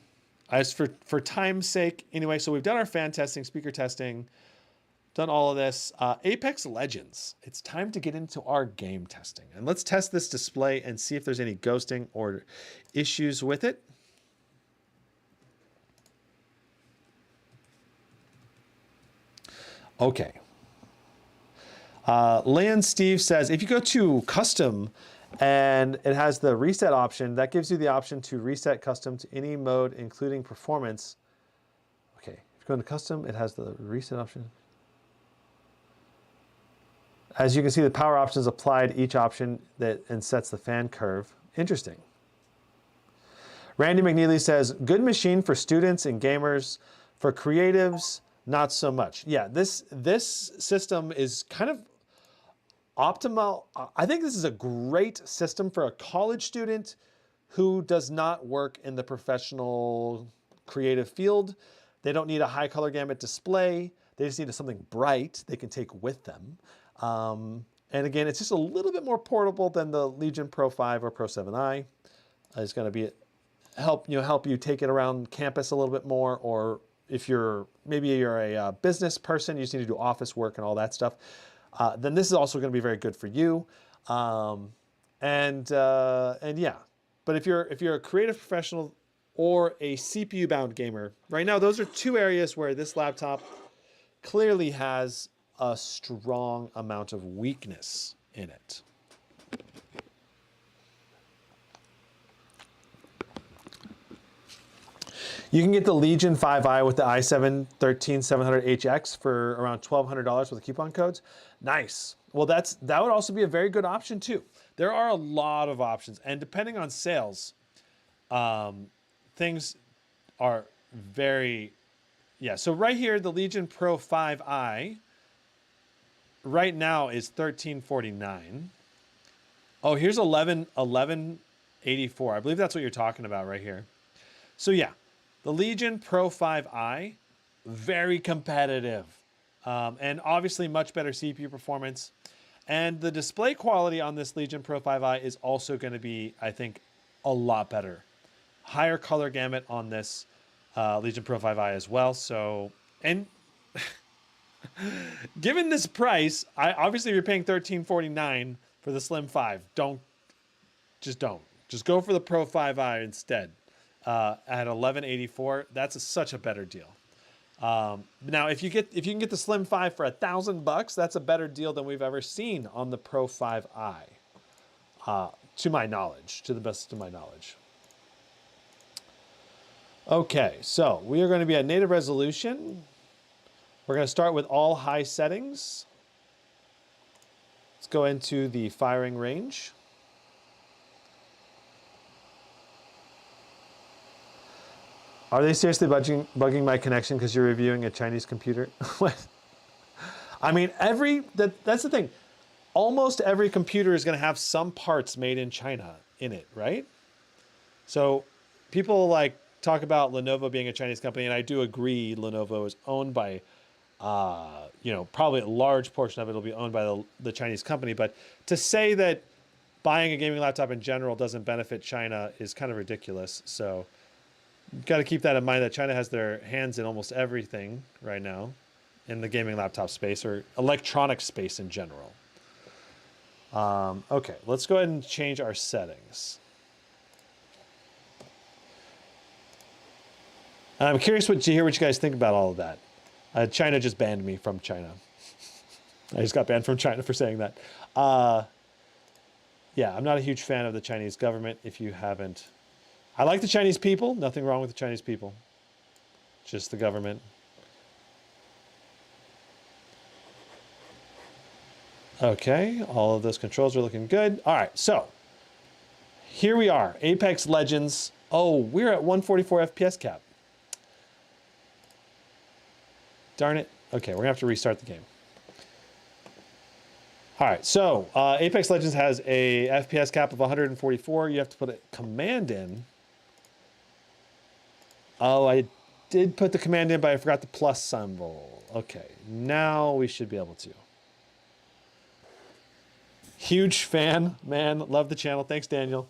Speaker 1: As for time's sake, anyway, so we've done our fan testing, speaker testing, done all of this. Apex Legends. It's time to get into our game testing. And let's test this display and see if there's any ghosting or issues with it. Okay. Land Steve says, if you go to custom and it has the reset option, that gives you the option to reset custom to any mode, including performance. Okay, if you go into custom, it has the reset option. As you can see, the power options applied each option and sets the fan curve. Interesting. Randy McNeely says, good machine for students and gamers. For creatives, not so much. Yeah, this system is kind of optimal. I think this is a great system for a college student who does not work in the professional creative field. They don't need a high color gamut display. They just need something bright they can take with them. And again, it's just a little bit more portable than the Legion Pro 5 or Pro 7i. It's going to be help you take it around campus a little bit more, or if maybe you're a business person, you just need to do office work and all that stuff. Then this is also going to be very good for you. And yeah, but if you're a creative professional or a CPU bound gamer, right now, those are 2 areas where this laptop clearly has a strong amount of weakness in it. You can get the Legion 5i with the i7 13700HX for around $1,200 with the coupon codes. Nice. Well, that would also be a very good option too. There are a lot of options, and depending on sales, things are very, yeah. So right here, the Legion Pro 5i right now is $1,349. Oh, here's 1184. I believe that's what you're talking about right here. So yeah. The Legion Pro 5i, very competitive, and obviously much better CPU performance. And the display quality on this Legion Pro 5i is also going to be, I think, a lot better. Higher color gamut on this Legion Pro 5i as well. So, and given this price, obviously if you're paying $1,349 for the Slim 5, just go for the Pro 5i instead. At $1,184, that's such a better deal. Now, if you can get the Slim 5 for $1,000, that's a better deal than we've ever seen on the Pro 5i, to my knowledge, to the best of my knowledge. Okay, so we are going to be at native resolution. We're going to start with all high settings. Let's go into the firing range. Are they seriously bugging my connection because you're reviewing a Chinese computer? What? I mean, that's the thing. Almost every computer is going to have some parts made in China in it, right? So people like talk about Lenovo being a Chinese company, and I do agree Lenovo is owned by, probably a large portion of it will be owned by the Chinese company. But to say that buying a gaming laptop in general doesn't benefit China is kind of ridiculous. So you've got to keep that in mind that China has their hands in almost everything right now in the gaming laptop space or electronic space in general. Okay, let's go ahead and change our settings. And I'm curious to hear what you guys think about all of that. China just banned me from China. I just got banned from China for saying that. Yeah, I'm not a huge fan of the Chinese government. If you haven't, I like the Chinese people. Nothing wrong with the Chinese people. Just the government. Okay, all of those controls are looking good. All right, so here we are, Apex Legends. Oh, we're at 144 FPS cap. Darn it. Okay, we're gonna have to restart the game. All right, so Apex Legends has a FPS cap of 144. You have to put a command in. Oh, I did put the command in, but I forgot the plus symbol. Okay, now we should be able to. Huge fan, man. Love the channel. Thanks, Daniel.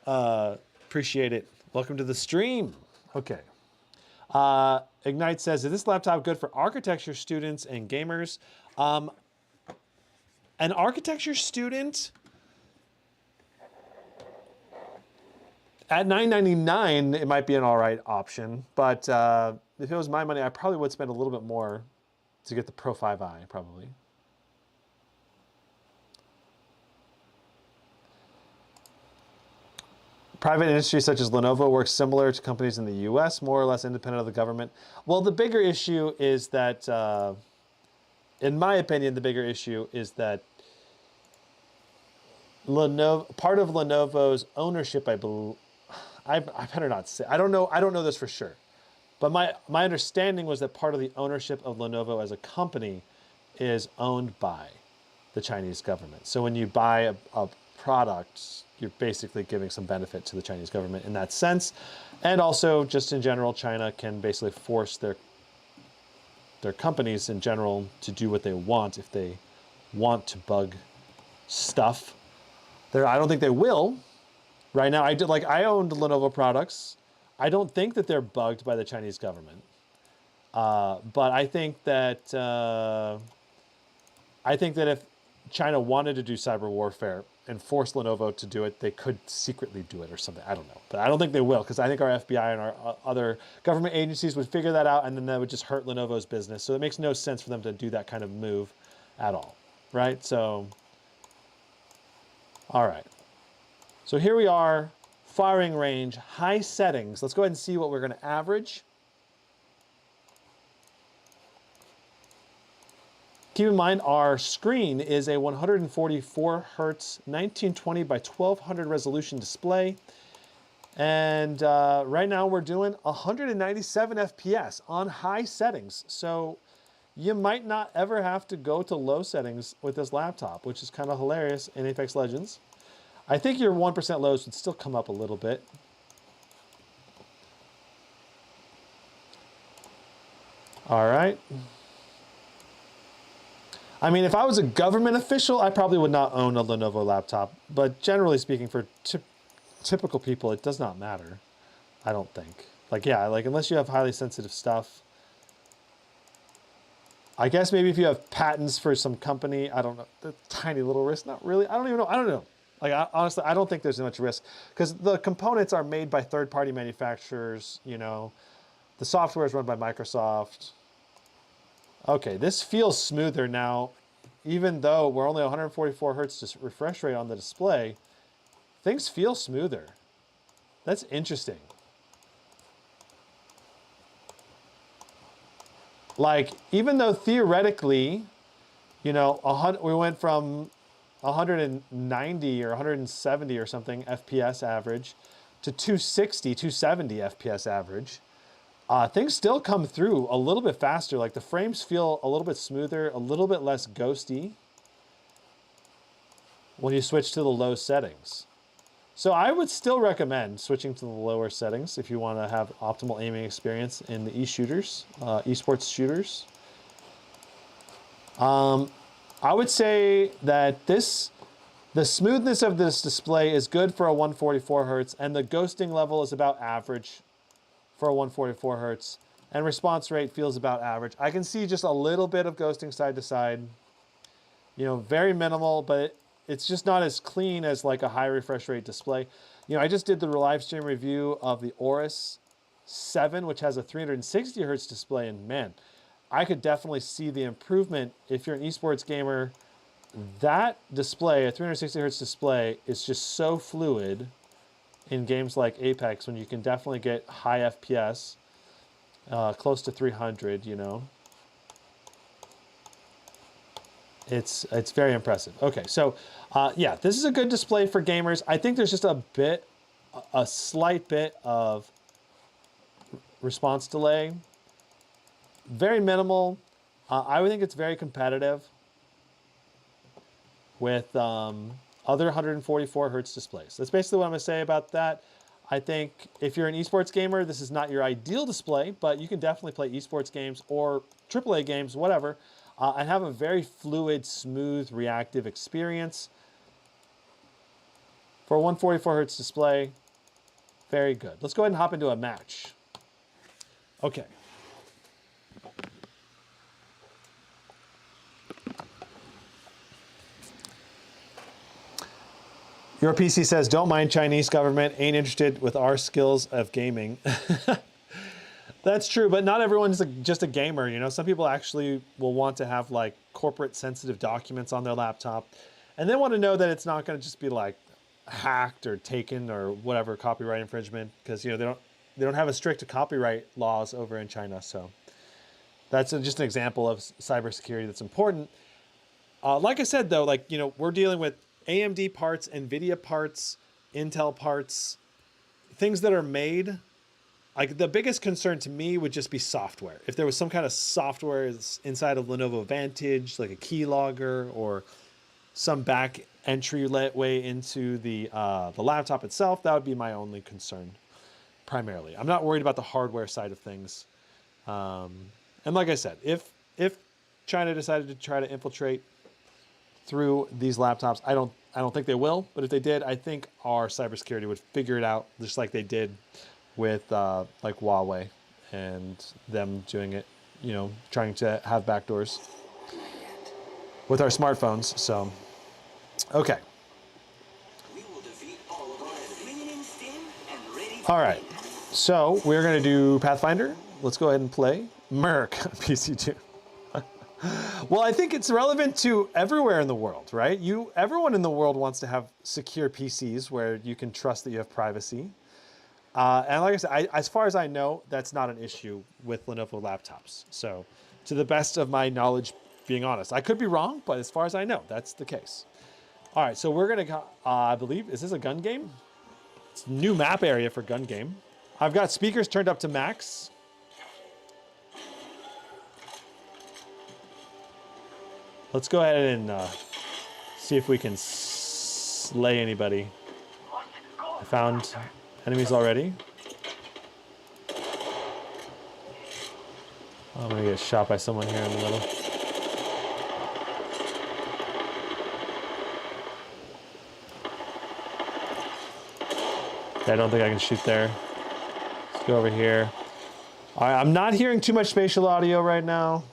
Speaker 1: Appreciate it. Welcome to the stream. Okay. Ignite says, is this laptop good for architecture students and gamers? An architecture student at $999, it might be an all right option. But if it was my money, I probably would spend a little bit more to get the Pro 5i, probably. Private industry such as Lenovo works similar to companies in the US, more or less independent of the government. Well, the bigger issue is that, in my opinion, the bigger issue is that part of Lenovo's ownership, I believe, I better not say, I don't know this for sure. But my understanding was that part of the ownership of Lenovo as a company is owned by the Chinese government. So when you buy a product, you're basically giving some benefit to the Chinese government in that sense. And also, just in general, China can basically force their companies in general to do what they want if they want to bug stuff. I don't think they will. Right now, I owned Lenovo products. I don't think that they're bugged by the Chinese government. But I think that if China wanted to do cyber warfare and force Lenovo to do it, they could secretly do it or something. I don't know. But I don't think they will, because I think our FBI and our other government agencies would figure that out, and then that would just hurt Lenovo's business. So it makes no sense for them to do that kind of move at all, right? So, all right. So here we are, firing range, high settings. Let's go ahead and see what we're going to average. Keep in mind, our screen is a 144 hertz 1920 by 1200 resolution display. And right now we're doing 197 FPS on high settings. So you might not ever have to go to low settings with this laptop, which is kind of hilarious in Apex Legends. I think your 1% lows would still come up a little bit. All right. I mean, if I was a government official, I probably would not own a Lenovo laptop. But generally speaking, for typical people, it does not matter. I don't think. Unless you have highly sensitive stuff. I guess maybe if you have patents for some company, I don't know, the tiny little risk, not really. I don't even know. I don't know. Honestly, I don't think there's much risk because the components are made by third-party manufacturers. You know, the software is run by Microsoft. Okay, this feels smoother now, even though we're only 144 hertz refresh rate on the display. Things feel smoother. That's interesting. Like, even though theoretically, you know, we went from 190 or 170 or something FPS average to 260, 270 FPS average. Things still come through a little bit faster. Like the frames feel a little bit smoother, a little bit less ghosty when you switch to the low settings. So I would still recommend switching to the lower settings if you want to have optimal aiming experience in the esports shooters. I would say that the smoothness of this display is good for a 144 hertz, and the ghosting level is about average for a 144 hertz, and response rate feels about average. I can see just a little bit of ghosting side to side, you know, very minimal, but it's just not as clean as like a high refresh rate display. You know, I just did the live stream review of the Aorus 7, which has a 360 hertz display, and man, I could definitely see the improvement. If you're an esports gamer, that display, a 360 hertz display, is just so fluid in games like Apex, when you can definitely get high FPS, close to 300, you know. It's very impressive. Okay, so yeah, this is a good display for gamers. I think there's just a slight bit of response delay. Very minimal. I would think it's very competitive with other 144 hertz displays. That's basically what I'm gonna say about that. I think if you're an esports gamer, this is not your ideal display, but you can definitely play esports games or AAA games, whatever, and have a very fluid, smooth, reactive experience. For a 144 hertz display, very good. Let's go ahead and hop into a match. Okay. Your PC says, don't mind Chinese government, ain't interested with our skills of gaming. That's true, but not everyone's just a gamer, you know? Some people actually will want to have like corporate sensitive documents on their laptop, and they want to know that it's not gonna just be like hacked or taken or whatever, copyright infringement, because you know they don't have as strict copyright laws over in China. So that's just an example of cybersecurity that's important. Like I said though, like, you know, we're dealing with AMD parts, NVIDIA parts, Intel parts, things that are made. Like the biggest concern to me would just be software. If there was some kind of software inside of Lenovo Vantage, like a keylogger or some back entryway into the laptop itself, that would be my only concern primarily. I'm not worried about the hardware side of things. And like I said, if China decided to try to infiltrate through these laptops, I don't think they will, but if they did, I think our cybersecurity would figure it out, just like they did with like Huawei and them doing it, you know, trying to have backdoors with our smartphones. So, okay. All right, so we're gonna do Pathfinder. Let's go ahead and play Merc PC2. Well, I think it's relevant to everywhere in the world, right? Everyone in the world wants to have secure PCs where you can trust that you have privacy. And like I said, as far as I know, that's not an issue with Lenovo laptops. So to the best of my knowledge, being honest, I could be wrong, but as far as I know, that's the case. All right, so we're gonna, I believe, is this a gun game? It's a new map area for gun game. I've got speakers turned up to max. Let's go ahead and see if we can slay anybody. I found enemies already. I'm gonna get shot by someone here in the middle. Okay, I don't think I can shoot there. Let's go over here. All right, I'm not hearing too much spatial audio right now.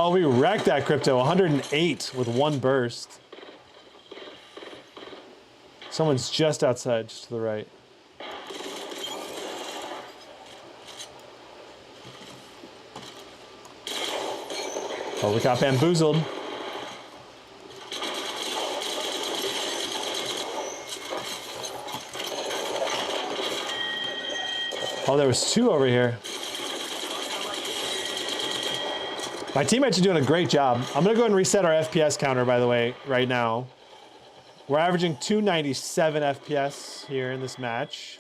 Speaker 1: Oh, we wrecked that crypto. 108 with one burst. Someone's just outside, just to the right. Oh, we got bamboozled. Oh, there was 2 over here. My teammates are doing a great job. I'm gonna go ahead and reset our FPS counter, by the way, right now. We're averaging 297 FPS here in this match.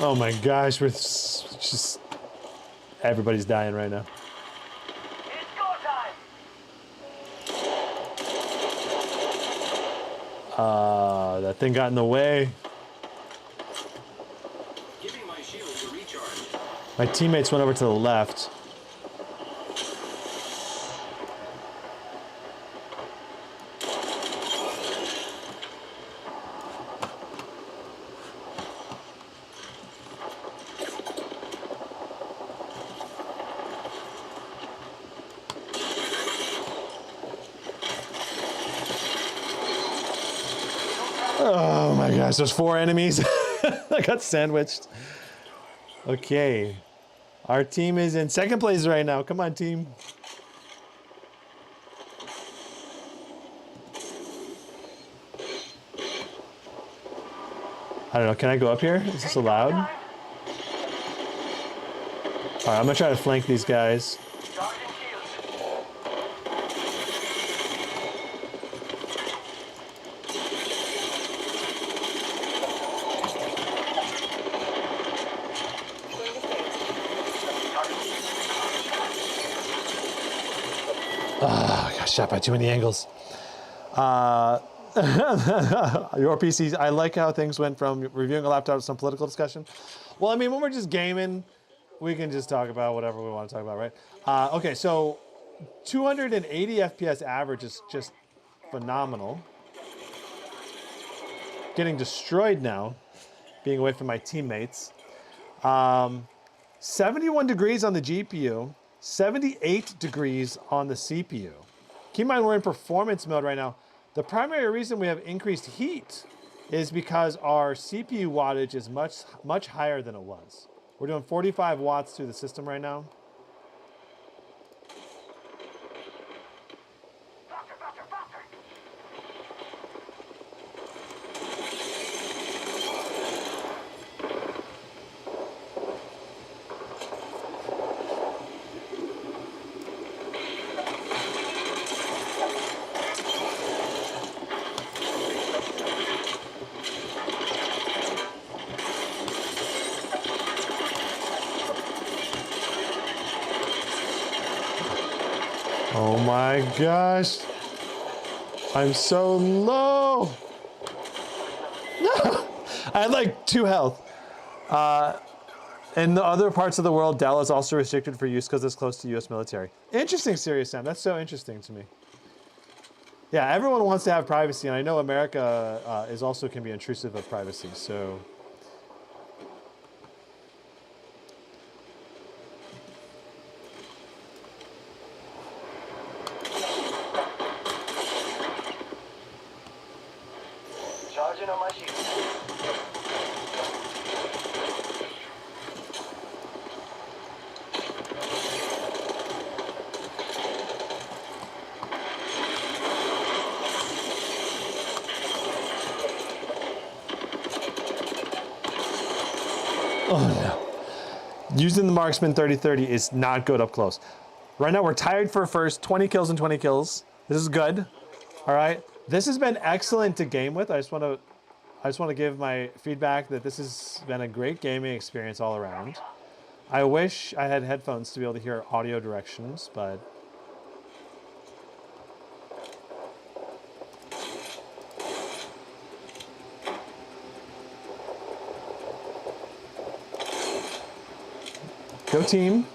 Speaker 1: Oh my gosh, we're just... Everybody's dying right now.
Speaker 3: It's go time.
Speaker 1: That thing got in the way.
Speaker 3: Giving my shields a recharge.
Speaker 1: My teammates went over to the left. Oh my gosh, there's 4 enemies. I got sandwiched. Okay. Our team is in second place right now. Come on, team. I don't know. Can I go up here? Is this allowed? All right, I'm gonna try to flank these guys. Oh, I got shot by too many angles. Your PCs, I like how things went from reviewing a laptop to some political discussion. Well, I mean, when we're just gaming, we can just talk about whatever we want to talk about, right? Okay, so 280 FPS average is just phenomenal. Getting destroyed now, being away from my teammates. 71 degrees on the GPU, 78 degrees on the CPU. Keep in mind we're in performance mode right now. The primary reason we have increased heat is because our CPU wattage is much higher than it was. We're doing 45 watts through the system right now. Oh my gosh. I'm so low. No. I had like 2 health. In the other parts of the world, Dell is also restricted for use because it's close to US military. Interesting, Serious Sam. That's so interesting to me. Yeah, everyone wants to have privacy, and I know America is also can be intrusive of privacy, so.
Speaker 3: Charging on my shield.
Speaker 1: Oh no. Using the marksman 30-30 is not good up close. Right now we're tied for first, 20 kills and 20 kills. This is good. All right. This has been excellent to game with. I just want to give my feedback that this has been a great gaming experience all around. I wish I had headphones to be able to hear audio directions, but go team.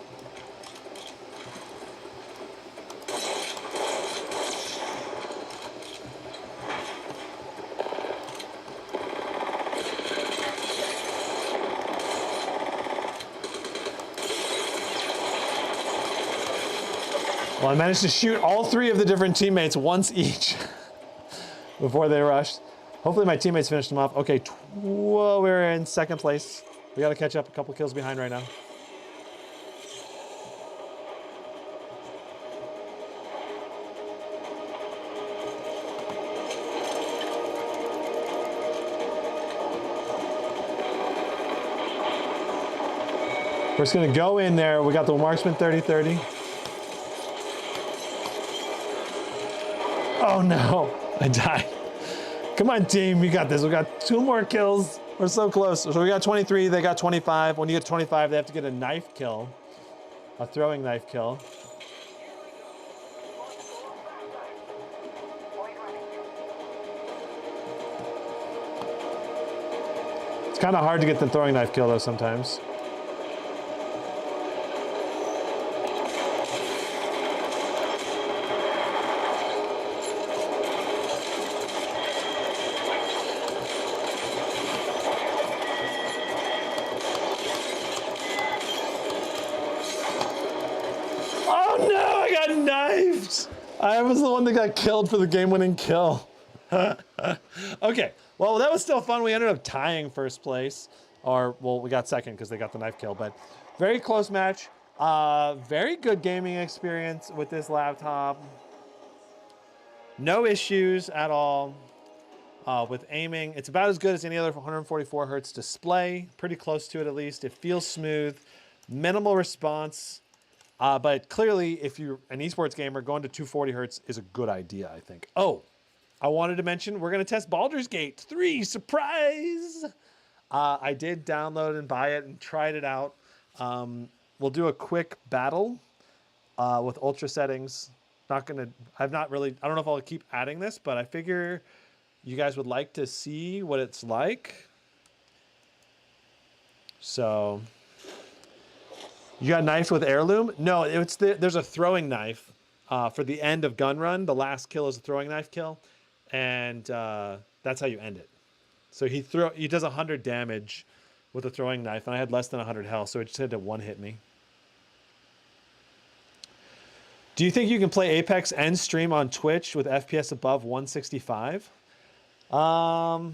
Speaker 1: Well, I managed to shoot all 3 of the different teammates once each before they rushed. Hopefully my teammates finished them off. Okay, we're in second place. We got to catch up, a couple kills behind right now. We're just gonna go in there. We got the marksman 30-30. Oh no, I died. Come on, team, we got this. We got 2 more kills. We're so close. So we got 23, they got 25. When you get 25, they have to get a knife kill, a throwing knife kill. It's kind of hard to get the throwing knife kill though sometimes. I was the one that got killed for the game-winning kill. Okay, well, that was still fun. We ended up tying first place. Or, well, we got second because they got the knife kill. But very close match. Very good gaming experience with this laptop. No issues at all with aiming. It's about as good as any other 144 hertz display. Pretty close to it, at least. It feels smooth. Minimal response. But clearly, if you're an esports gamer, going to 240 hertz is a good idea, I think. Oh, I wanted to mention, we're going to test Baldur's Gate 3. Surprise! I did download and buy it and tried it out. We'll do a quick battle with ultra settings. I don't know if I'll keep adding this, but I figure you guys would like to see what it's like. So... You got knifed with heirloom? No, there's a throwing knife for the end of gun run. The last kill is a throwing knife kill, and that's how you end it. So he does 100 damage with a throwing knife, and I had less than 100 health, so it just had to one-hit me. Do you think you can play Apex and stream on Twitch with FPS above 165? Yeah,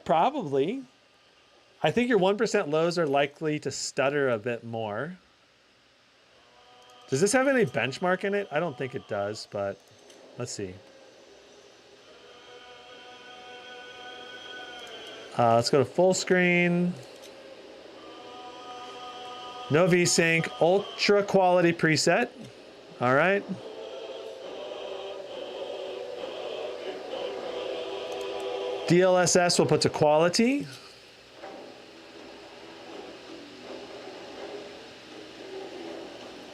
Speaker 1: probably. I think your 1% lows are likely to stutter a bit more. Does this have any benchmark in it? I don't think it does, but let's see. Let's go to full screen. No VSync, ultra quality preset. All right. DLSS we'll put to quality.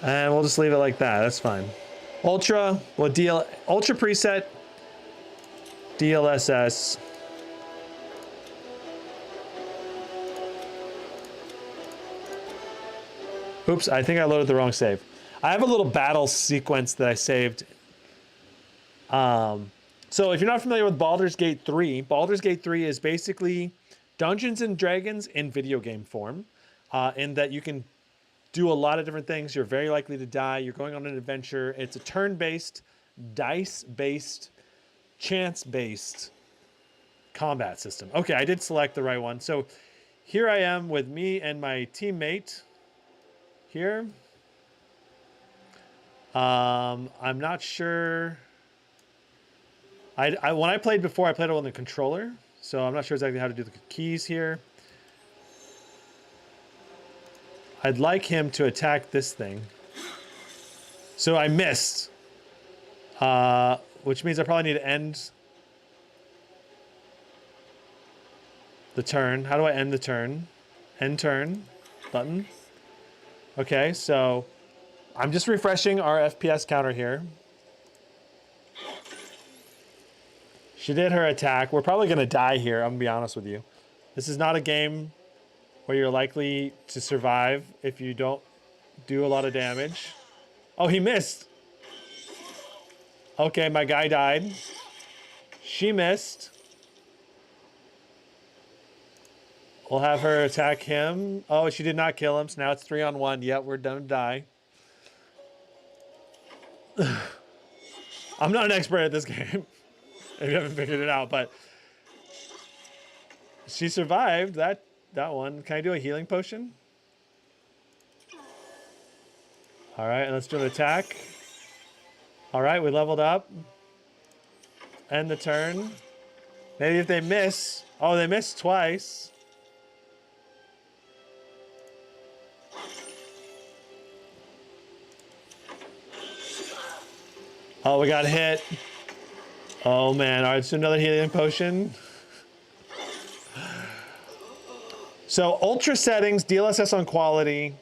Speaker 1: And we'll just leave it like that. That's fine. Ultra, ultra preset, DLSS. Oops, I think I loaded the wrong save. I have a little battle sequence that I saved. So if you're not familiar with Baldur's Gate 3, Baldur's Gate 3 is basically Dungeons and Dragons in video game form, in that you can do a lot of different things. You're very likely to die. You're going on an adventure. It's a turn-based, dice-based, chance-based combat system. Okay, I did select the right one. So here I am with me and my teammate here. I'm not sure. When I played before, I played it on the controller, so I'm not sure exactly how to do the keys here. I'd like him to attack this thing. So I missed. Which means I probably need to end the turn. How do I end the turn? End turn. Button. Okay, so I'm just refreshing our FPS counter here. She did her attack. We're probably going to die here, I'm going to be honest with you. This is not a game where you're likely to survive if you don't do a lot of damage. Oh, he missed. Okay, my guy died. She missed. We'll have her attack him. Oh, she did not kill him, so now it's 3-on-1. Yep, we're done to die. I'm not an expert at this game, if you haven't figured it out, but She survived that one. Can I do a healing potion? All right, let's do an attack. All right, we leveled up. End the turn. Maybe if they miss. Oh, they missed twice. Oh, we got hit. Oh, man. All right, so another healing potion. So ultra settings, DLSS on quality.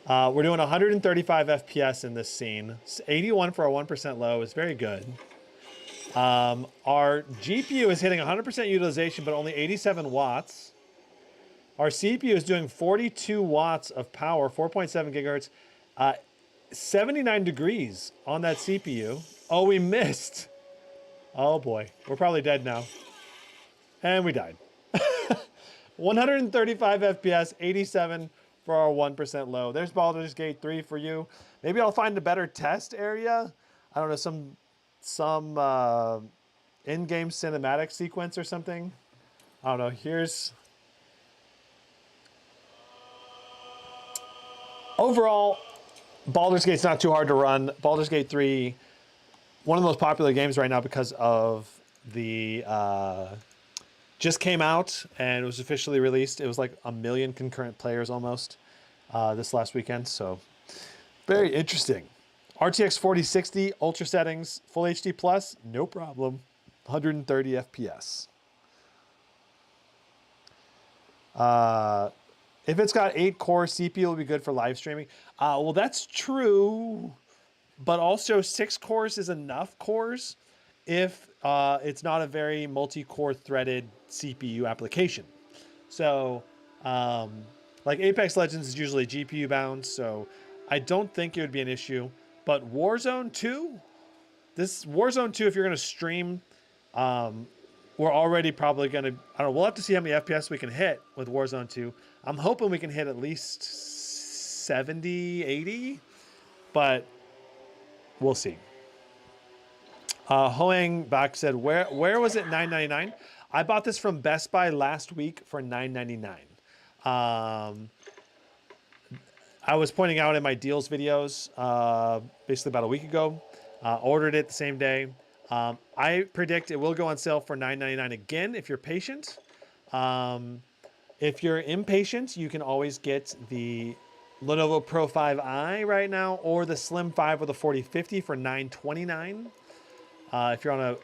Speaker 1: We're doing 135 FPS in this scene. It's 81 for a 1% low is very good. Our GPU is hitting 100% utilization, but only 87 watts. Our CPU is doing 42 watts of power, 4.7 gigahertz, 79 degrees on that CPU. Oh, we missed. Oh boy, we're probably dead now. And we died. 135 FPS, 87 for our 1% low. There's Baldur's Gate 3 for you. Maybe I'll find a better test area. I don't know, some in-game cinematic sequence or something. I don't know. Here's overall, Baldur's Gate's not too hard to run. Baldur's Gate 3, one of the most popular games right now because of the just came out and it was officially released. It was like 1 million concurrent players almost this last weekend. So very interesting. RTX 4060, ultra settings, full HD plus, no problem. 130 FPS. If it's got 8-core CPU, it'll be good for live streaming. Well, that's true, but also 6 cores is enough cores if it's not a very multi-core threaded CPU application. So, like Apex Legends is usually GPU bound, so I don't think it would be an issue. But Warzone 2, if you're going to stream, we're already probably going to, I don't know, we'll have to see how many FPS we can hit with Warzone 2. I'm hoping we can hit at least 70, 80, but we'll see. Hoang back said, where was it $9.99? I bought this from Best Buy last week for $9.99. I was pointing out in my deals videos, basically about a week ago, ordered it the same day. I predict it will go on sale for $9.99 again if you're patient. If you're impatient, you can always get the Lenovo Pro 5i right now or the Slim 5 with a 4050 for $9.29. If you're on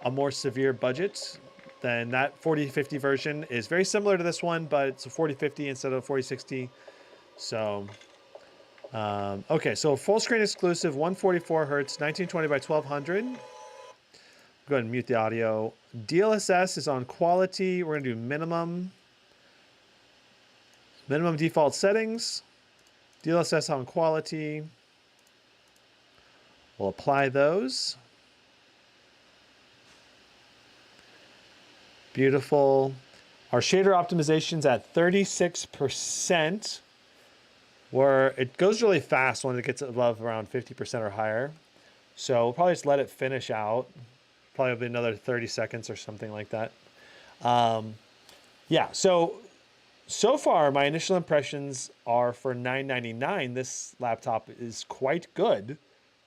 Speaker 1: a more severe budget, then that 4050 version is very similar to this one, but it's a 4050 instead of a 4060. So, okay, so full screen exclusive, 144 hertz, 1920 by 1200. Go ahead and mute the audio. DLSS is on quality. We're going to do minimum default settings. DLSS on quality. We'll apply those. Beautiful. Our shader optimization's at 36%, where it goes really fast when it gets above around 50% or higher. So we'll probably just let it finish out. Probably be another 30 seconds or something like that. Yeah, so far my initial impressions are for $9.99. This laptop is quite good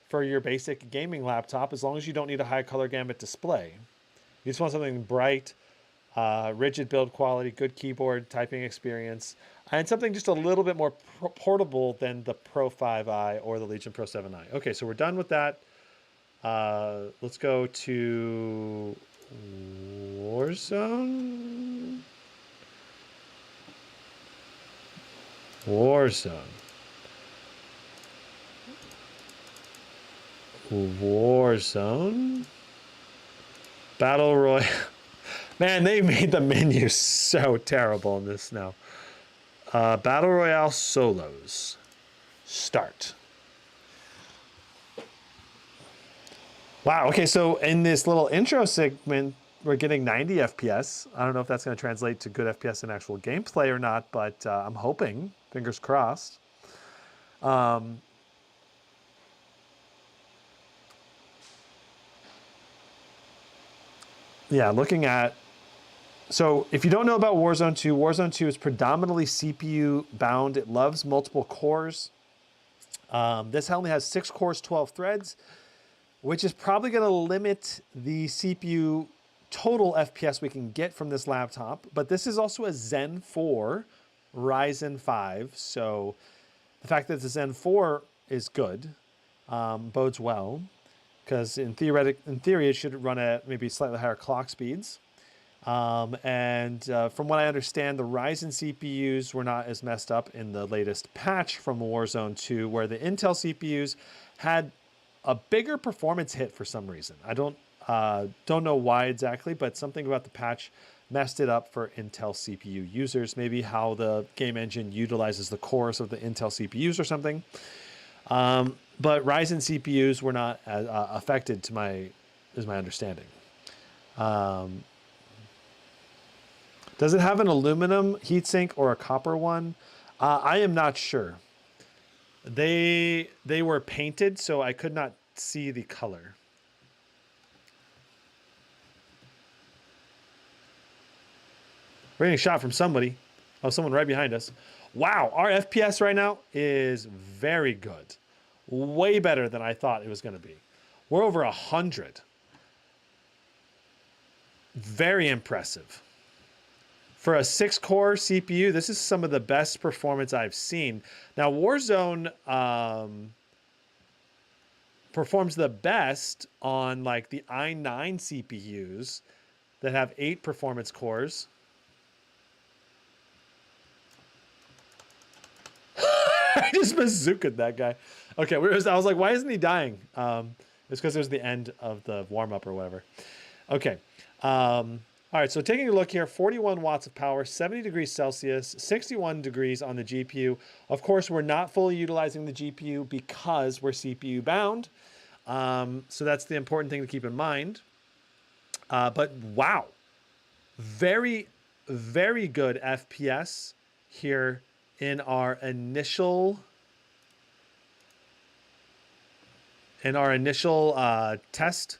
Speaker 1: for your basic gaming laptop, as long as you don't need a high color gamut display. You just want something bright, rigid build quality, good keyboard, typing experience, and something just a little bit more portable than the Pro 5i or the Legion Pro 7i. Okay, so we're done with that. Let's go to Warzone. Warzone. Battle Royale. Man, they made the menu so terrible in this now. Battle Royale solos. Start. Wow, okay, so in this little intro segment, we're getting 90 FPS. I don't know if that's going to translate to good FPS in actual gameplay or not, but I'm hoping. Fingers crossed. Yeah, looking at So if you don't know about Warzone 2 is predominantly CPU bound. It loves multiple cores. This only has 6 cores, 12 threads, which is probably going to limit the CPU total FPS we can get from this laptop. But this is also a Zen 4 Ryzen 5. So the fact that it's a Zen 4 is good, bodes well, because in theory, it should run at maybe slightly higher clock speeds. From what I understand, the Ryzen CPUs were not as messed up in the latest patch from Warzone 2, where the Intel CPUs had a bigger performance hit for some reason. I don't know why exactly, but something about the patch messed it up for Intel CPU users. Maybe how the game engine utilizes the cores of the Intel CPUs or something. But Ryzen CPUs were not affected, is my understanding. Does it have an aluminum heatsink or a copper one? I am not sure. They were painted, so I could not see the color. We're getting a shot from somebody. Oh, someone right behind us. Wow, our FPS right now is very good. Way better than I thought it was going to be. We're over 100. Very impressive. For a 6-core CPU, this is some of the best performance I've seen. Now, Warzone performs the best on like the i9 CPUs that have 8 performance cores. I just bazookaed that guy. Okay, I was like, why isn't he dying? It's because it was the end of the warm-up or whatever. Okay. All right, so taking a look here, 41 watts of power, 70 degrees Celsius, 61 degrees on the GPU. Of course, we're not fully utilizing the GPU because we're CPU bound. So that's the important thing to keep in mind. But wow, very, very good FPS here in our initial test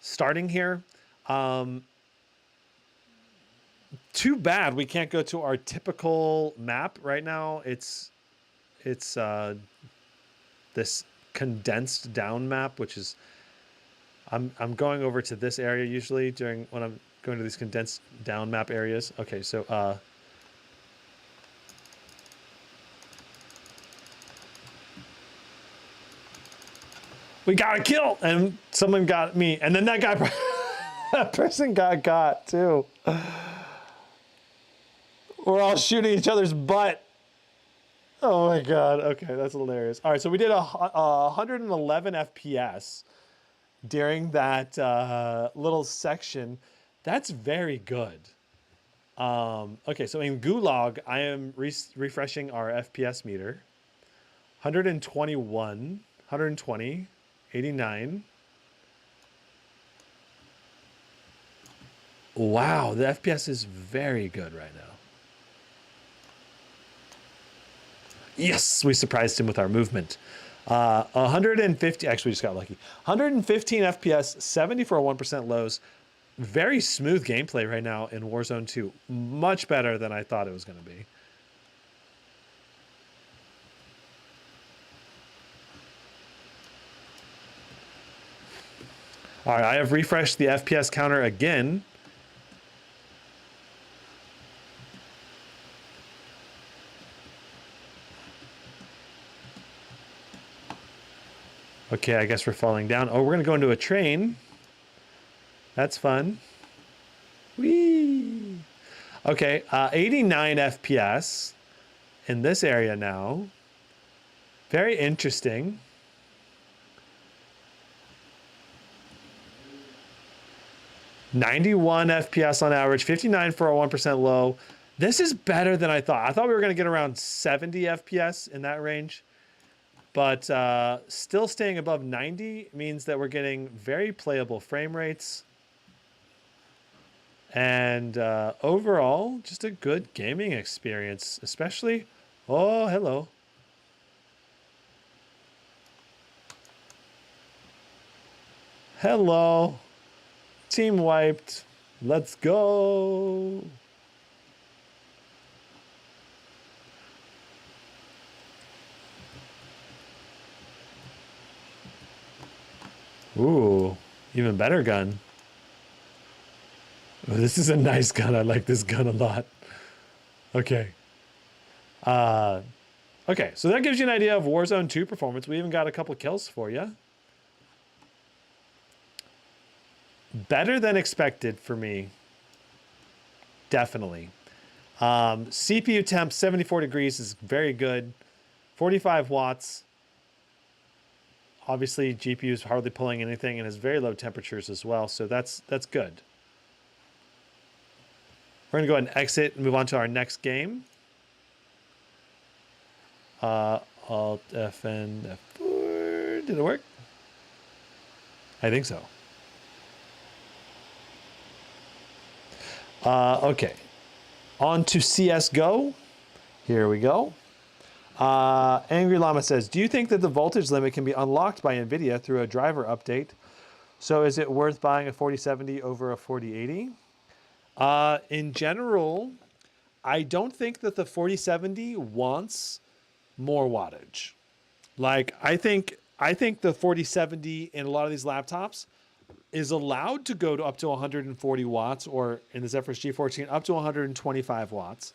Speaker 1: starting here. Too bad we can't go to our typical map right now. It's this condensed down map, which is I'm going over to this area usually when I'm going to these condensed down map areas. Okay, so we got a kill and someone got me, and then that guy that person got too. We're all shooting each other's butt. Oh my God. Okay, that's hilarious. All right, so we did 111 FPS during that little section. That's very good. Okay, so in Gulag, I am refreshing our FPS meter. 121, 120, 89. Wow, the FPS is very good right now. Yes, we surprised him with our movement. 150, actually we just got lucky. 115 FPS, 70 for a 1% lows. Very smooth gameplay right now in Warzone 2. Much better than I thought it was going to be. All right, I have refreshed the FPS counter again. Okay, I guess we're falling down. Oh, we're going to go into a train. That's fun. Whee! Okay, 89 FPS in this area now. Very interesting. (91 FPS on average, 59 for a 1% low. This is better than I thought. I thought we were going to get around 70 FPS in that range. But still staying above 90 means that we're getting very playable frame rates. And overall, just a good gaming experience, especially... Oh, hello. Hello. Team wiped. Let's go. Ooh, even better gun. Oh, this is a nice gun. I like this gun a lot. Okay. Okay, so that gives you an idea of Warzone 2 performance. We even got a couple kills for you. Better than expected for me. Definitely. CPU temp 74 degrees is very good. 45 watts. Obviously, GPU is hardly pulling anything and has very low temperatures as well, so that's good. We're going to go ahead and exit and move on to our next game. Alt FN F4. Did it work? I think so. Okay. On to CSGO. Here we go. Angry Llama says, do you think that the voltage limit can be unlocked by NVIDIA through a driver update? So is it worth buying a 4070 over a 4080? In general, I don't think that the 4070 wants more wattage. Like, I think the 4070 in a lot of these laptops is allowed to go to up to 140 watts, or in the Zephyrus G14, up to 125 watts.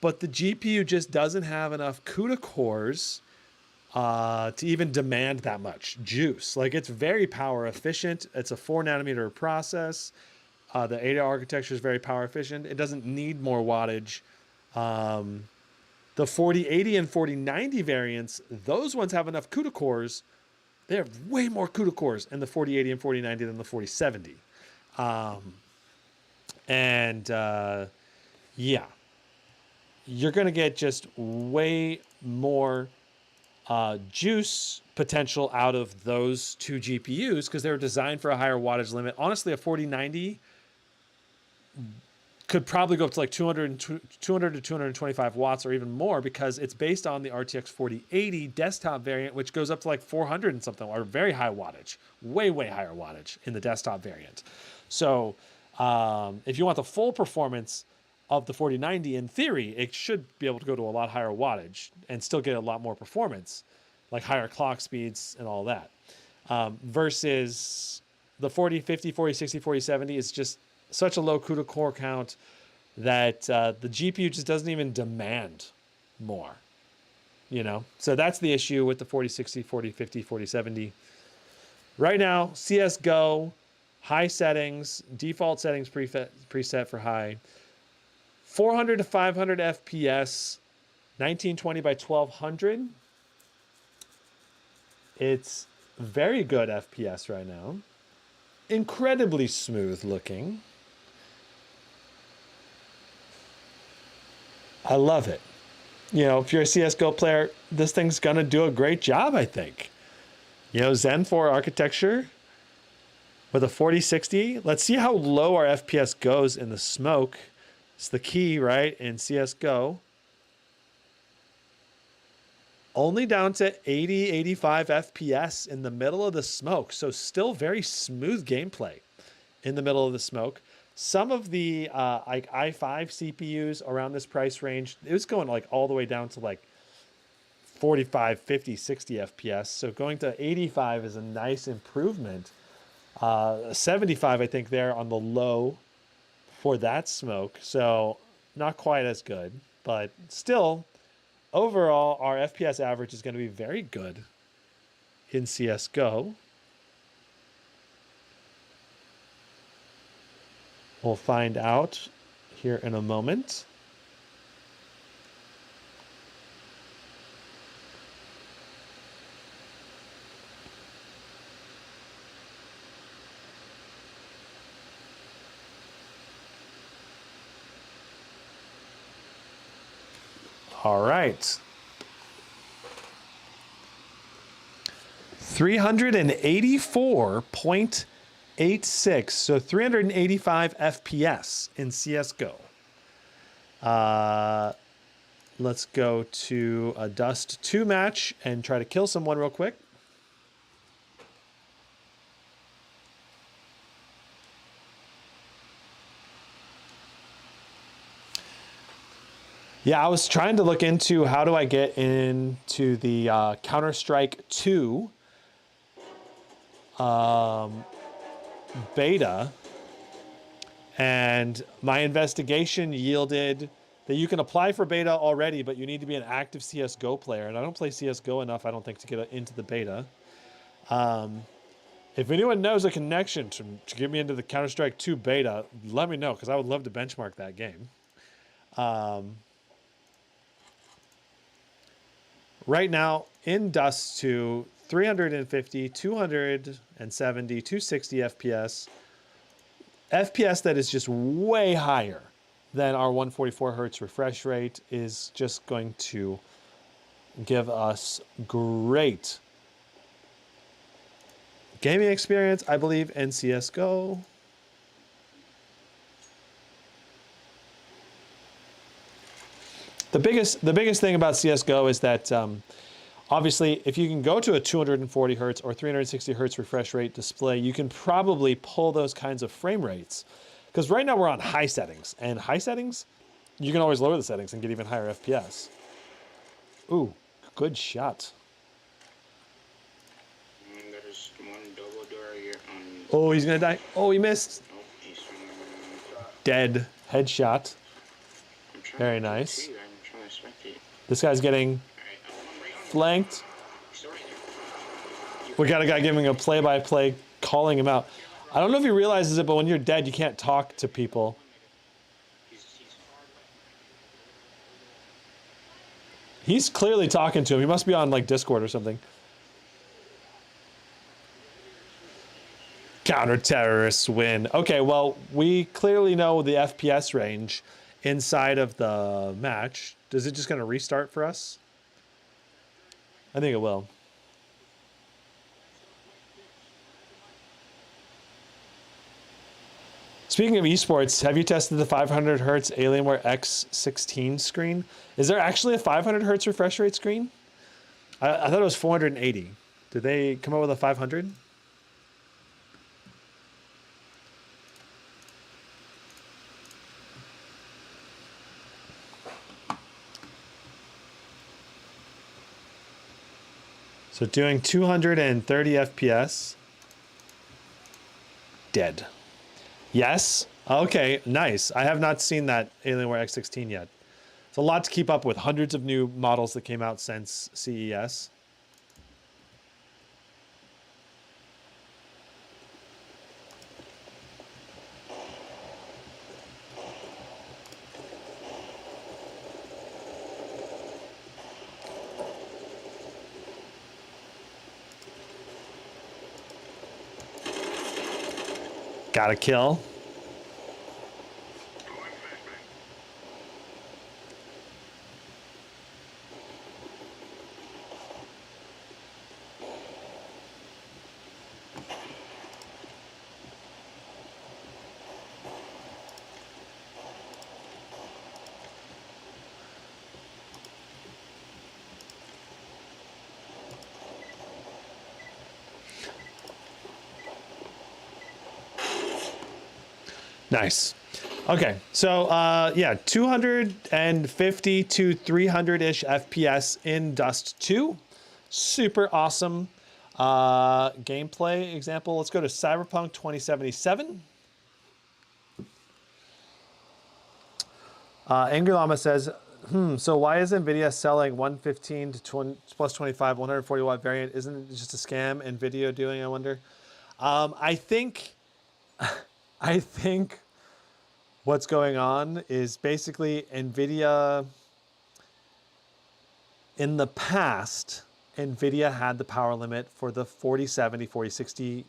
Speaker 1: But the GPU just doesn't have enough CUDA cores to even demand that much juice. Like, it's very power efficient. It's a 4 nanometer process. The ADA architecture is very power efficient. It doesn't need more wattage. The 4080 and 4090 variants, those ones have enough CUDA cores. They have way more CUDA cores in the 4080 and 4090 than the 4070. Yeah, you're going to get just way more juice potential out of those two GPUs because they were designed for a higher wattage limit. Honestly, a 4090 could probably go up to like 200 to 225 watts or even more because it's based on the RTX 4080 desktop variant, which goes up to like 400 and something, or very high wattage, way higher wattage in the desktop variant. So if you want the full performance of the 4090, in theory, it should be able to go to a lot higher wattage and still get a lot more performance, like higher clock speeds and all that. Versus the 4050, 4060, 4070 is just such a low CUDA core count that the GPU just doesn't even demand more, you know? So that's the issue with the 4060, 4050, 4070. Right now, CSGO, high settings, default settings preset for high, 400 to 500 FPS, 1920 by 1200. It's very good FPS right now. Incredibly smooth looking. I love it. You know, if you're a CSGO player, this thing's going to do a great job, I think. You know, Zen 4 architecture with a 4060. Let's see how low our FPS goes in the smoke. It's the key, right, in CSGO. Only down to 80, 85 FPS in the middle of the smoke. So still very smooth gameplay in the middle of the smoke. Some of the like i5 CPUs around this price range, it was going like all the way down to like 45, 50, 60 FPS. So going to 85 is a nice improvement. 75, I think, there on the low for that smoke. So not quite as good, but still, overall, our FPS average is going to be very good in CSGO. We'll find out here in a moment. All right. 384.86, so 385 FPS in CSGO. Let's go to a Dust 2 match and try to kill someone real quick. Yeah, I was trying to look into how do I get into the Counter-Strike 2 beta, and my investigation yielded that you can apply for beta already, but you need to be an active CSGO player, and I don't play CSGO enough, I don't think, to get into the beta. If anyone knows a connection to get me into the Counter-Strike 2 beta, let me know, because I would love to benchmark that game. Right now, in Dust 2, 350, 270, 260 FPS. FPS that is just way higher than our 144 hertz refresh rate is just going to give us great gaming experience, I believe, in CSGO. The biggest thing about CSGO is that obviously, if you can go to a 240 hertz or 360 hertz refresh rate display, you can probably pull those kinds of frame rates. Because right now we're on high settings, and high settings, you can always lower the settings and get even higher FPS. Ooh, good shot.
Speaker 4: There's one double door here on.
Speaker 1: Oh, he's gonna die. Oh, he missed.
Speaker 4: Nope, he's
Speaker 1: Dead. Headshot.
Speaker 4: I'm trying
Speaker 1: Very
Speaker 4: to
Speaker 1: nice.
Speaker 4: see, I'm trying to spectate.
Speaker 1: This guy's getting
Speaker 4: Alright, I'm right on.
Speaker 1: flanked.
Speaker 4: He's still right there.
Speaker 1: We got a guy giving a play-by-play, calling him out. I don't know if he realizes it, but when you're dead, you can't talk to people.
Speaker 4: He's
Speaker 1: He's clearly talking to him. He must be on like Discord or something. Counter-terrorists win. Okay, well, we clearly know the FPS range inside of the match. Is it just going to restart for us? I think it will. Speaking of esports, have you tested the 500 hertz Alienware X16 screen? Is there actually a 500 hertz refresh rate screen? I thought it was 480. Did they come up with a 500? So doing 230 FPS. Dead. Yes. Okay, nice. I have not seen that Alienware X16 yet. It's a lot to keep up with. Hundreds of new models that came out since CES. Got a kill. Nice. Okay, so yeah, 250 to 300-ish FPS in Dust 2. Super awesome gameplay example. Let's go to Cyberpunk 2077. Angry Llama says, so why is NVIDIA selling 115 to 20, plus 25, 140 watt variant? Isn't it just a scam NVIDIA doing, I wonder? I think what's going on is basically NVIDIA, in the past, NVIDIA had the power limit for the 4070, 4060,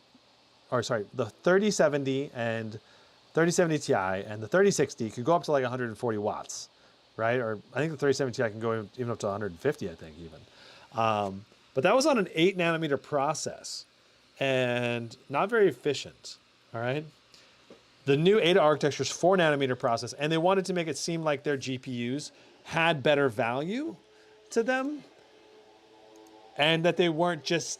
Speaker 1: or sorry, the 3070 and 3070 Ti and the 3060 could go up to like 140 watts, right? Or I think the 3070 Ti can go even up to 150, I think even. But that was on an 8 nanometer process and not very efficient, all right? The new Ada architecture is 4 nanometer process, and they wanted to make it seem like their GPUs had better value to them and that they weren't just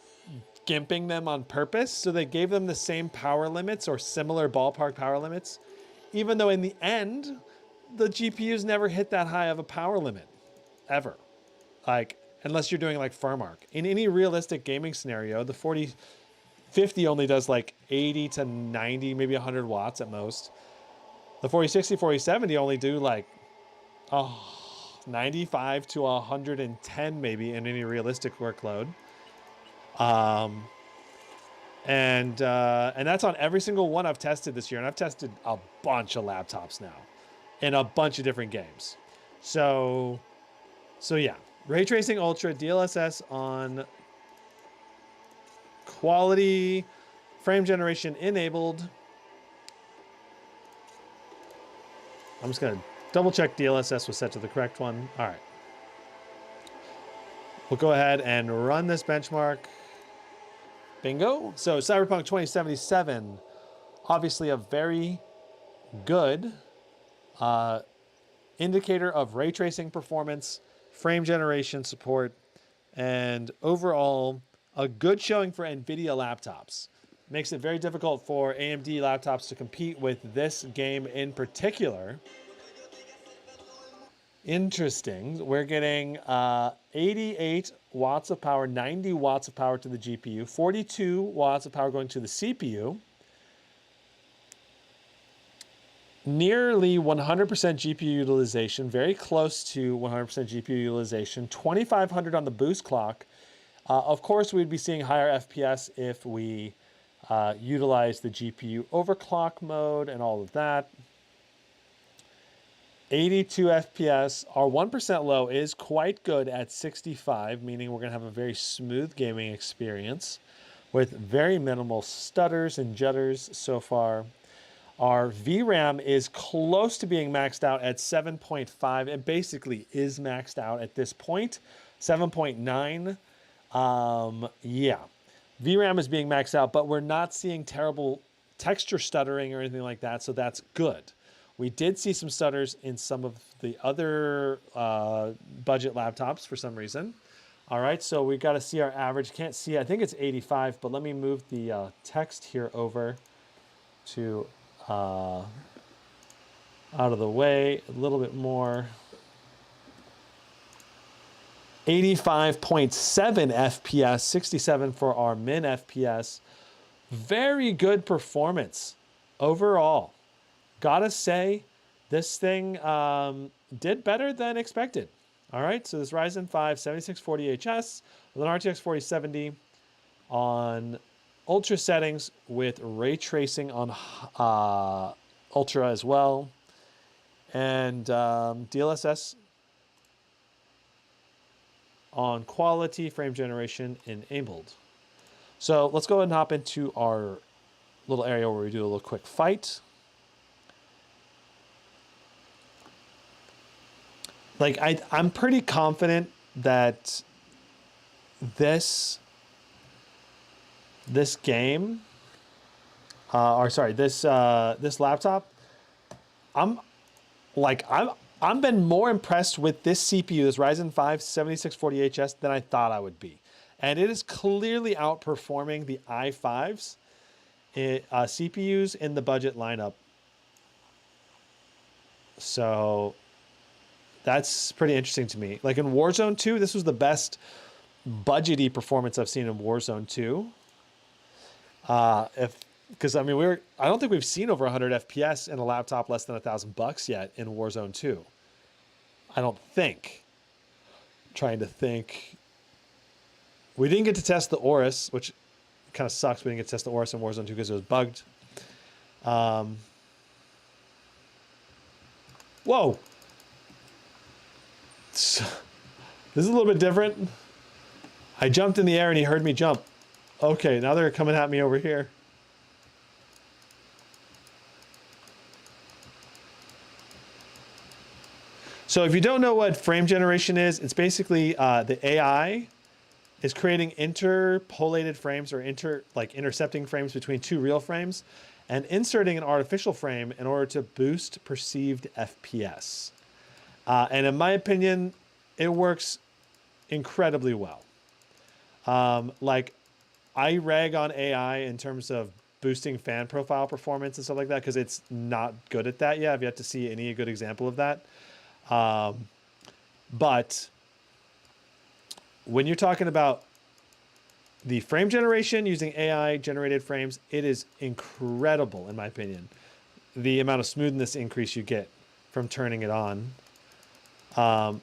Speaker 1: gimping them on purpose. So they gave them the same power limits or similar ballpark power limits, even though in the end, the GPUs never hit that high of a power limit, ever. Like, unless you're doing like firm arc. In any realistic gaming scenario, the 4050 only does like 80 to 90, maybe 100 watts at most. The 4060, 4070 only do like 95 to 110 maybe in any realistic workload. And that's on every single one I've tested this year. And I've tested a bunch of laptops now in a bunch of different games. So yeah, Ray Tracing Ultra, DLSS on quality, frame generation enabled. I'm just going to double check DLSS was set to the correct one. All right. We'll go ahead and run this benchmark. Bingo. So Cyberpunk 2077, obviously a very good indicator of ray tracing performance, frame generation support, and overall a good showing for NVIDIA laptops. Makes it very difficult for AMD laptops to compete with this game in particular. Interesting. We're getting 88 watts of power, 90 watts of power to the GPU, 42 watts of power going to the CPU. Nearly 100% GPU utilization, very close to 100% GPU utilization, 2500 on the boost clock. Of course, we'd be seeing higher FPS if we utilize the GPU overclock mode and all of that. 82 FPS. Our 1% low is quite good at 65, meaning we're going to have a very smooth gaming experience with very minimal stutters and jutters so far. Our VRAM is close to being maxed out at 7.5. It basically is maxed out at this point. 7.9. Yeah. VRAM is being maxed out, but we're not seeing terrible texture stuttering or anything like that, so that's good. We did see some stutters in some of the other budget laptops for some reason. All right, so we got to see our average. Can't see, I think it's 85, but let me move the text here over to out of the way a little bit more. 85.7 FPS, 67 for our min FPS. Very good performance overall. Gotta say, this thing did better than expected. All right, so this Ryzen 5 7640HS with an RTX 4070 on ultra settings with ray tracing on ultra as well, and DLSS on quality, frame generation enabled. So let's go ahead and hop into our little area where we do a little quick fight. Like, I'm pretty confident that this game, this laptop, I'm been more impressed with this CPU, this Ryzen 5 7640HS, than I thought I would be. And it is clearly outperforming the i5s, CPUs in the budget lineup. So that's pretty interesting to me. Like in Warzone 2, this was the best budgety performance I've seen in Warzone 2. Because I mean, I don't think we've seen over 100 FPS in a laptop less than $1,000 yet in Warzone 2. I don't think. I'm trying to think. We didn't get to test the Aorus, which kind of sucks. We didn't get to test the Aorus in Warzone 2 because it was bugged. Whoa. This is a little bit different. I jumped in the air and he heard me jump. Okay, now they're coming at me over here. So if you don't know what frame generation is, it's basically the AI is creating interpolated frames or intercepting frames between two real frames and inserting an artificial frame in order to boost perceived FPS. And in my opinion, it works incredibly well. Like, I rag on AI in terms of boosting fan profile performance and stuff like that, because it's not good at that yet. I've yet to see any good example of that. But when you're talking about the frame generation using AI generated frames, it is incredible, in my opinion, the amount of smoothness increase you get from turning it on. The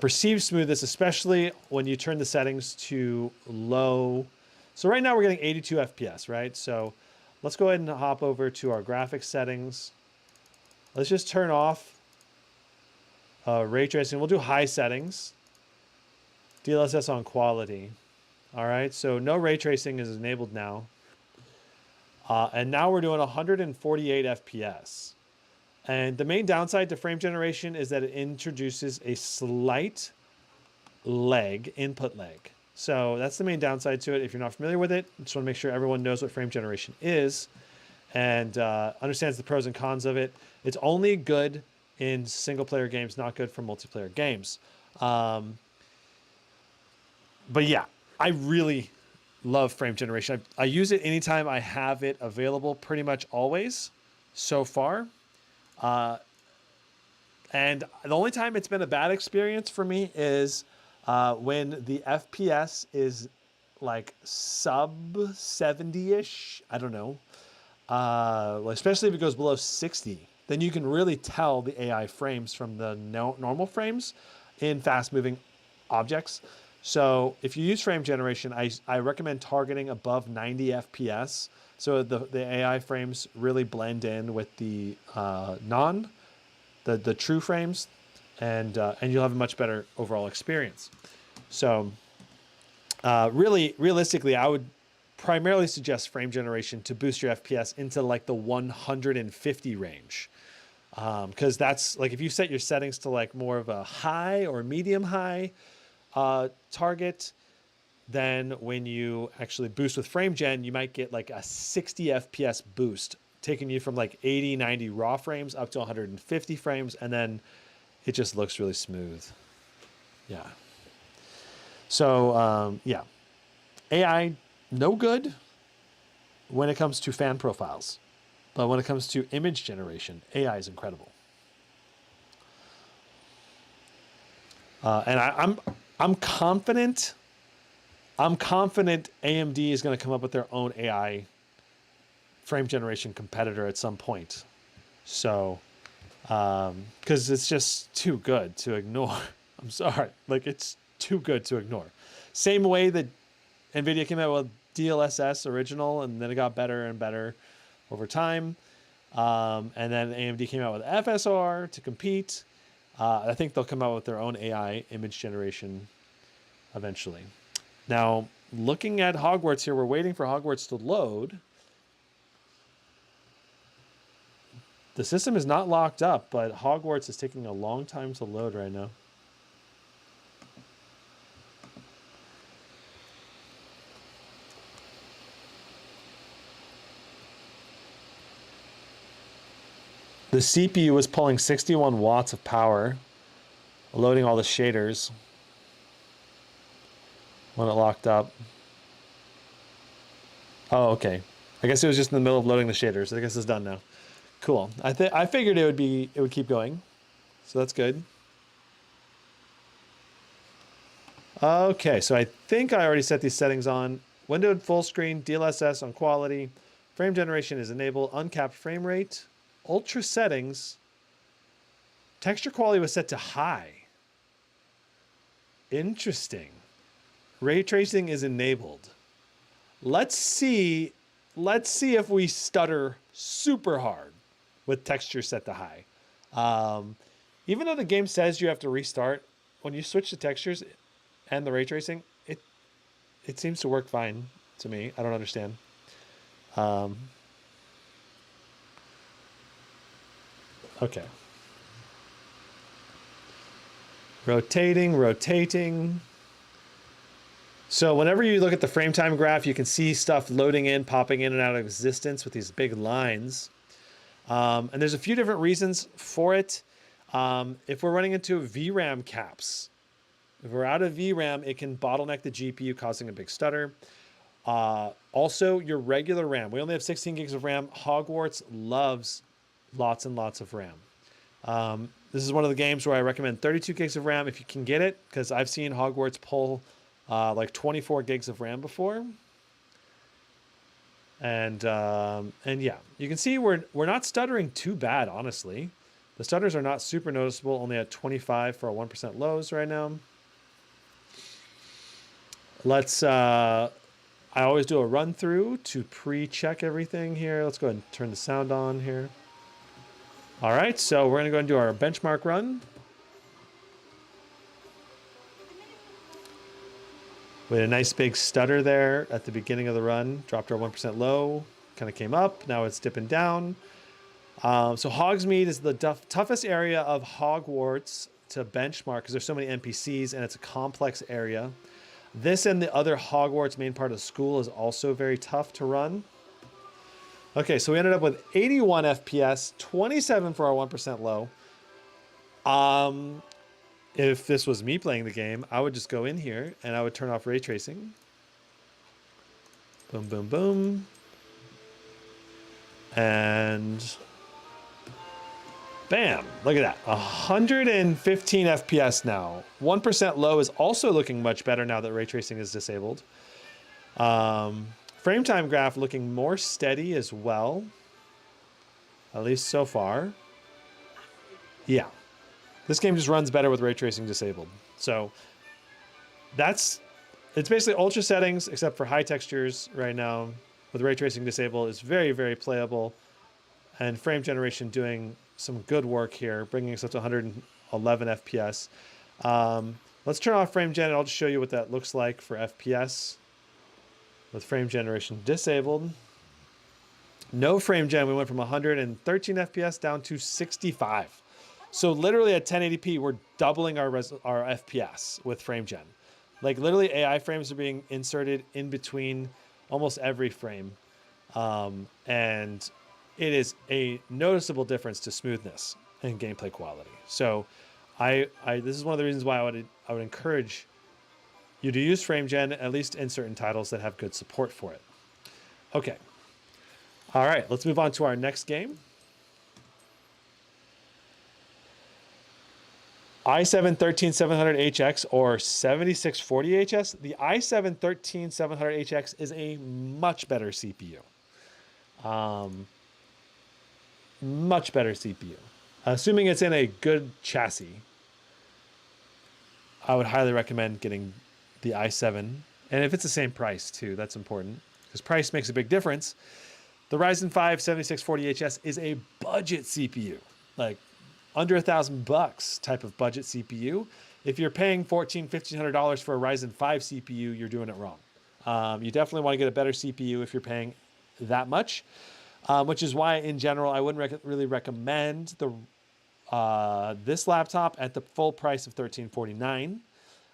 Speaker 1: perceived smoothness, especially when you turn the settings to low. So right now we're getting 82 FPS, right? So let's go ahead and hop over to our graphics settings. Let's just turn off ray tracing. We'll do high settings. DLSS on quality. All right, so no ray tracing is enabled now. And now we're doing 148 FPS. And the main downside to frame generation is that it introduces a slight lag, input lag. So that's the main downside to it. If you're not familiar with it, I just want to make sure everyone knows what frame generation is and understands the pros and cons of it. It's only good in single player games, not good for multiplayer games. But yeah, I really love frame generation. I use it anytime I have it available, pretty much always so far. And the only time it's been a bad experience for me is when the FPS is like sub 70-ish. I don't know. Especially if it goes below 60, then you can really tell the AI frames from the normal frames in fast moving objects. So if you use frame generation, I recommend targeting above 90 FPS. So the AI frames really blend in with the the true frames, and you'll have a much better overall experience. So really, realistically, I would primarily suggest frame generation to boost your FPS into like the 150 range. Because that's like, if you set your settings to like more of a high or medium high target, then when you actually boost with frame gen, you might get like a 60 FPS boost, taking you from like 80, 90 raw frames up to 150 frames. And then it just looks really smooth. Yeah. So, yeah, AI, no good when it comes to fan profiles, but when it comes to image generation, AI is incredible. And I'm confident AMD is going to come up with their own AI frame generation competitor at some point. So, because it's just too good to ignore. I'm sorry. Like, it's too good to ignore. Same way that NVIDIA came out with DLSS original, and then it got better and better over time. And then AMD came out with FSR to compete. I think they'll come out with their own AI image generation eventually. Now, looking at Hogwarts here, we're waiting for Hogwarts to load. The system is not locked up, but Hogwarts is taking a long time to load right now. The CPU was pulling 61 watts of power, loading all the shaders when it locked up. Oh, okay. I guess it was just in the middle of loading the shaders. I guess it's done now. Cool. I figured it would keep going, so that's good. Okay, so I think I already set these settings on. Windowed full screen, DLSS on quality, frame generation is enabled, uncapped frame rate, ultra settings, texture quality was set to high. Interesting. Ray tracing is enabled. Let's see if we stutter super hard with texture set to high. Even though the game says you have to restart, when you switch the textures and the ray tracing, it seems to work fine to me. I don't understand. Okay. Rotating. So whenever you look at the frame time graph, you can see stuff loading in, popping in and out of existence with these big lines. And there's a few different reasons for it. If we're running into VRAM caps, if we're out of VRAM, it can bottleneck the GPU, causing a big stutter. Also, your regular RAM. We only have 16 gigs of RAM. Hogwarts loves lots and lots of RAM. This is one of the games where I recommend 32 gigs of RAM if you can get it, because I've seen Hogwarts pull like 24 gigs of RAM before. And yeah, you can see we're not stuttering too bad, honestly. The stutters are not super noticeable, only at 25 for a 1% lows right now. Let's, I always do a run through to pre-check everything here. Let's go ahead and turn the sound on here. All right, so we're gonna go and do our benchmark run. We had a nice big stutter there at the beginning of the run. Dropped our 1% low, kind of came up. Now it's dipping down. So Hogsmeade is the toughest area of Hogwarts to benchmark because there's so many NPCs and it's a complex area. This and the other Hogwarts main part of the school is also very tough to run. Okay, so we ended up with 81 FPS, 27 for our 1% low. If this was me playing the game, I would just go in here and I would turn off ray tracing. Boom, boom, boom. And bam, look at that. 115 FPS now. 1% low is also looking much better now that ray tracing is disabled. Frame time graph looking more steady as well. At least so far. Yeah. This game just runs better with ray tracing disabled. So it's basically ultra settings except for high textures right now. With ray tracing disabled, it's very, very playable. And frame generation doing some good work here, bringing us up to 111 FPS. Let's turn off frame gen. I'll just show you what that looks like for FPS with frame generation disabled. No frame gen, we went from 113 FPS down to 65. So literally at 1080p, we're doubling our FPS with frame gen. Like literally AI frames are being inserted in between almost every frame. And it is a noticeable difference to smoothness and gameplay quality. So this is one of the reasons why I would encourage you to use frame gen, at least in certain titles that have good support for it. Okay. All right, let's move on to our next game. i7-13700HX or 7640HS. The i7-13700HX is a much better CPU. Much better CPU. Assuming it's in a good chassis, I would highly recommend getting the i7. And if it's the same price too, that's important because price makes a big difference. The Ryzen 5 7640HS is a budget CPU, like under $1,000 type of budget CPU. If you're paying $1,500 for a Ryzen 5 CPU, you're doing it wrong. You definitely want to get a better CPU if you're paying that much, which is why in general, I wouldn't really recommend this laptop at the full price of $1,349.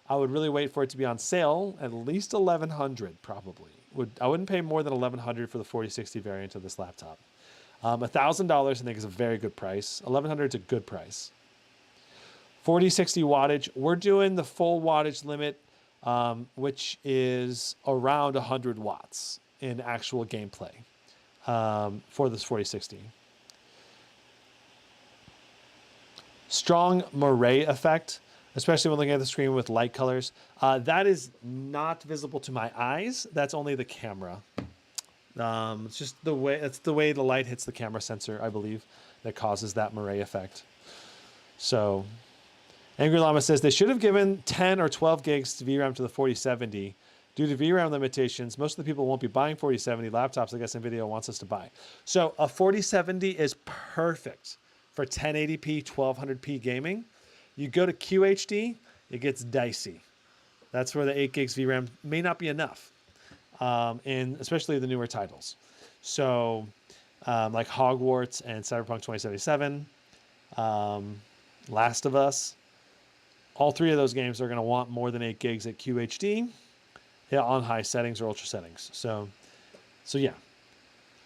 Speaker 1: I would really wait for it to be on sale, at least $1,100 probably. I wouldn't pay more than $1,100 for the 4060 variant of this laptop. $1,000 I think is a very good price. $1,100 is a good price. 4060 wattage, we're doing the full wattage limit, which is around 100 watts in actual gameplay for this 4060. Strong moire effect, especially when looking at the screen with light colors. That is not visible to my eyes. That's only the camera. It's just the way the light hits the camera sensor, I believe, that causes that moire effect. So Angry Llama says they should have given 10 or 12 gigs to VRAM to the 4070. Due to VRAM limitations, most of the people won't be buying 4070 laptops I guess NVIDIA wants us to buy. So a 4070 is perfect for 1080p, 1200p gaming. You go to QHD, it gets dicey. That's where the 8 gigs VRAM may not be enough, in especially the newer titles. So like Hogwarts and Cyberpunk 2077, Last of Us, all three of those games are going to want more than 8 gigs at QHD, on high settings or ultra settings. So yeah,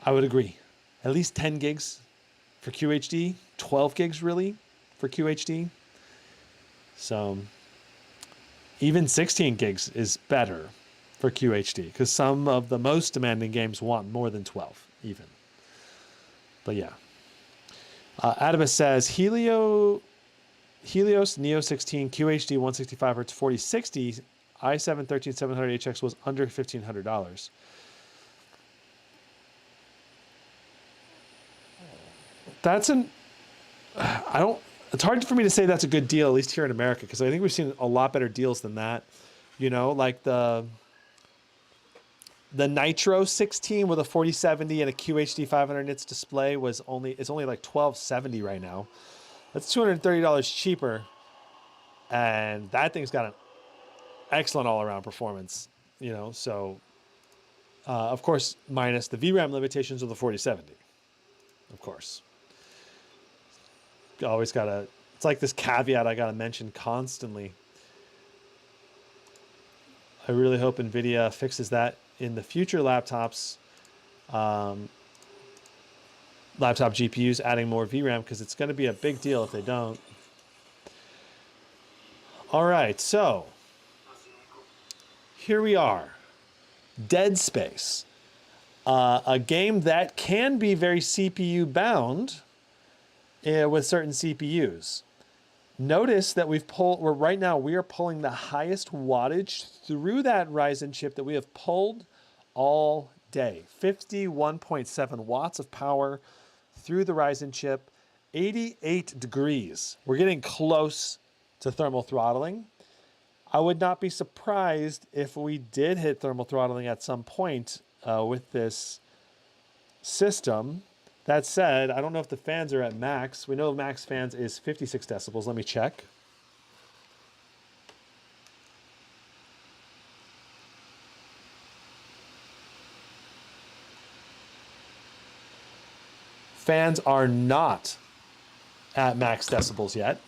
Speaker 1: I would agree. At least 10 gigs for QHD, 12 gigs really for QHD. So even 16 gigs is better for QHD, because some of the most demanding games want more than 12 even. But yeah. Adibus says Helios Neo 16 QHD 165Hz 4060 i7 13700HX was under $1,500. That's an I don't. It's hard for me to say that's a good deal, at least here in America, because I think we've seen a lot better deals than that. You know, like the Nitro 16 with a 4070 and a QHD 500 nits display it's only like $1,270 right now. That's $230 cheaper, and that thing's got an excellent all-around performance. You know, so of course minus the VRAM limitations of the 4070, of course. Always gotta. It's like this caveat I gotta mention constantly. I really hope NVIDIA fixes that in the future laptops. Laptop GPUs adding more VRAM, because it's going to be a big deal if they don't. All right, so here we are. Dead Space, a game that can be very CPU bound with certain CPUs. Notice that we are pulling the highest wattage through that Ryzen chip that we have pulled all day. 51.7 watts of power through the Ryzen chip, 88 degrees. We're getting close to thermal throttling. I would not be surprised if we did hit thermal throttling at some point with this system. That said, I don't know if the fans are at max. We know max fans is 56 decibels. Let me check. Fans are not at max decibels yet.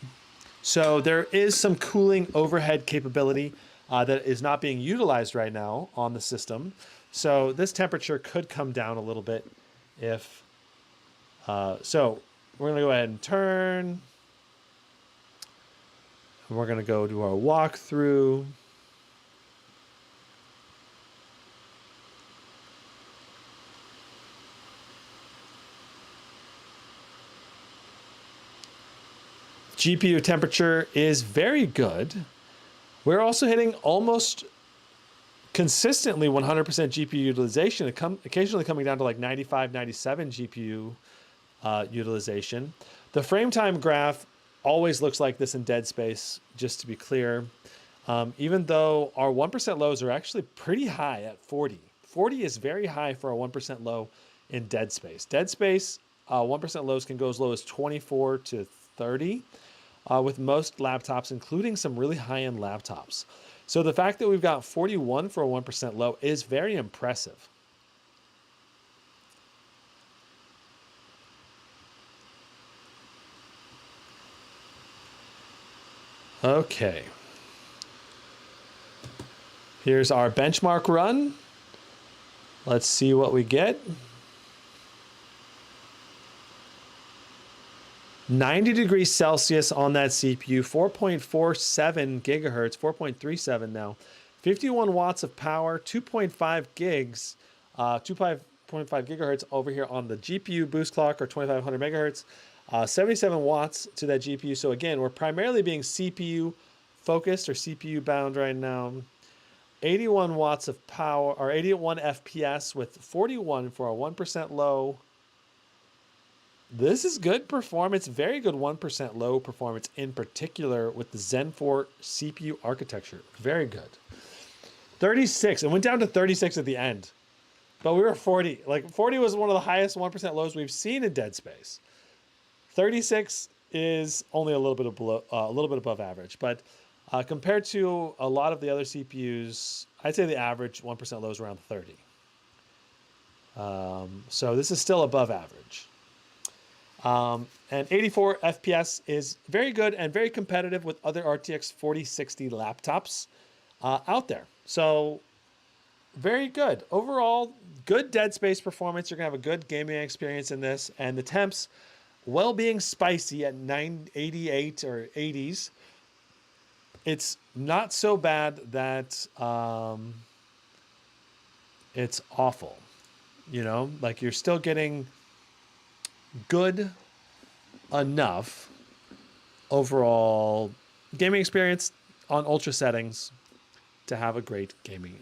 Speaker 1: So there is some cooling overhead capability that is not being utilized right now on the system. So this temperature could come down a little bit if... so we're going to go ahead and turn. And we're going to go do our walkthrough. GPU temperature is very good. We're also hitting almost consistently 100% GPU utilization, occasionally coming down to like 95, 97 GPU utilization. The frame time graph always looks like this in Dead Space, just to be clear. Even though our 1% lows are actually pretty high at 40. 40 is very high for a 1% low in Dead Space. Dead Space 1% lows can go as low as 24 to 30 with most laptops, including some really high-end laptops. So the fact that we've got 41 for a 1% low is very impressive. Okay. Here's our benchmark run. Let's see what we get. 90 degrees Celsius on that CPU, 4.47 gigahertz, 4.37 now, 51 watts of power, 2.5 gigs, 2.5 gigahertz over here on the GPU boost clock, or 2500 megahertz, 77 watts to that GPU. So again, we're primarily being CPU focused or CPU bound right now. 81 watts of power, or 81 FPS with 41 for a 1% low. This is good performance, very good 1% low performance, in particular with the Zen 4 CPU architecture. Very good. 36, it went down to 36 at the end, but we were 40. Like 40 was one of the highest 1% lows we've seen in Dead Space. 36 is only a little bit above average, but compared to a lot of the other CPUs, I'd say the average 1% low is around 30. So this is still above average. And 84 FPS is very good and very competitive with other RTX 4060 laptops out there. So very good. Overall, good Dead Space performance. You're going to have a good gaming experience in this. And the temps, well being spicy at 988 or 80s. It's not so bad that it's awful. You know, like you're still getting good enough overall gaming experience on ultra settings to have a great gaming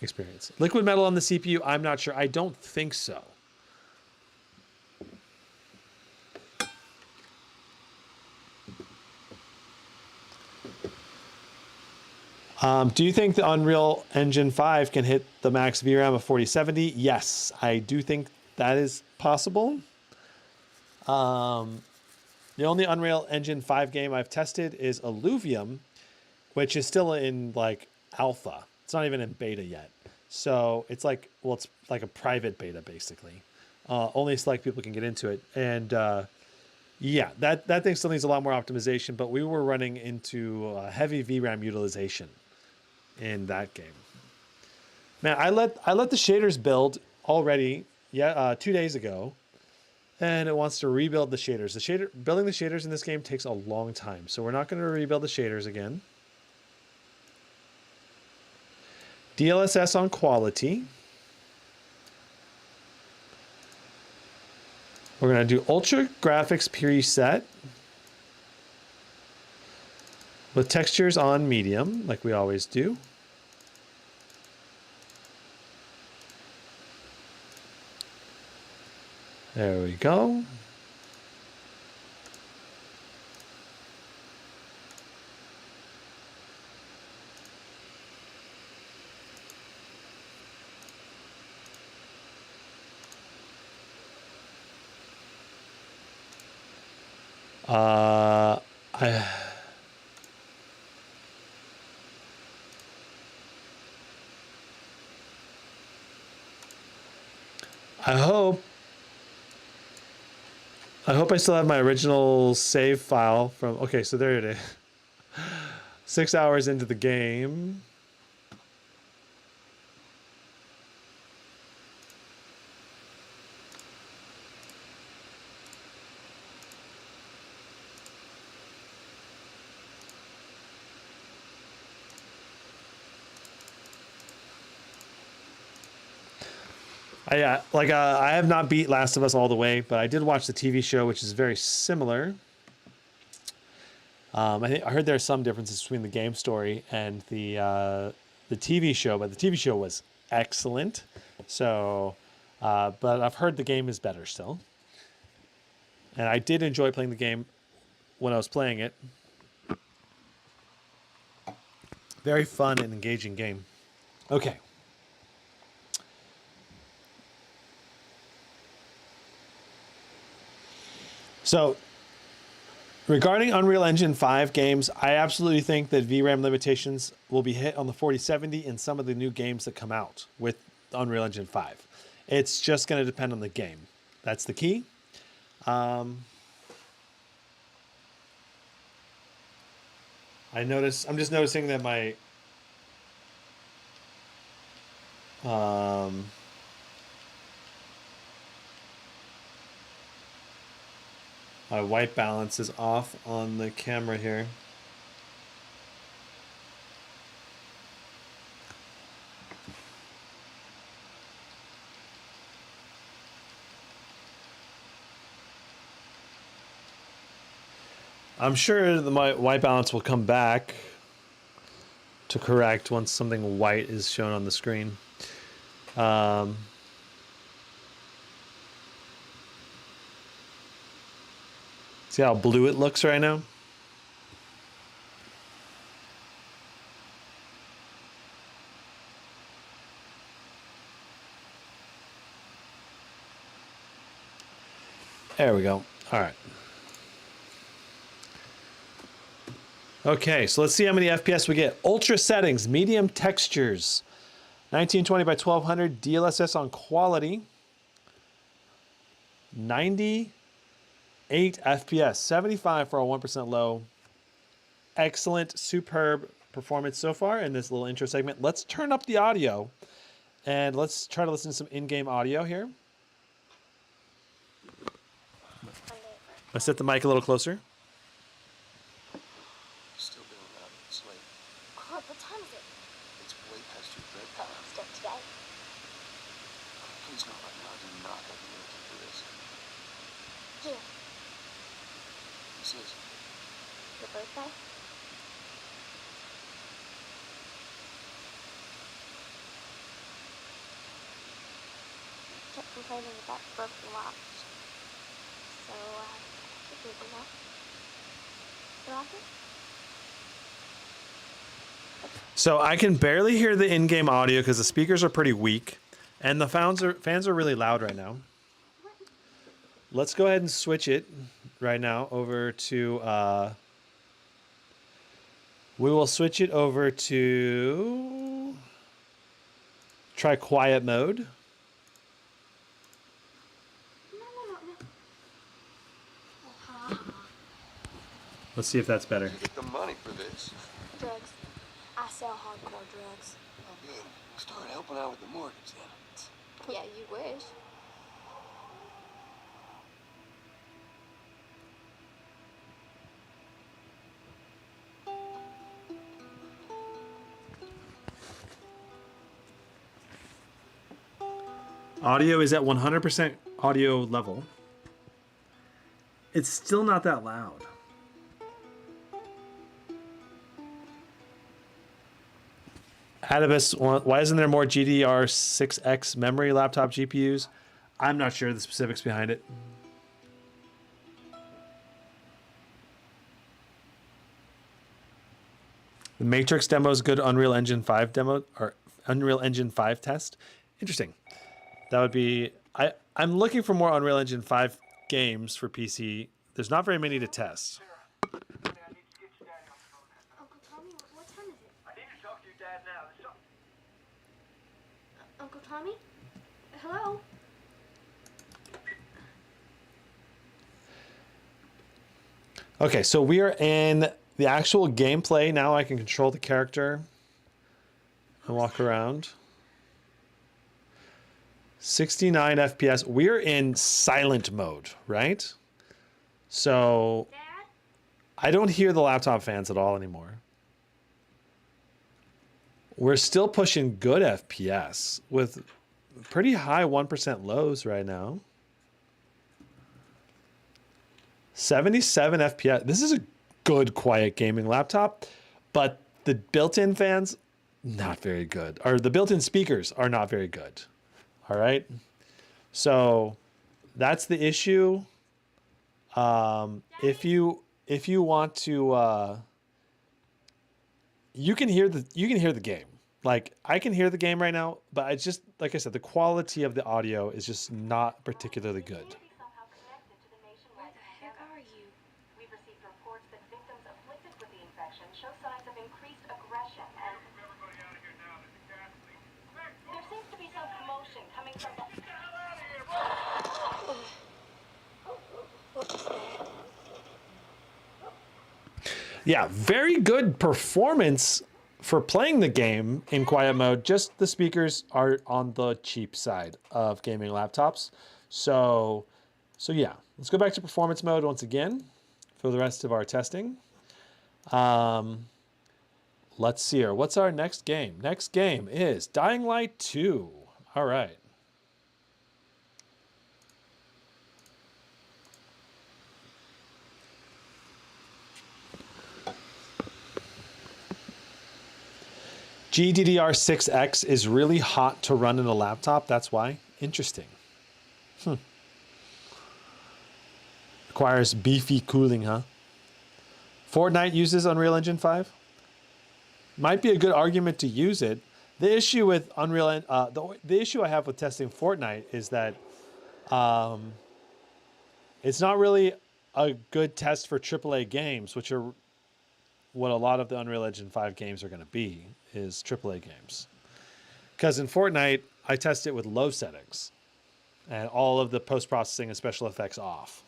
Speaker 1: experience. Liquid metal on the CPU, I'm not sure. I don't think so. Do you think the Unreal Engine 5 can hit the max VRAM of 4070? Yes, I do think that is possible. The only Unreal Engine 5 game I've tested is Illuvium, which is still in like alpha. It's not even in beta yet. So it's like, well, it's like a private beta basically. Only select people can get into it. And yeah, that thing still needs a lot more optimization, but we were running into heavy VRAM utilization in that game. Man, I let the shaders build already, 2 days ago, and it wants to rebuild the shaders. Building the shaders in this game takes a long time, so we're not going to rebuild the shaders again. DLSS on quality. We're going to do Ultra Graphics preset with textures on medium, like we always do. There we go. I hope I still have my original save file from, okay, so there it is. 6 hours into the game. I have not beat Last of Us all the way, but I did watch the TV show, which is very similar. I heard there are some differences between the game story and the TV show, but the TV show was excellent. So, but I've heard the game is better still, and I did enjoy playing the game when I was playing it. Very fun and engaging game. Okay. So, regarding Unreal Engine 5 games, I absolutely think that VRAM limitations will be hit on the 4070 in some of the new games that come out with Unreal Engine 5. It's just going to depend on the game. That's the key. I'm just noticing that my my white balance is off on the camera here. I'm sure my white balance will come back to correct once something white is shown on the screen. See how blue it looks right now? There we go. All right. Okay, so let's see how many FPS we get. Ultra settings, medium textures, 1920 by 1200, DLSS on quality, 98 FPS, 75 for a 1% low. Excellent, superb performance so far in this little intro segment. Let's turn up the audio and let's try to listen to some in-game audio here. I set the mic a little closer.
Speaker 5: Still doing that. It's late.
Speaker 2: God, what time is it?
Speaker 5: It's way past your bedtime.
Speaker 2: Stop today.
Speaker 3: Please not right now. I do not have the energy for this.
Speaker 2: Here,
Speaker 3: This is.
Speaker 2: your birthday. Kept complaining about broken watch. So, took you the watch. You like it?
Speaker 1: So I can barely hear the in-game audio because the speakers are pretty weak, and the fans are really loud right now. Let's go ahead and switch it right now over to. We will switch it over to. Try quiet mode.
Speaker 2: No. Uh-huh.
Speaker 1: Let's see if that's better.
Speaker 3: You get the money for this.
Speaker 2: Drugs. I sell hardcore drugs.
Speaker 3: Oh, good. Start helping out with the mortgage then.
Speaker 2: Yeah, you wish.
Speaker 1: Audio is at 100% audio level. It's still not that loud. Adibus, why isn't there more GDR6X memory laptop GPUs? I'm not sure the specifics behind it. The Matrix demo is good. Unreal Engine 5 demo or Unreal Engine 5 test. Interesting. That would be. I'm looking for more Unreal Engine 5 games for PC. There's not very many to test.
Speaker 2: Uncle Tommy, what time is it?
Speaker 3: I need to talk to your dad now.
Speaker 2: Uncle Tommy? Hello?
Speaker 1: Okay, so we are in the actual gameplay now. I can control the character and walk around. 69 FPS. We're in silent mode, right? So
Speaker 2: Dad?
Speaker 1: I don't hear the laptop fans at all anymore. We're still pushing good FPS with pretty high 1% lows right now. 77 FPS. This is a good quiet gaming laptop, but the built-in fans, not very good. Or the built-in speakers are not very good. All right. So that's the issue. If you want to, you can hear the game. Like I can hear the game right now, but it's just like I said, the quality of the audio is just not particularly good.
Speaker 2: Where the heck are you?
Speaker 5: We've received reports that victims afflicted with the infection show signs of increased aggression and there seems to be some commotion coming from the
Speaker 1: Yeah, very good performance for playing the game in quiet mode. Just the speakers are on the cheap side of gaming laptops. So yeah, let's go back to performance mode once again for the rest of our testing. Let's see here. What's our next game? Next game is Dying Light 2. All right. GDDR6X is really hot to run in a laptop. That's why. Interesting. Requires beefy cooling, huh? Fortnite uses Unreal Engine 5. Might be a good argument to use it. The issue with the issue I have with testing Fortnite is that it's not really a good test for AAA games, which are what a lot of the Unreal Engine 5 games are going to be, is AAA games. Because in Fortnite, I test it with low settings and all of the post-processing and special effects off.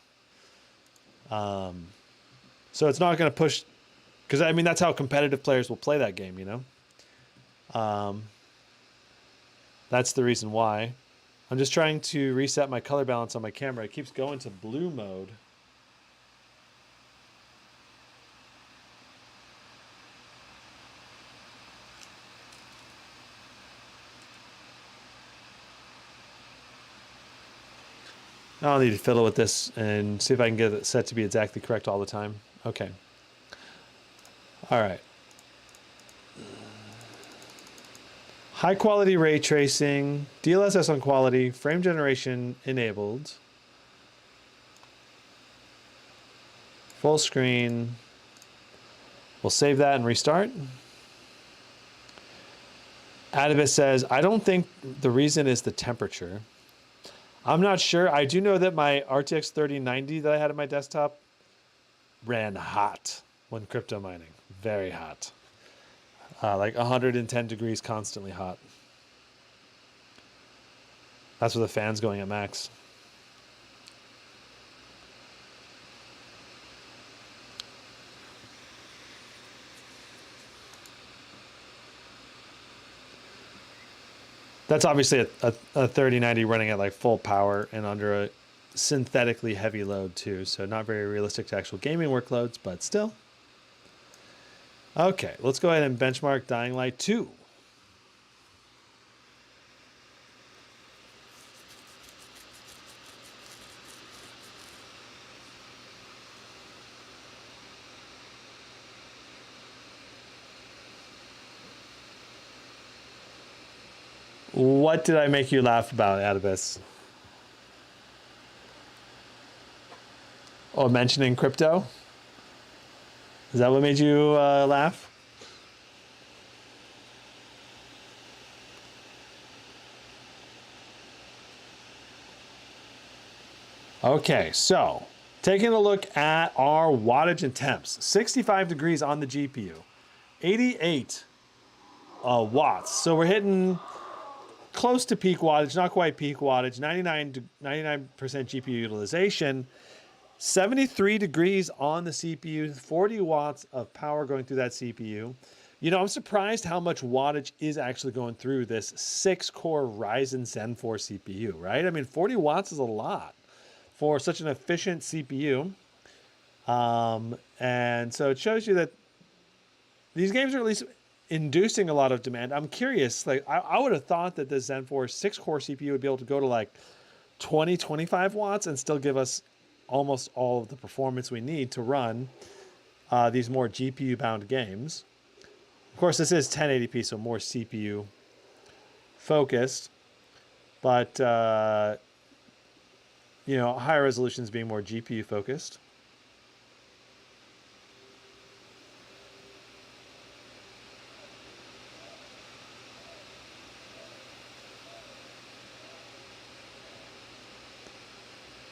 Speaker 1: So it's not going to push, because I mean, that's how competitive players will play that game, you know? That's the reason why. I'm just trying to reset my color balance on my camera. It keeps going to blue mode. I'll need to fiddle with this and see if I can get it set to be exactly correct all the time. Okay. All right. High quality ray tracing, DLSS on quality, frame generation enabled. Full screen. We'll save that and restart. Adibus says, I don't think the reason is the temperature. I'm not sure. I do know that my RTX 3090 that I had on my desktop ran hot when crypto mining. Very hot. Like 110 degrees, constantly hot. That's with the fans going at max. That's obviously a 3090 running at like full power and under a synthetically heavy load too. So not very realistic to actual gaming workloads, but still. Okay, let's go ahead and benchmark Dying Light 2. What did I make you laugh about, Adibus? Oh, mentioning crypto? Is that what made you laugh? Okay, so taking a look at our wattage and temps. 65 degrees on the GPU. 88 watts. So we're hitting close to peak wattage, not quite peak wattage. 99% GPU utilization. 73 degrees on the CPU, 40 watts of power going through that CPU. You know, I'm surprised how much wattage is actually going through this 6-core Ryzen Zen 4 CPU, right? I mean, 40 watts is a lot for such an efficient CPU. And so it shows you that these games are at least inducing a lot of demand. I'm curious, like I would have thought that the Zen 4 6-core CPU would be able to go to like 20, 25 watts and still give us almost all of the performance we need to run these more GPU-bound games. Of course, this is 1080p, so more CPU focused, but you know, higher resolutions being more GPU focused.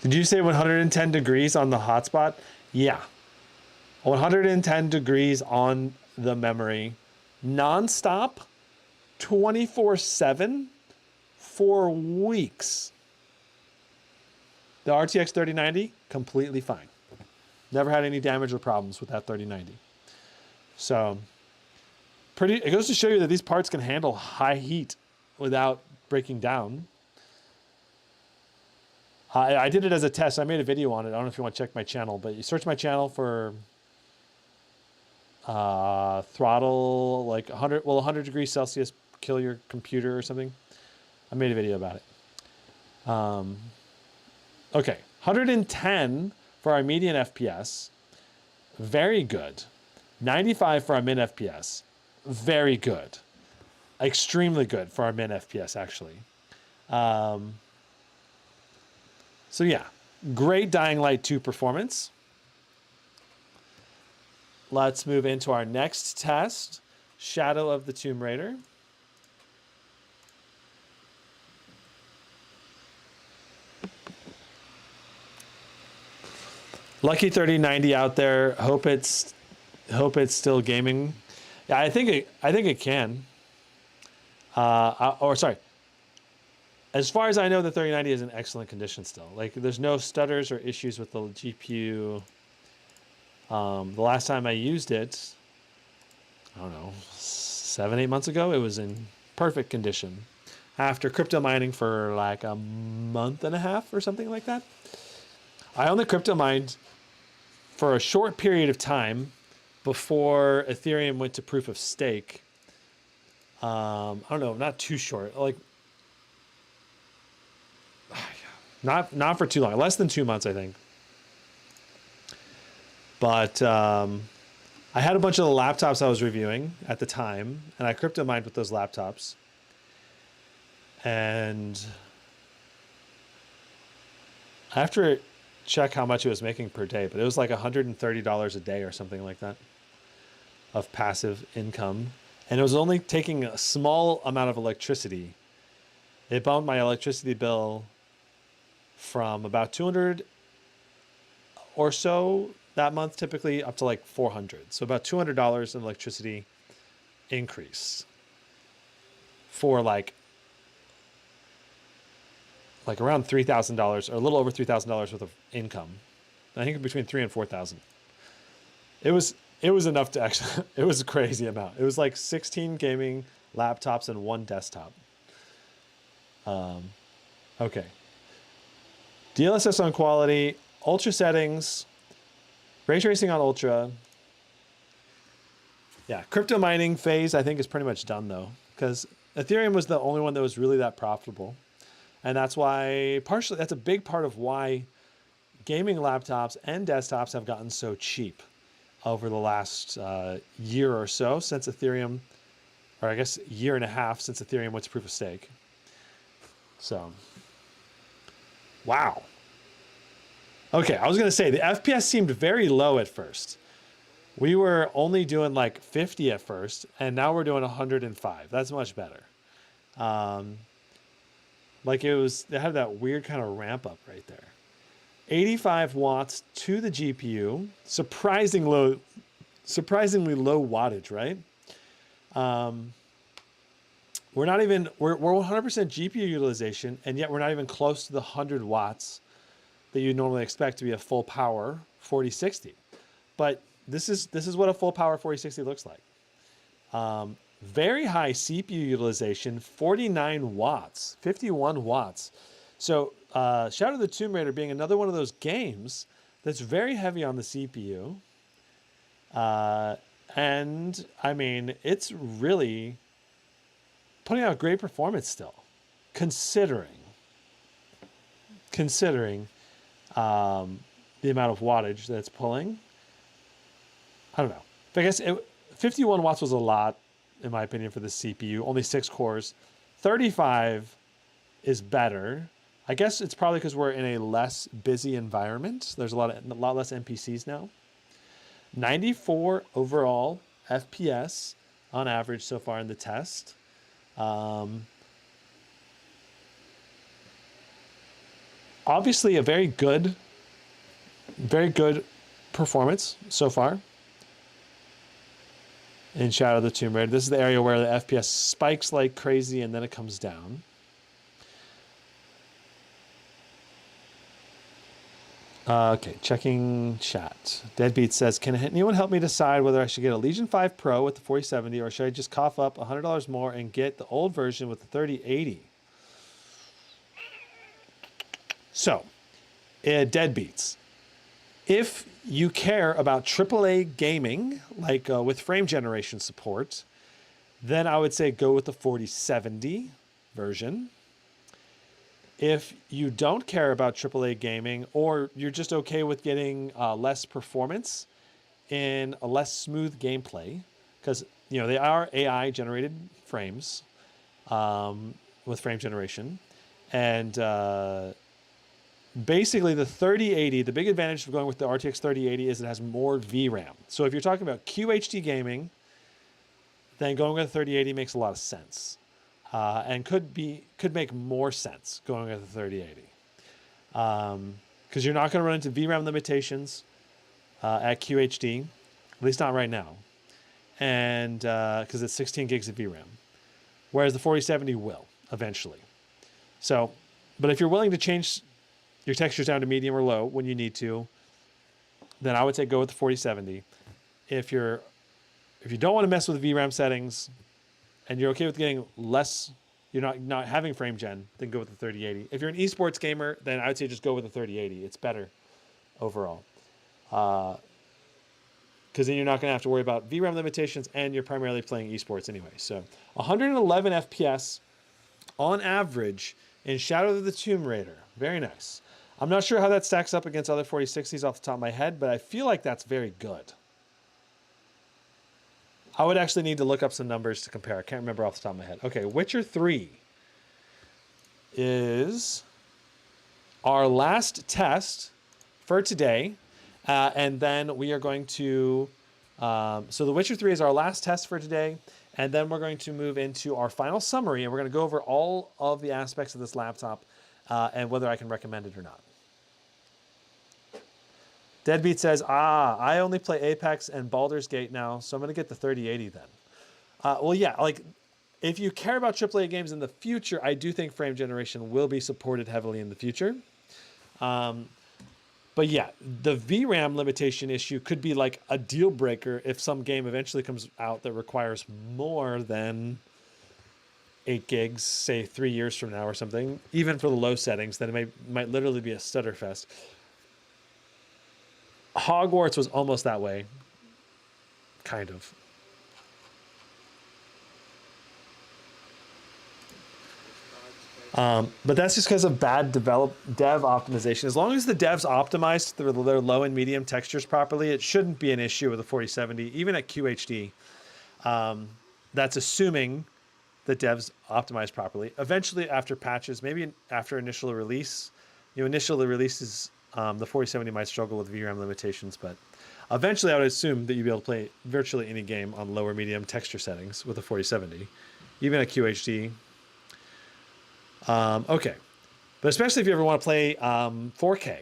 Speaker 1: Did you say 110 degrees on the hotspot? Yeah. 110 degrees on the memory. Non-stop, 24/7 for weeks. The RTX 3090, completely fine. Never had any damage or problems with that 3090. So, it goes to show you that these parts can handle high heat without breaking down. I did it as a test. I made a video on it. I don't know if you want to check my channel, but you search my channel for throttle, like 100 degrees Celsius, kill your computer or something. I made a video about it. Okay, 110 for our median FPS. Very good. 95 for our min FPS. Very good. Extremely good for our min FPS, actually. So yeah, great Dying Light 2 performance. Let's move into our next test, Shadow of the Tomb Raider. Lucky 3090 out there. Hope it's still gaming. Yeah, I think it can. Sorry. As far as I know, the 3090 is in excellent condition still. Like, there's no stutters or issues with the GPU. The last time I used it, I don't know, 7-8 months ago, it was in perfect condition. After crypto mining for like a month and a half or something like that. I only crypto mined for a short period of time before Ethereum went to proof of stake. I don't know, not too short. Like, Not for too long, less than 2 months, I think. But I had a bunch of the laptops I was reviewing at the time, and I crypto mined with those laptops. And I have to check how much it was making per day, but it was like $130 a day or something like that of passive income. And it was only taking a small amount of electricity. It bumped my electricity bill from about 200 or so that month, typically up to like 400. So about $200 in electricity increase for like around $3,000 or a little over $3,000 worth of income. I think between 3 and 4,000. It was enough to actually, it was a crazy amount. It was like 16 gaming laptops and 1 desktop. Okay. DLSS on quality, ultra settings, ray tracing on ultra. Yeah, crypto mining phase I think is pretty much done though, because Ethereum was the only one that was really that profitable. And that's why, partially, that's a big part of why gaming laptops and desktops have gotten so cheap over the last year or so since Ethereum, or I guess year and a half since Ethereum went to proof of stake. So, wow. Okay, I was going to say, the FPS seemed very low at first. We were only doing like 50 at first, and now we're doing 105. That's much better. Like it had that weird kind of ramp up right there. 85 watts to the GPU, surprisingly low wattage, right? We're 100% GPU utilization, and yet we're not even close to the 100 watts that you normally expect to be a full power 4060. But this is what a full power 4060 looks like. Very high CPU utilization, 49 watts, 51 watts. So Shadow of the Tomb Raider being another one of those games that's very heavy on the CPU. And I mean, it's really putting out great performance still, considering the amount of wattage that it's pulling. I don't know. I guess 51 watts was a lot, in my opinion, for the CPU. Only 6 cores. 35 is better. I guess it's probably because we're in a less busy environment. There's a lot less NPCs now. 94 overall FPS on average so far in the test. Obviously a very good performance so far in Shadow of the Tomb Raider. This is the area where the FPS spikes like crazy and then it comes down. Okay, checking chat. Deadbeat says, can anyone help me decide whether I should get a Legion 5 Pro with the 4070 or should I just cough up $100 more and get the old version with the 3080? So, Deadbeats. If you care about AAA gaming, like with frame generation support, then I would say go with the 4070 version. If you don't care about AAA gaming, or you're just okay with getting less performance in a less smooth gameplay, because they are AI generated frames with frame generation, and basically the 3080, the big advantage of going with the RTX 3080 is it has more VRAM. So if you're talking about QHD gaming, then going with the 3080 makes a lot of sense. And could make more sense going with the 3080. Because you're not going to run into VRAM limitations at QHD, at least not right now. And because it's 16 gigs of VRAM. Whereas the 4070 will eventually. So, but if you're willing to change your textures down to medium or low when you need to, then I would say go with the 4070. If you don't want to mess with VRAM settings and you're okay with getting less, you're not having frame gen, then go with the 3080. If you're an esports gamer, then I would say just go with the 3080. It's better overall. Because then you're not going to have to worry about VRAM limitations and you're primarily playing esports anyway. So 111 FPS on average in Shadow of the Tomb Raider. Very nice. I'm not sure how that stacks up against other 4060s off the top of my head, but I feel like that's very good. I would actually need to look up some numbers to compare. I can't remember off the top of my head. Okay, Witcher 3 is our last test for today. And then we are going to... so The Witcher 3 is our last test for today. And then we're going to move into our final summary. And we're going to go over all of the aspects of this laptop and whether I can recommend it or not. Deadbeat says, I only play Apex and Baldur's Gate now, so I'm going to get the 3080 then. Well, yeah, like, if you care about AAA games in the future, I do think frame generation will be supported heavily in the future. But yeah, the VRAM limitation issue could be like a deal breaker if some game eventually comes out that requires more than 8 gigs, say 3 years from now or something, even for the low settings, then it might literally be a stutter fest. Hogwarts was almost that way, kind of. But that's just because of bad dev optimization. As long as the devs optimized their low and medium textures properly, it shouldn't be an issue with a 4070, even at QHD. That's assuming the devs optimize properly. Eventually, after patches, maybe after initial release, initial releases, the 4070 might struggle with VRAM limitations, but eventually I would assume that you'd be able to play virtually any game on lower medium texture settings with a 4070, even at QHD. Okay, but especially if you ever want to play 4K.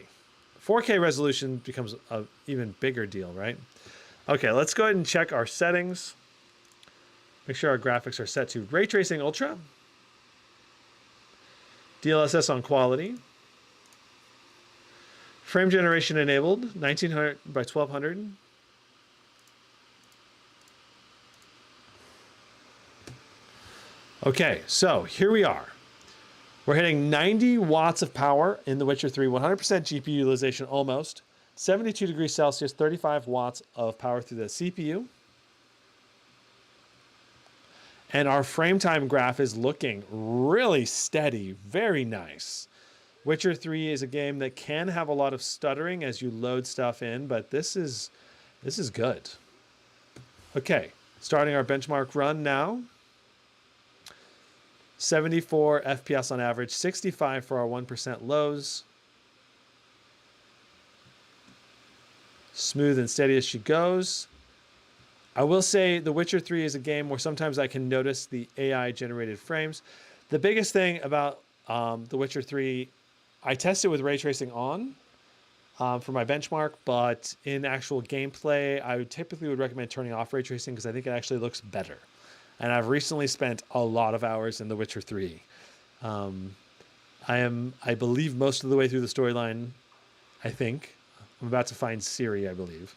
Speaker 1: 4K resolution becomes an even bigger deal, right? Okay, let's go ahead and check our settings. Make sure our graphics are set to Ray Tracing Ultra. DLSS on quality. Frame generation enabled, 1900 by 1200. Okay, so here we are. We're hitting 90 watts of power in The Witcher 3, 100% GPU utilization almost, 72 degrees Celsius, 35 watts of power through the CPU. And our frame time graph is looking really steady, very nice. Witcher 3 is a game that can have a lot of stuttering as you load stuff in, but this is good. Okay, starting our benchmark run now. 74 FPS on average, 65 for our 1% lows. Smooth and steady as she goes. I will say The Witcher 3 is a game where sometimes I can notice the AI generated frames. The biggest thing about The Witcher 3, I tested with ray tracing on for my benchmark, but in actual gameplay, I typically would recommend turning off ray tracing because I think it actually looks better. And I've recently spent a lot of hours in The Witcher 3. I believe, most of the way through the storyline, I think. I'm about to find Ciri, I believe.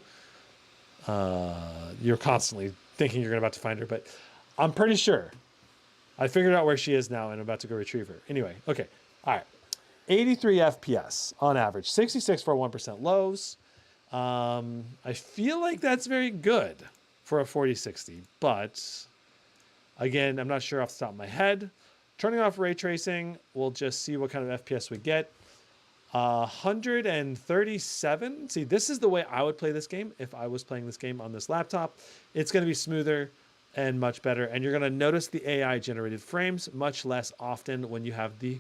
Speaker 1: You're constantly thinking you're about to find her, but I'm pretty sure. I figured out where she is now and I'm about to go retrieve her. Anyway, okay. All right. 83 FPS on average, 66 for 1% lows. I feel like that's very good for a 4060, but again, I'm not sure off the top of my head. Turning off ray tracing, we'll just see what kind of FPS we get. 137. See, this is the way I would play this game if I was playing this game on this laptop. It's going to be smoother and much better. And you're going to notice the AI generated frames much less often when you have the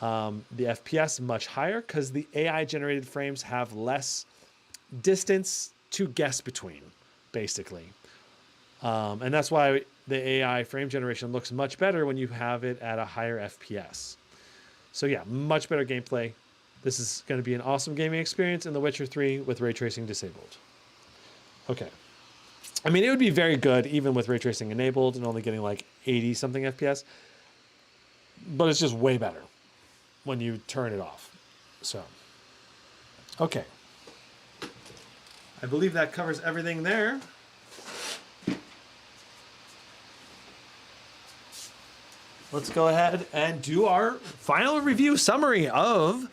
Speaker 1: FPS much higher, because the AI generated frames have less distance to guess between, basically. And that's why the AI frame generation looks much better when you have it at a higher FPS. So yeah, much better gameplay. This is going to be an awesome gaming experience in The Witcher 3 with ray tracing disabled. Okay. I mean, it would be very good even with ray tracing enabled and only getting like 80 something FPS, but it's just way better when you turn it off. So, okay. I believe that covers everything there. Let's go ahead and do our final review summary of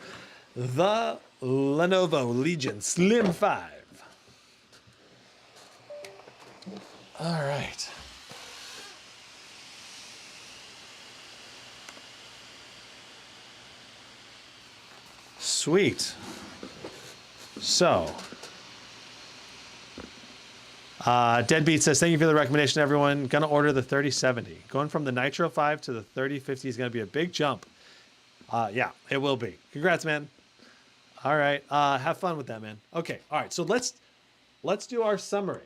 Speaker 1: the Lenovo Legion Slim 5. All right. Sweet. So, Deadbeat says, thank you for the recommendation, everyone. Gonna order the 3070. Going from the Nitro 5 to the 3050 is gonna be a big jump. Yeah, it will be. Congrats, man. All right, have fun with that, man. Okay, all right, so let's do our summary.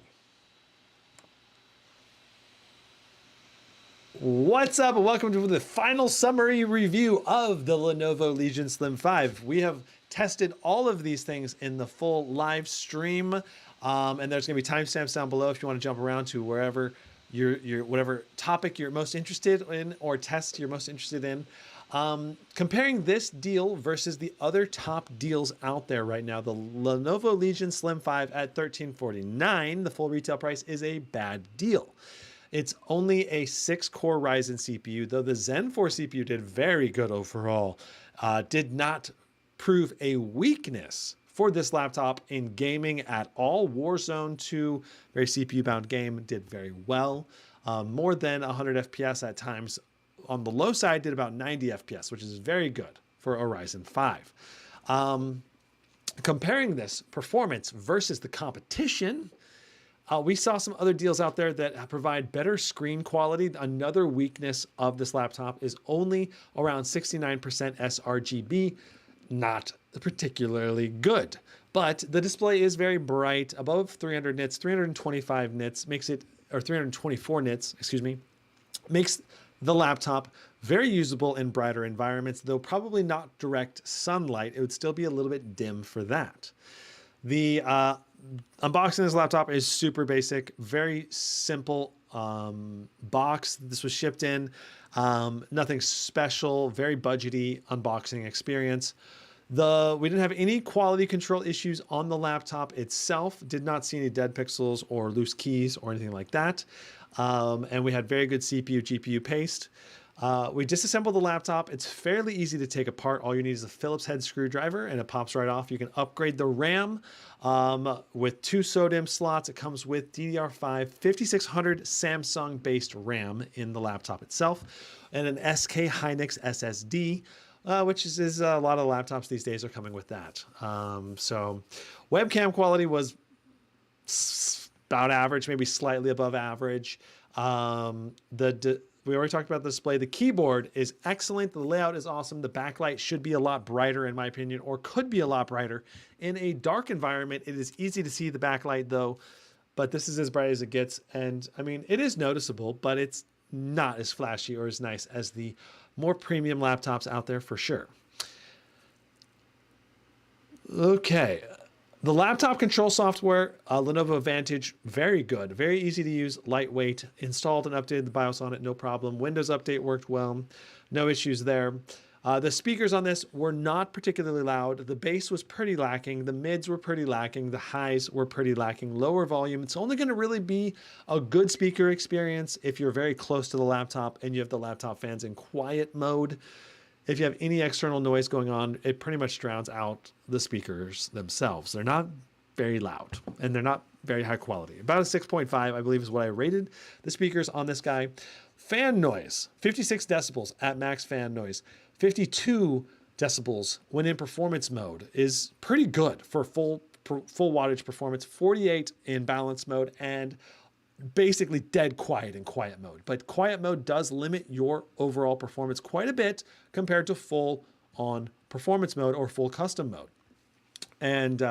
Speaker 1: What's up, and welcome to the final summary review of the Lenovo Legion Slim 5. We have tested all of these things in the full live stream, and there's going to be timestamps down below if you want to jump around to wherever whatever topic you're most interested in or test you're most interested in. Comparing this deal versus the other top deals out there right now, the Lenovo Legion Slim 5 at $1349, the full retail price, is a bad deal. It's only a 6-core Ryzen CPU, though the Zen 4 CPU did very good overall. Did not prove a weakness for this laptop in gaming at all. Warzone 2, very CPU-bound game, did very well. More than 100 FPS at times. On the low side, did about 90 FPS, which is very good for a Ryzen 5. Comparing this performance versus the competition, we saw some other deals out there that provide better screen quality. Another weakness of this laptop is only around 69% sRGB, not particularly good. But the display is very bright, above 300 nits, 325 nits, makes it, or 324 nits, excuse me, makes the laptop very usable in brighter environments, though probably not direct sunlight. It would still be a little bit dim for that. The unboxing of this laptop is super basic, very simple box. This was shipped in, nothing special, very budgety unboxing experience. We didn't have any quality control issues on the laptop itself. Did not see any dead pixels or loose keys or anything like that. And we had very good CPU, GPU paste. We disassembled the laptop. It's fairly easy to take apart. All you need is a Phillips head screwdriver and it pops right off. You can upgrade the RAM with 2 SODIMM slots. It comes with DDR5 5600 Samsung based RAM in the laptop itself and an SK Hynix SSD, which is a lot of laptops these days are coming with that. So webcam quality was about average, maybe slightly above average. We already talked about the display. The keyboard is excellent. The layout is awesome. The backlight should be a lot brighter in my opinion, or could be a lot brighter. In a dark environment, it is easy to see the backlight though, but this is as bright as it gets. And I mean, it is noticeable, but it's not as flashy or as nice as the more premium laptops out there for sure. Okay. The laptop control software, Lenovo Vantage, very good, very easy to use, lightweight. Installed and updated the BIOS on it, no problem. Windows Update worked well, no issues there. The speakers on this were not particularly loud. The bass was pretty lacking. The mids were pretty lacking. The highs were pretty lacking. Lower volume. It's only going to really be a good speaker experience if you're very close to the laptop and you have the laptop fans in quiet mode. If you have any external noise going on, it pretty much drowns out the speakers themselves. They're not very loud and they're not very high quality. About a 6.5, I believe, is what I rated the speakers on this guy. Fan noise, 56 decibels at max fan noise. 52 decibels when in performance mode is pretty good for full wattage performance. 48 in balance mode and basically dead quiet in quiet mode. But quiet mode does limit your overall performance quite a bit compared to full on performance mode or full custom mode. And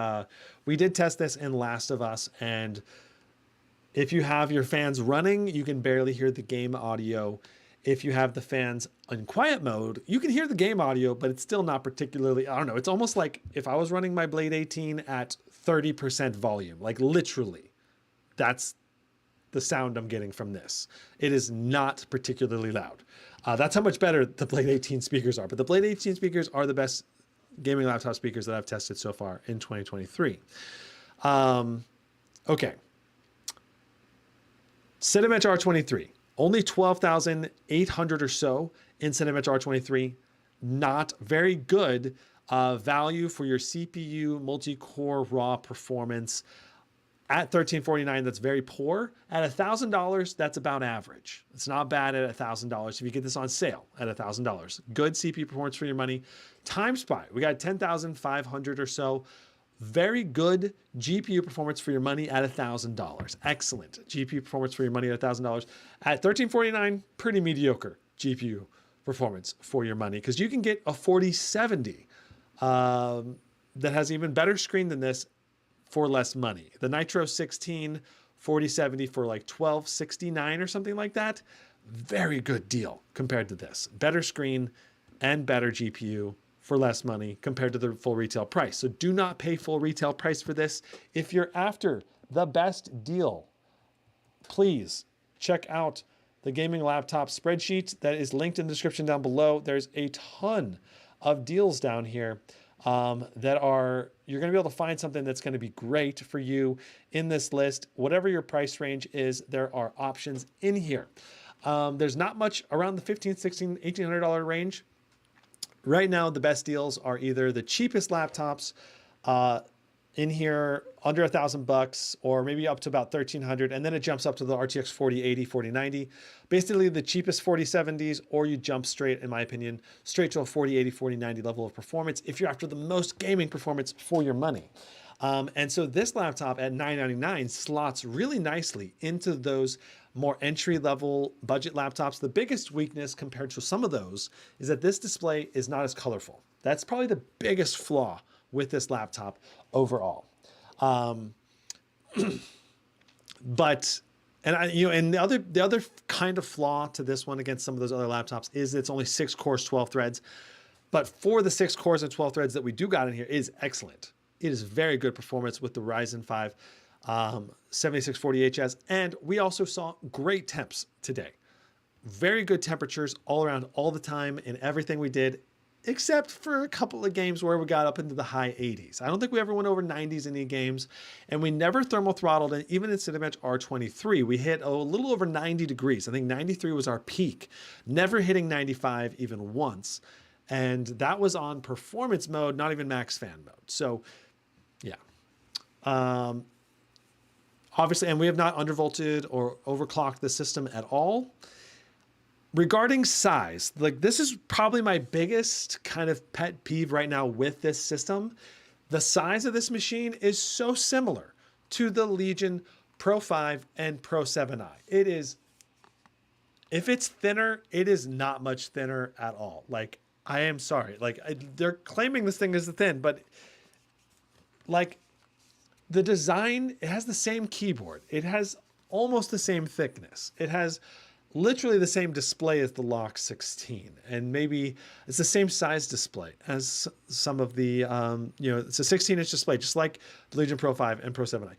Speaker 1: we did test this in Last of Us, and if you have your fans running, you can barely hear the game audio. If you have the fans in quiet mode, you can hear the game audio, but it's still not particularly, I don't know, it's almost like if I was running my Blade 18 at 30% volume, like literally, that's the sound I'm getting from this. It is not particularly loud. That's how much better the Blade 18 speakers are, but the Blade 18 speakers are the best gaming laptop speakers that I've tested so far in 2023. Okay. Cinebench R23, only 12,800 or so in Cinebench R23. Not very good value for your CPU multi-core raw performance At $1,349, that's very poor. At $1,000, that's about average. It's not bad at $1,000 if you get this on sale at $1,000. Good CPU performance for your money. Time Spy, we got 10,500 or so. Very good GPU performance for your money at $1,000. Excellent GPU performance for your money at $1,000. At $1,349, pretty mediocre GPU performance for your money, because you can get a 4070 that has even better screen than this for less money. The Nitro 16 4070 for like $1,269 or something like that. Very good deal compared to this. Better screen and better GPU for less money compared to the full retail price. So do not pay full retail price for this. If you're after the best deal, please check out the gaming laptop spreadsheet that is linked in the description down below. There's a ton of deals down here that are, you're going to be able to find something that's going to be great for you in this list. Whatever your price range is, there are options in here. There's not much around the $1,500, $1,600, $1,800 range. Right now, the best deals are either the cheapest laptops in here under $1,000 or maybe up to about $1,300, and then it jumps up to the RTX 4080, 4090. Basically, the cheapest 4070s, or you jump straight, in my opinion, straight to a 4080, 4090 level of performance if you're after the most gaming performance for your money. And so this laptop at $999 slots really nicely into those more entry-level budget laptops. The biggest weakness compared to some of those is that this display is not as colorful. That's probably the biggest flaw with this laptop overall. But and the other kind of flaw to this one against some of those other laptops is it's only 6 cores, 12 threads. But for the 6 cores and 12 threads that we do got in here is excellent. It is very good performance with the Ryzen 5 7640HS. And we also saw great temps today. Very good temperatures all around all the time in everything we did, except for a couple of games where we got up into the high 80s. I don't think we ever went over 90s in any games, and we never thermal throttled. And even in Cinebench R23, we hit a little over 90 degrees. I think 93 was our peak, never hitting 95 even once. And that was on performance mode, not even max fan mode. So yeah. Obviously, and we have not undervolted or overclocked the system at all. Regarding size, like this is probably my biggest kind of pet peeve right now with this system. The size of this machine is so similar to the Legion Pro 5 and Pro 7i. It is, if it's thinner, it is not much thinner at all. Like, I am sorry. Like, they're claiming this thing is thin, but like the design, it has the same keyboard. It has almost the same thickness. It has literally the same display as the Lock 16, and maybe it's the same size display as some of the, it's a 16-inch display, just like the Legion Pro 5 and Pro 7i.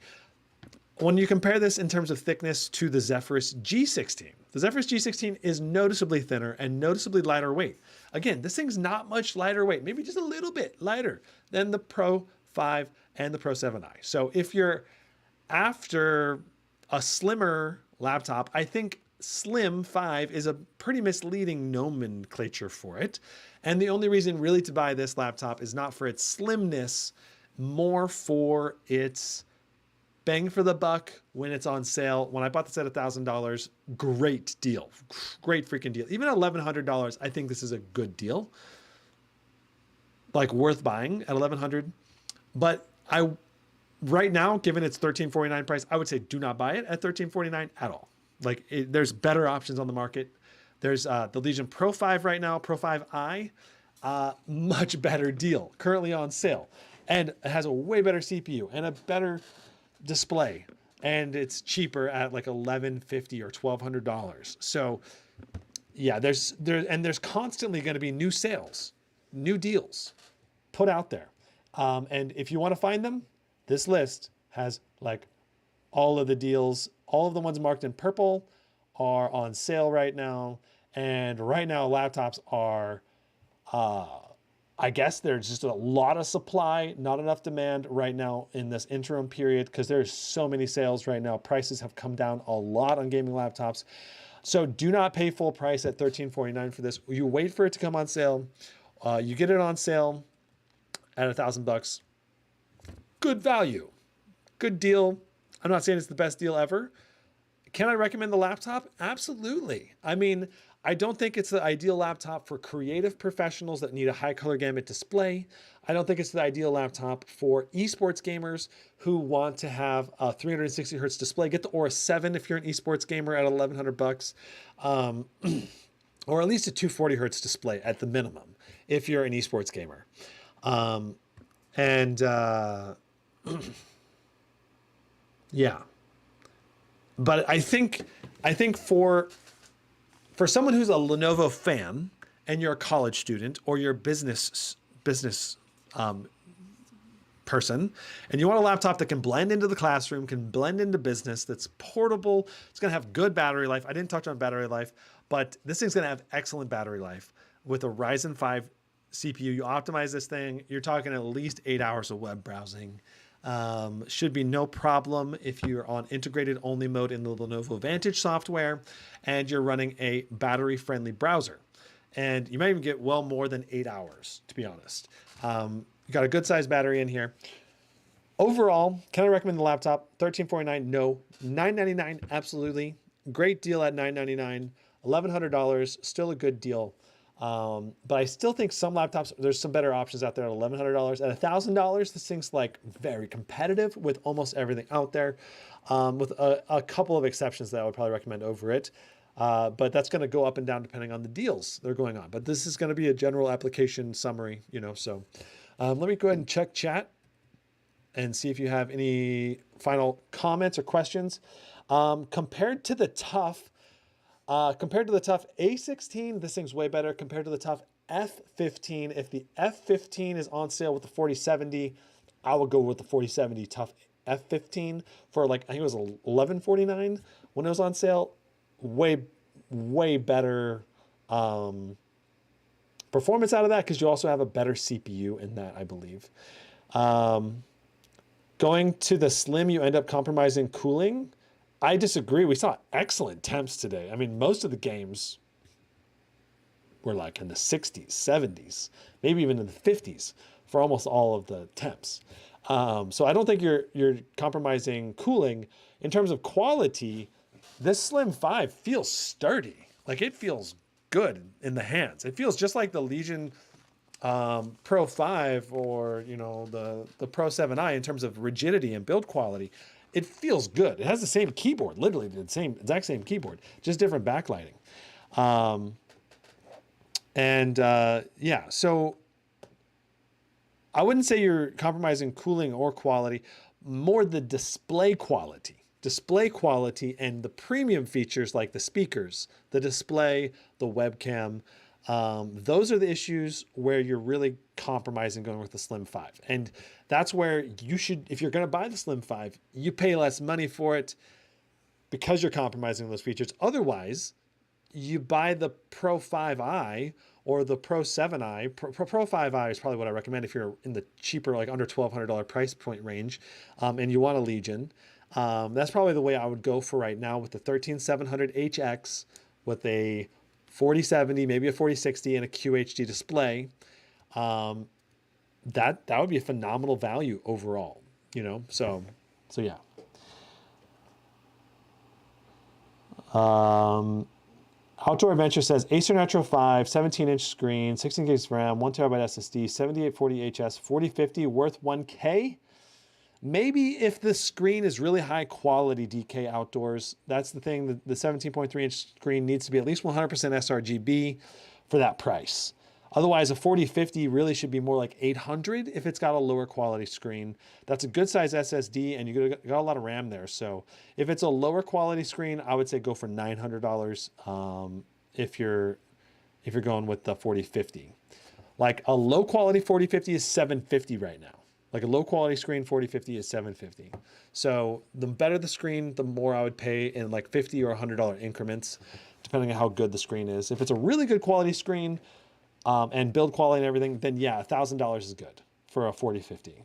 Speaker 1: When you compare this in terms of thickness to the Zephyrus G16, the Zephyrus G16 is noticeably thinner and noticeably lighter weight. Again, this thing's not much lighter weight, maybe just a little bit lighter than the Pro 5 and the Pro 7i. So if you're after a slimmer laptop, I think Slim 5 is a pretty misleading nomenclature for it. And the only reason really to buy this laptop is not for its slimness, more for its bang for the buck when it's on sale. When I bought this at $1,000, great deal. Great freaking deal. Even at $1,100, I think this is a good deal. Like worth buying at $1,100. But right now, given its $1,349 price, I would say do not buy it at $1,349 at all. Like there's better options on the market. There's the Legion Pro 5 right now, Pro 5i, much better deal, currently on sale. And it has a way better CPU and a better display. And it's cheaper at like $1,150 or $1,200. So yeah, there's constantly going to be new sales, new deals put out there. And if you want to find them, this list has like all of the deals. All of the ones marked in purple are on sale right now. And right now, laptops are, I guess there's just a lot of supply, not enough demand right now in this interim period because there's so many sales right now. Prices have come down a lot on gaming laptops. So do not pay full price at $1,349 for this. You wait for it to come on sale. You get it on sale at $1,000. Good value, good deal. I'm not saying it's the best deal ever. Can I recommend the laptop? Absolutely. I mean, I don't think it's the ideal laptop for creative professionals that need a high color gamut display. I don't think it's the ideal laptop for esports gamers who want to have a 360 hertz display. Get the Aura 7 if you're an esports gamer at $1,100, or at least a 240 hertz display at the minimum if you're an esports gamer. Yeah. But I think for someone who's a Lenovo fan and you're a college student or you're a business person and you want a laptop that can blend into the classroom, can blend into business, that's portable, it's going to have good battery life. I didn't touch on battery life, but this thing's going to have excellent battery life with a Ryzen 5 CPU. You optimize this thing, you're talking at least 8 hours of web browsing. Should be no problem if you're on integrated only mode in the Lenovo Vantage software and you're running a battery friendly browser. And you might even get well more than 8 hours, to be honest. You got a good sized battery in here. Overall, can I recommend the laptop? $1,349, no. $999, absolutely. Great deal at $999. $1,100, still a good deal. But I still think some laptops, there's some better options out there at $1,100. At $1,000, this thing's like very competitive with almost everything out there, with a couple of exceptions that I would probably recommend over it. But that's going to go up and down depending on the deals that are going on. But this is going to be a general application summary, you know. So let me go ahead and check chat and see if you have any final comments or questions. Compared to the tough A16, this thing's way better. Compared to the tough F15, if the F15 is on sale with the 4070, I will go with the 4070 tough F15 for like, I think it was $1149 when it was on sale. Way better performance out of that because you also have a better CPU in that, I believe. Going to the Slim, you end up compromising cooling. I disagree. We saw excellent temps today. I mean, most of the games were like in the 60s, 70s, maybe even in the 50s for almost all of the temps. So I don't think you're compromising cooling. In terms of quality, this Slim 5 feels sturdy. Like, it feels good in the hands. It feels just like the Legion Pro 5 or, you know, the Pro 7i in terms of rigidity and build quality. It feels good. It has the same keyboard, literally the exact same keyboard, just different backlighting. Yeah, so I wouldn't say you're compromising cooling or quality, more the display quality. Display quality and the premium features like the speakers, the display, the webcam. Those are the issues where you're really compromising going with the Slim 5. And that's where you should, if you're going to buy the Slim 5, you pay less money for it because you're compromising those features. Otherwise, you buy the Pro 5i or the Pro 7i. Pro 5i is probably what I recommend if you're in the cheaper, like under $1,200 price point range, and you want a Legion. That's probably the way I would go for right now with the 13700HX with a 4070, maybe a 4060 and a QHD display. That would be a phenomenal value overall, you know? So yeah. Outdoor Adventure says Acer Nitro 5, 17-inch screen, 16 gigs RAM, 1 terabyte SSD, 7840HS, 4050, worth $1K. Maybe if the screen is really high quality DK outdoors, that's the thing. The 17.3-inch screen needs to be at least 100% sRGB for that price. Otherwise, a 4050 really should be more like 800 if it's got a lower quality screen. That's a good size SSD and you got a lot of RAM there. So if it's a lower quality screen, I would say go for $900 if you're going with the 4050. Like a low quality 4050 is $750 right now. Like a low quality screen 4050 is $750. So the better the screen, the more I would pay in like $50 or $100 increments, depending on how good the screen is. If it's a really good quality screen and build quality and everything, then yeah, $1,000 is good for a 4050.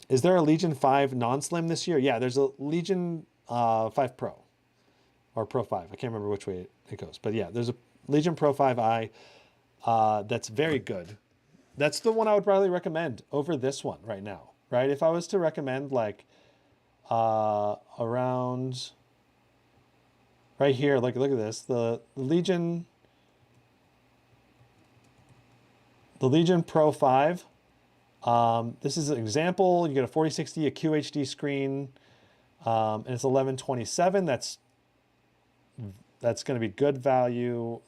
Speaker 1: Is there a Legion 5 non-slim this year? Yeah, there's a Legion 5 Pro or Pro 5. I can't remember which way it goes, but yeah, there's a Legion Pro 5i that's very good. That's the one I would probably recommend over this one right now. right? If I was to recommend like around right here, like look at this, the Legion Pro 5. This is an example. You get a 4060, a QHD screen, and it's 1127. That's going to be good value.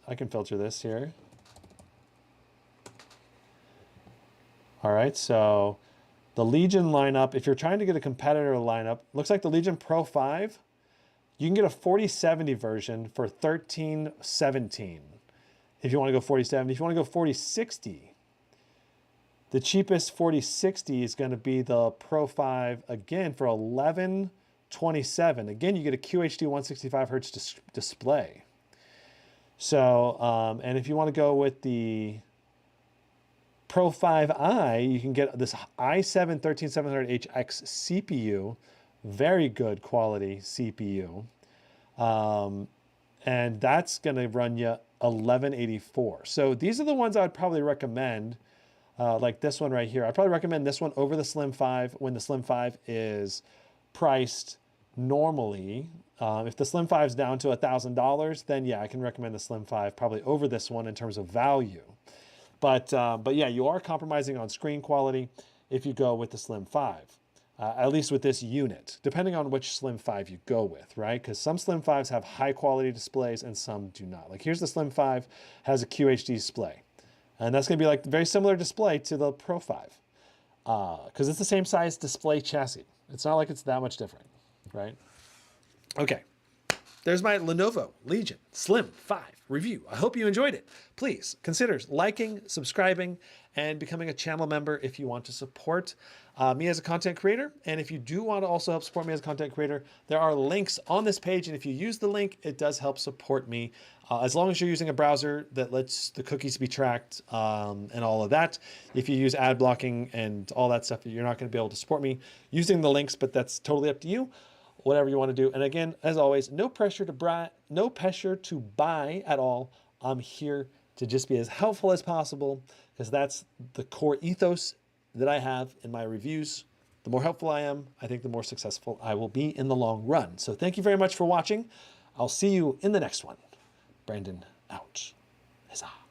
Speaker 1: I can filter this here. All right, so the Legion lineup, if you're trying to get a competitor lineup, looks like the Legion Pro 5, you can get a 4070 version for $1317. If you want to go 4070, if you want to go 4060, the cheapest 4060 is going to be the Pro 5 again for $1127. Again, you get a QHD 165 hertz display. So, and if you want to go with the Pro 5i, you can get this i7 13700HX CPU, very good quality CPU. And that's going to run you 1184. So these are the ones I would probably recommend, like this one right here. I'd probably recommend this one over the Slim 5 when the Slim 5 is priced normally. If the Slim 5 is down to $1,000, then yeah, I can recommend the Slim 5 probably over this one in terms of value. But yeah, you are compromising on screen quality if you go with the Slim 5. At least with this unit, depending on which Slim 5 you go with, right? Because some Slim 5s have high quality displays and some do not. Like here's the Slim 5, has a QHD display. And that's going to be like very similar display to the Pro 5. Because it's the same size display chassis. It's not like it's that much different, right? Okay. There's my Lenovo Legion Slim 5 review. I hope you enjoyed it. Please consider liking, subscribing, and becoming a channel member if you want to support me as a content creator. And if you do want to also help support me as a content creator, there are links on this page. And if you use the link, it does help support me. As long as you're using a browser that lets the cookies be tracked and all of that. If you use ad blocking and all that stuff, you're not going to be able to support me using the links, but that's totally up to you. Whatever you want to do. And again, as always, no pressure to buy at all. I'm here to just be as helpful as possible because that's the core ethos that I have in my reviews. The more helpful I am, I think the more successful I will be in the long run. So thank you very much for watching. I'll see you in the next one. Brandon out. Huzzah.